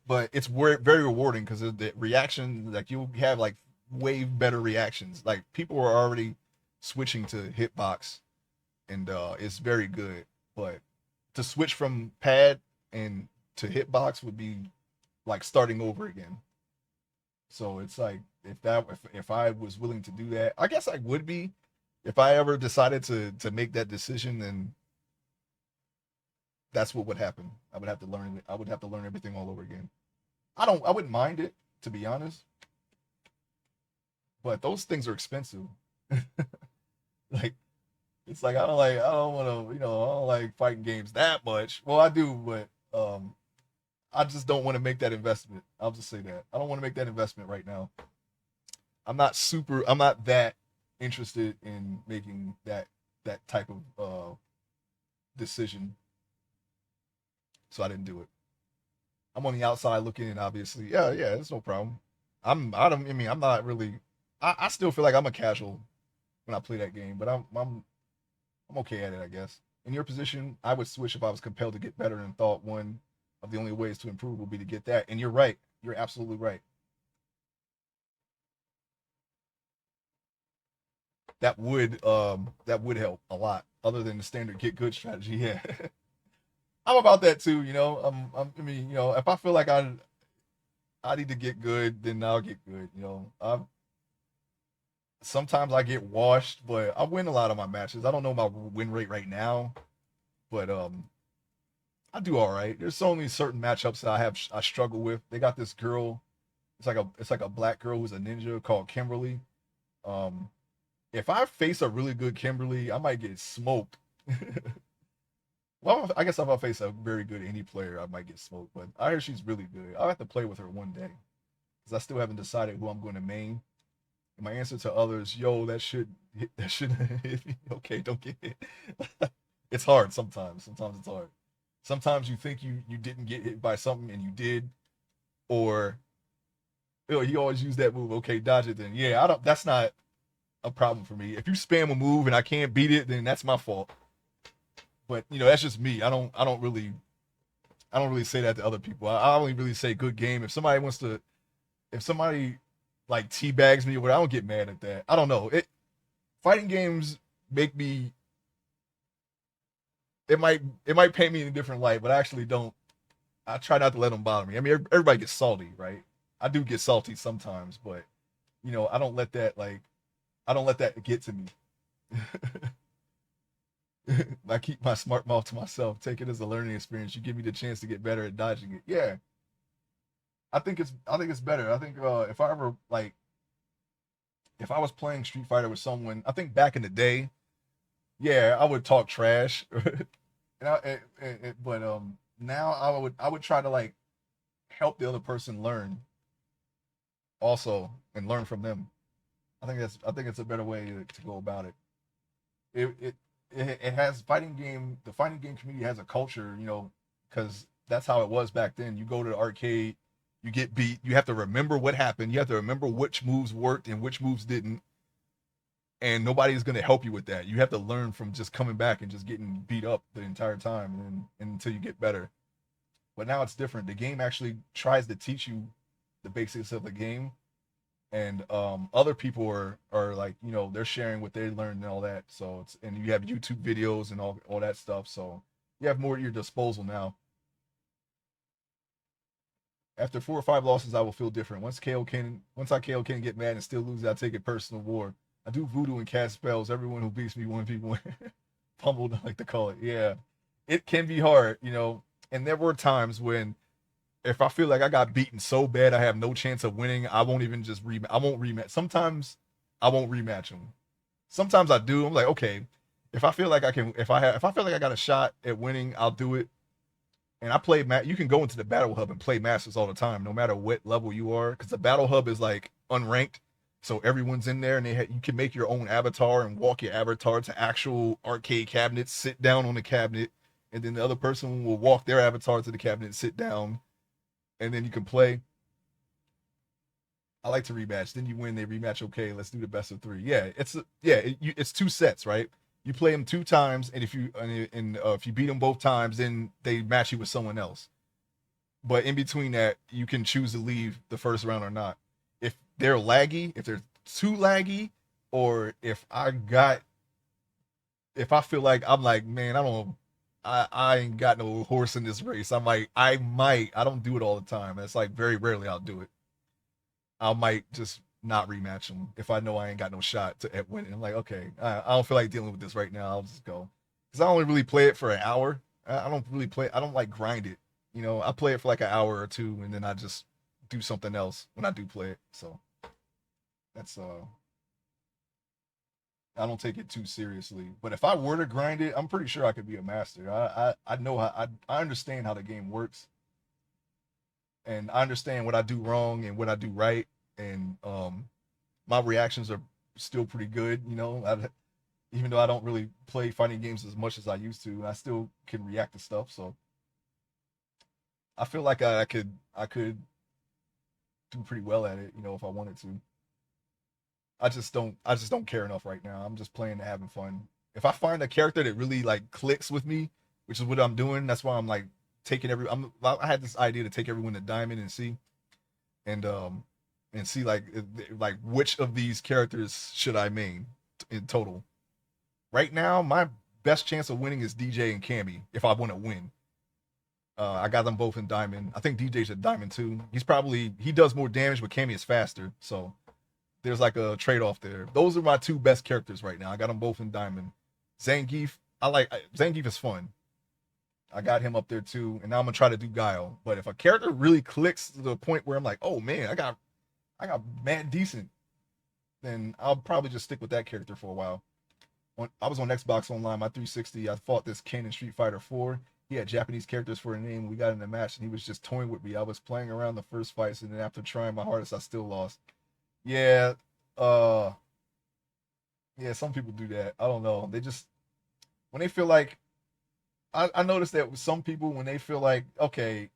but it's very rewarding because the reaction, like you have like way better reactions. Like people are already switching to hitbox, and it's very good. But to switch from pad and to hitbox would be like starting over again. So it's like if I was willing to do that, I guess I would be. If I ever decided to make that decision, then that's what would happen. I would have to learn it. I would have to learn everything all over again. I wouldn't mind it, to be honest, but those things are expensive. Like it's like I don't want to, I don't like fighting games that much. Well, I do, but I just don't want to make that investment. I'll just say that. I don't want to make that investment right now. I'm not that interested in making that type of decision, so I didn't do it. I'm on the outside looking in, obviously. Yeah, yeah, it's no problem. I don't I mean I'm not really I still feel like I'm a casual when I play that game, but I'm okay at it, I guess. In your position, I would switch if I was compelled to get better and thought one of the only ways to improve would be to get that. And you're right. You're absolutely right. That would help a lot, other than the standard get good strategy. Yeah. I'm about that too, I mean, if I feel like I need to get good, then I'll get good. Sometimes I get washed, but I win a lot of my matches. I don't know my win rate right now, but I do all right. There's only certain matchups that I struggle with. They got this girl. It's like a black girl who's a ninja called Kimberly. Um, if I face a really good Kimberly, I might get smoked. Well, I guess if I face a very good indie player, I might get smoked. But I hear she's really good. I'll have to play with her one day because I still haven't decided who I'm going to main. And my answer to others, yo, that should hit me. Okay, don't get hit. It's hard sometimes. Sometimes it's hard. Sometimes you think you didn't get hit by something and you did, or you always use that move. Okay, dodge it then. Yeah, I don't. That's not a problem for me. If you spam a move and I can't beat it, then that's my fault. But that's just me. I don't really say that to other people. I only really say good game. If somebody like teabags me or whatever, I don't get mad at that. I don't know. Fighting games make me. It might paint me in a different light, but I actually don't. I try not to let them bother me. I mean, everybody gets salty, right? I do get salty sometimes, but I don't let that get to me. I keep my smart mouth to myself. Take it as a learning experience. You give me the chance to get better at dodging it. Yeah, I think it's better. I think if I ever like if I was playing Street Fighter with someone, I think back in the day, yeah, I would talk trash. But now I would try to like help the other person learn also and learn from them. I think it's a better way to go about it. It it it has fighting game. The fighting game community has a culture, because that's how it was back then. You go to the arcade, you get beat. You have to remember what happened. You have to remember which moves worked and which moves didn't. And nobody's going to help you with that. You have to learn from just coming back and just getting beat up the entire time and until you get better. But now it's different. The game actually tries to teach you the basics of the game, and other people are like they're sharing what they learned and all that. So and you have YouTube videos and all that stuff. So you have more at your disposal now. After 4 or 5 losses, I will feel different. Once I KO can get mad and still lose, I take it personal war. I do voodoo and cast spells. Everyone who beats me 1v1 pummeled, I like to call it. Yeah, it can be hard, And there were times when if I feel like I got beaten so bad I have no chance of winning, I won't even just I won't rematch. Sometimes I won't rematch them. Sometimes I do. I'm like, okay, if I feel like I can, if I feel like I got a shot at winning, I'll do it. And I play you can go into the battle hub and play masters all the time, no matter what level you are, because the battle hub is like unranked, so everyone's in there, and you can make your own avatar and walk your avatar to actual arcade cabinets, sit down on the cabinet, and then the other person will walk their avatar to the cabinet, sit down, and then you can play. I like to rematch. Then you win, they rematch. Okay, let's do the best of three. Yeah, it's two sets, right? You play them two times, and if you beat them both times, then they match you with someone else. But in between that, you can choose to leave the first round or not. If they're laggy, if they're too laggy, or if I feel like I'm like, man, I don't, I ain't got no horse in this race. I'm like, I don't do it all the time. It's like very rarely I'll do it. I might just not rematch them if I know I ain't got no shot to at winning. I'm like, okay, I don't feel like dealing with this right now. I'll just go because I only really play it for an hour. I don't really play. I don't like grind it. You know, I play it for like an hour or two, and then I just do something else when I do play it. So that's I don't take it too seriously. But if I were to grind it, I'm pretty sure I could be a master. I know how I understand how the game works, and I understand what I do wrong and what I do right, and my reactions are still pretty good. You know, even though I don't really play fighting games as much as I used to, I still can react to stuff. So I feel like I could do pretty well at it. You know, if I wanted to. I just don't care enough right now. I'm just playing and having fun. If I find a character that really like clicks with me, which is what I'm doing, that's why I'm like taking I had this idea to take everyone to Diamond and see and see like which of these characters should I main in total. Right now, my best chance of winning is DJ and Cammy if I want to win. I got them both in Diamond. I think DJ's a Diamond too. He does more damage, but Cammy is faster. So there's like a trade off there. Those are my two best characters right now. I got them both in Diamond. Zangief, Zangief is fun. I got him up there too, and now I'm gonna try to do Guile. But if a character really clicks to the point where I'm like, oh man, I got mad decent, then I'll probably just stick with that character for a while. I was on Xbox Online, my 360. I fought this Ken in Street Fighter 4. He had Japanese characters for a name. We got in a match, and he was just toying with me. I was playing around the first fights, and then after trying my hardest, I still lost. Yeah, uh, yeah. Some people do that. I don't know. They just when they feel like I noticed that with some people when they feel like okay,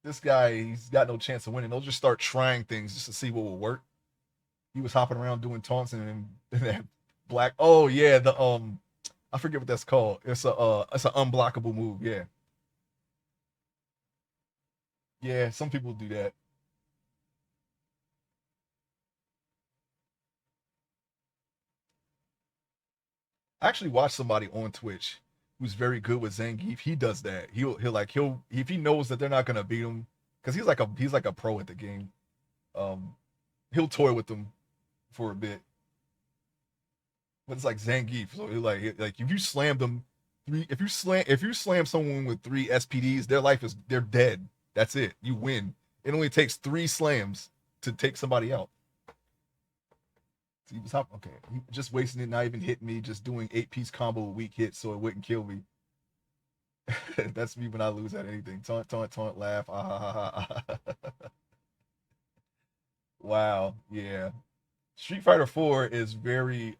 this guy he's got no chance of winning, they'll just start trying things just to see what will work. He was hopping around doing taunts and that black. Oh yeah, the I forget what that's called. It's an unblockable move. Yeah, yeah. Some people do that. I actually watched somebody on Twitch who's very good with Zangief. He does that. He'll if he knows that they're not gonna beat him because he's like a pro at the game. Um, he'll toy with them for a bit, but it's like Zangief. So like if you slam them if you slam someone with three SPDs, they're dead. That's it. You win. It only takes three slams to take somebody out. So he was okay. He just wasting it, not even hitting me, just doing 8-piece combo weak hits so it wouldn't kill me. That's me when I lose at anything. Taunt, taunt, taunt, laugh. Ah, ha, ha, ha, ha. Wow. Yeah. Street Fighter 4 is very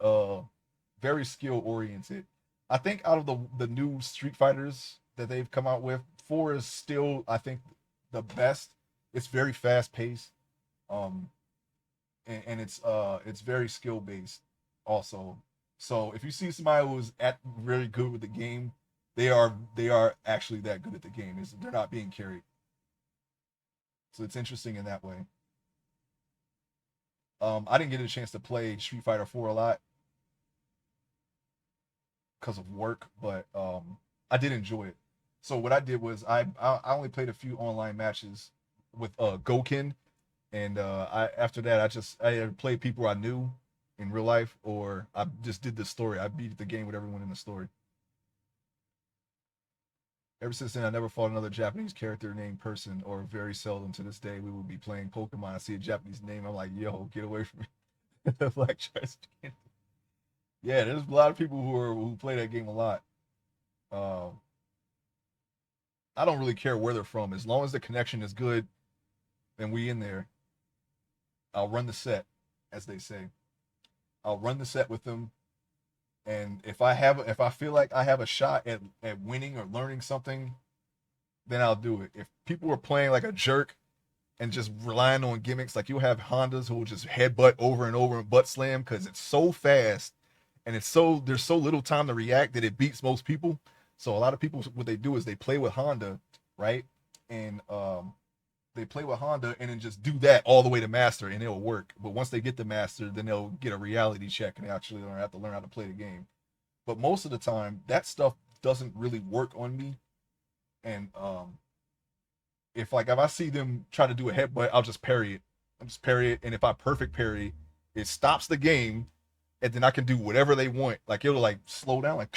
skill oriented. I think out of the new Street Fighters that they've come out with, 4 is still I think the best. It's very fast paced. Um and it's very skill based also. So if you see somebody who's at very good with the game, they are actually that good at the game. They're not being carried. So it's interesting in that way. I didn't get a chance to play Street Fighter 4 a lot because of work, but I did enjoy it. So what I did was I only played a few online matches with Gokin, and I after that I either played people I knew in real life or I just did the story. I beat the game with everyone in the story. Ever since then, I never fought another Japanese character named person, or very seldom to this day. We will be playing Pokemon. I see a Japanese name. I'm like, yo, get away from me. Like, yeah, there's a lot of people who play that game a lot. Um, I don't really care where they're from. As long as the connection is good, then we in there. I'll run the set, as they say. I'll run the set with them. And if I feel like I have a shot at winning or learning something, then I'll do it. If people are playing like a jerk and just relying on gimmicks, like you'll have Hondas who will just headbutt over and over and butt slam because it's so fast and there's so little time to react that it beats most people. So a lot of people, what they do is they play with Honda, right? And they play with Honda and then just do that all the way to master and it'll work. But once they get the master, then they'll get a reality check and they actually have to learn how to play the game. But most of the time, that stuff doesn't really work on me. And if I see them try to do a headbutt, I'll just parry it. I'll just parry it, and if I perfect parry, it stops the game, and then I can do whatever they want. Like it'll like slow down, like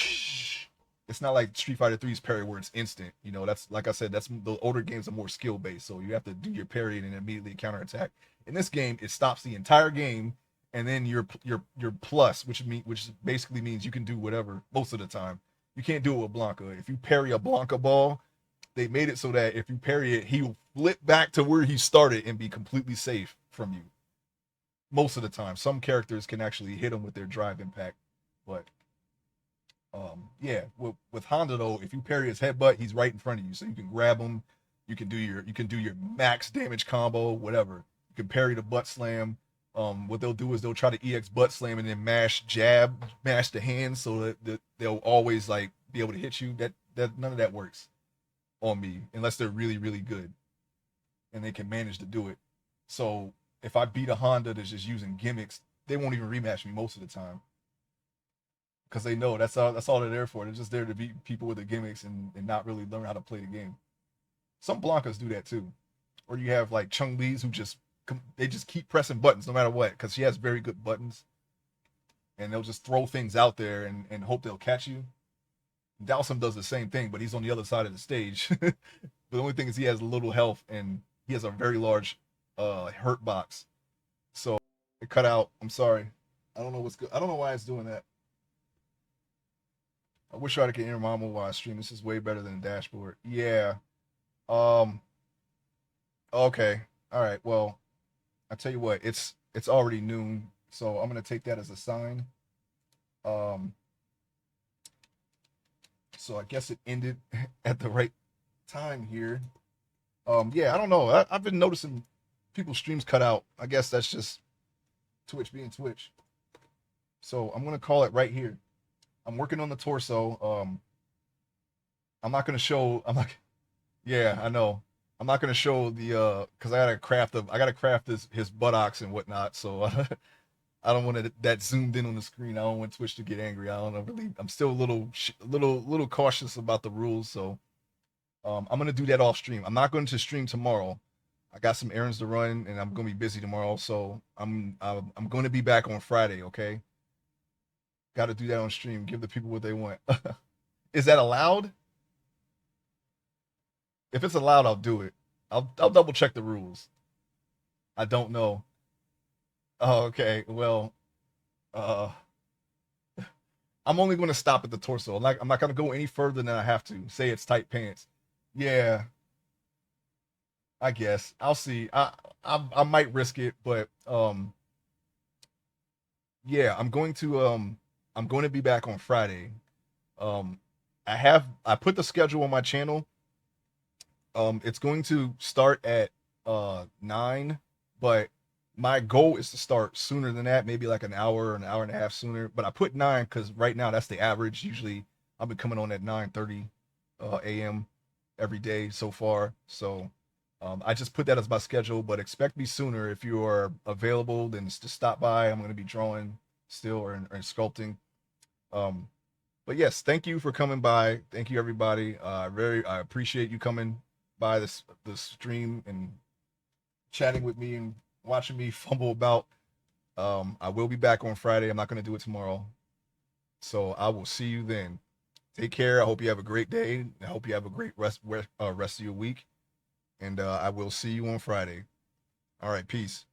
it's not like Street Fighter Three's parry where it's instant. You know, that's like I said, that's the older games are more skill based, so you have to do your parry and immediately counterattack. In this game, it stops the entire game, and then your plus, which basically means you can do whatever most of the time. You can't do it with Blanca. If you parry a Blanca ball, they made it so that if you parry it, he'll flip back to where he started and be completely safe from you. Most of the time, some characters can actually hit him with their drive impact, but yeah, with Honda though, if you parry his headbutt, he's right in front of you, so you can grab him. You can do your max damage combo, whatever. You can parry the butt slam. What they'll do is they'll try to EX butt slam and then mash the hands so that they'll always like be able to hit you. That none of that works on me unless they're really really good and they can manage to do it. So if I beat a Honda that's just using gimmicks, they won't even rematch me most of the time because they know that's all they're there for. They're just there to beat people with the gimmicks and not really learn how to play the game. Some Blancas do that too, or you have like Chung Lee's who they just keep pressing buttons no matter what because she has very good buttons, and they'll just throw things out there and hope they'll catch you. Dowsum does the same thing, but he's on the other side of the stage. But the only thing is he has little health and he has a very large hurt box. So it cut out. I'm sorry. I don't know what's good. I don't know why it's doing that. I wish I could hear Mama while I stream. This is way better than the dashboard. Yeah. Um. Okay. All right. Well, I tell you what. It's already noon, so I'm gonna take that as a sign. Um. So I guess it ended at the right time here. Yeah, I don't know. I've been noticing people's streams cut out. I guess that's just Twitch being Twitch. So I'm gonna call it right here. I'm working on the torso. I'm not gonna show. I'm not. Yeah, I know. I'm not gonna show the because I gotta craft his buttocks and whatnot. So I don't want it that zoomed in on the screen. I don't want Twitch to get angry. I don't know. Really, I'm still a little cautious about the rules. So I'm gonna do that off stream. I'm not going to stream tomorrow. I got some errands to run, and I'm gonna be busy tomorrow. So I'm going to be back on Friday. Okay. Got to do that on stream. Give the people what they want. Is that allowed? If it's allowed, I'll do it. I'll double check the rules. I don't know. Oh, okay. Well, uh, I'm only going to stop at the torso. I'm not going to go any further than I have to. Say it's tight pants. Yeah, I guess I'll see. I might risk it, but yeah, I'm going to be back on Friday. Um, I put the schedule on my channel. It's going to start at 9, but my goal is to start sooner than that, maybe like an hour and a half sooner. But I put 9 because right now that's the average. Usually I've been coming on at 9:30 a.m. every day so far. So I just put that as my schedule, but expect me sooner if you are available. Then just stop by. I'm going to be drawing still or sculpting. Um, but yes, thank you for coming by. Thank you everybody. I appreciate you coming by the stream and chatting with me and watching me fumble about. I will be back on Friday. I'm not going to do it tomorrow. So I will see you then. Take care. I hope you have a great day. I hope you have a great rest of your week. And I will see you on Friday. All right. Peace.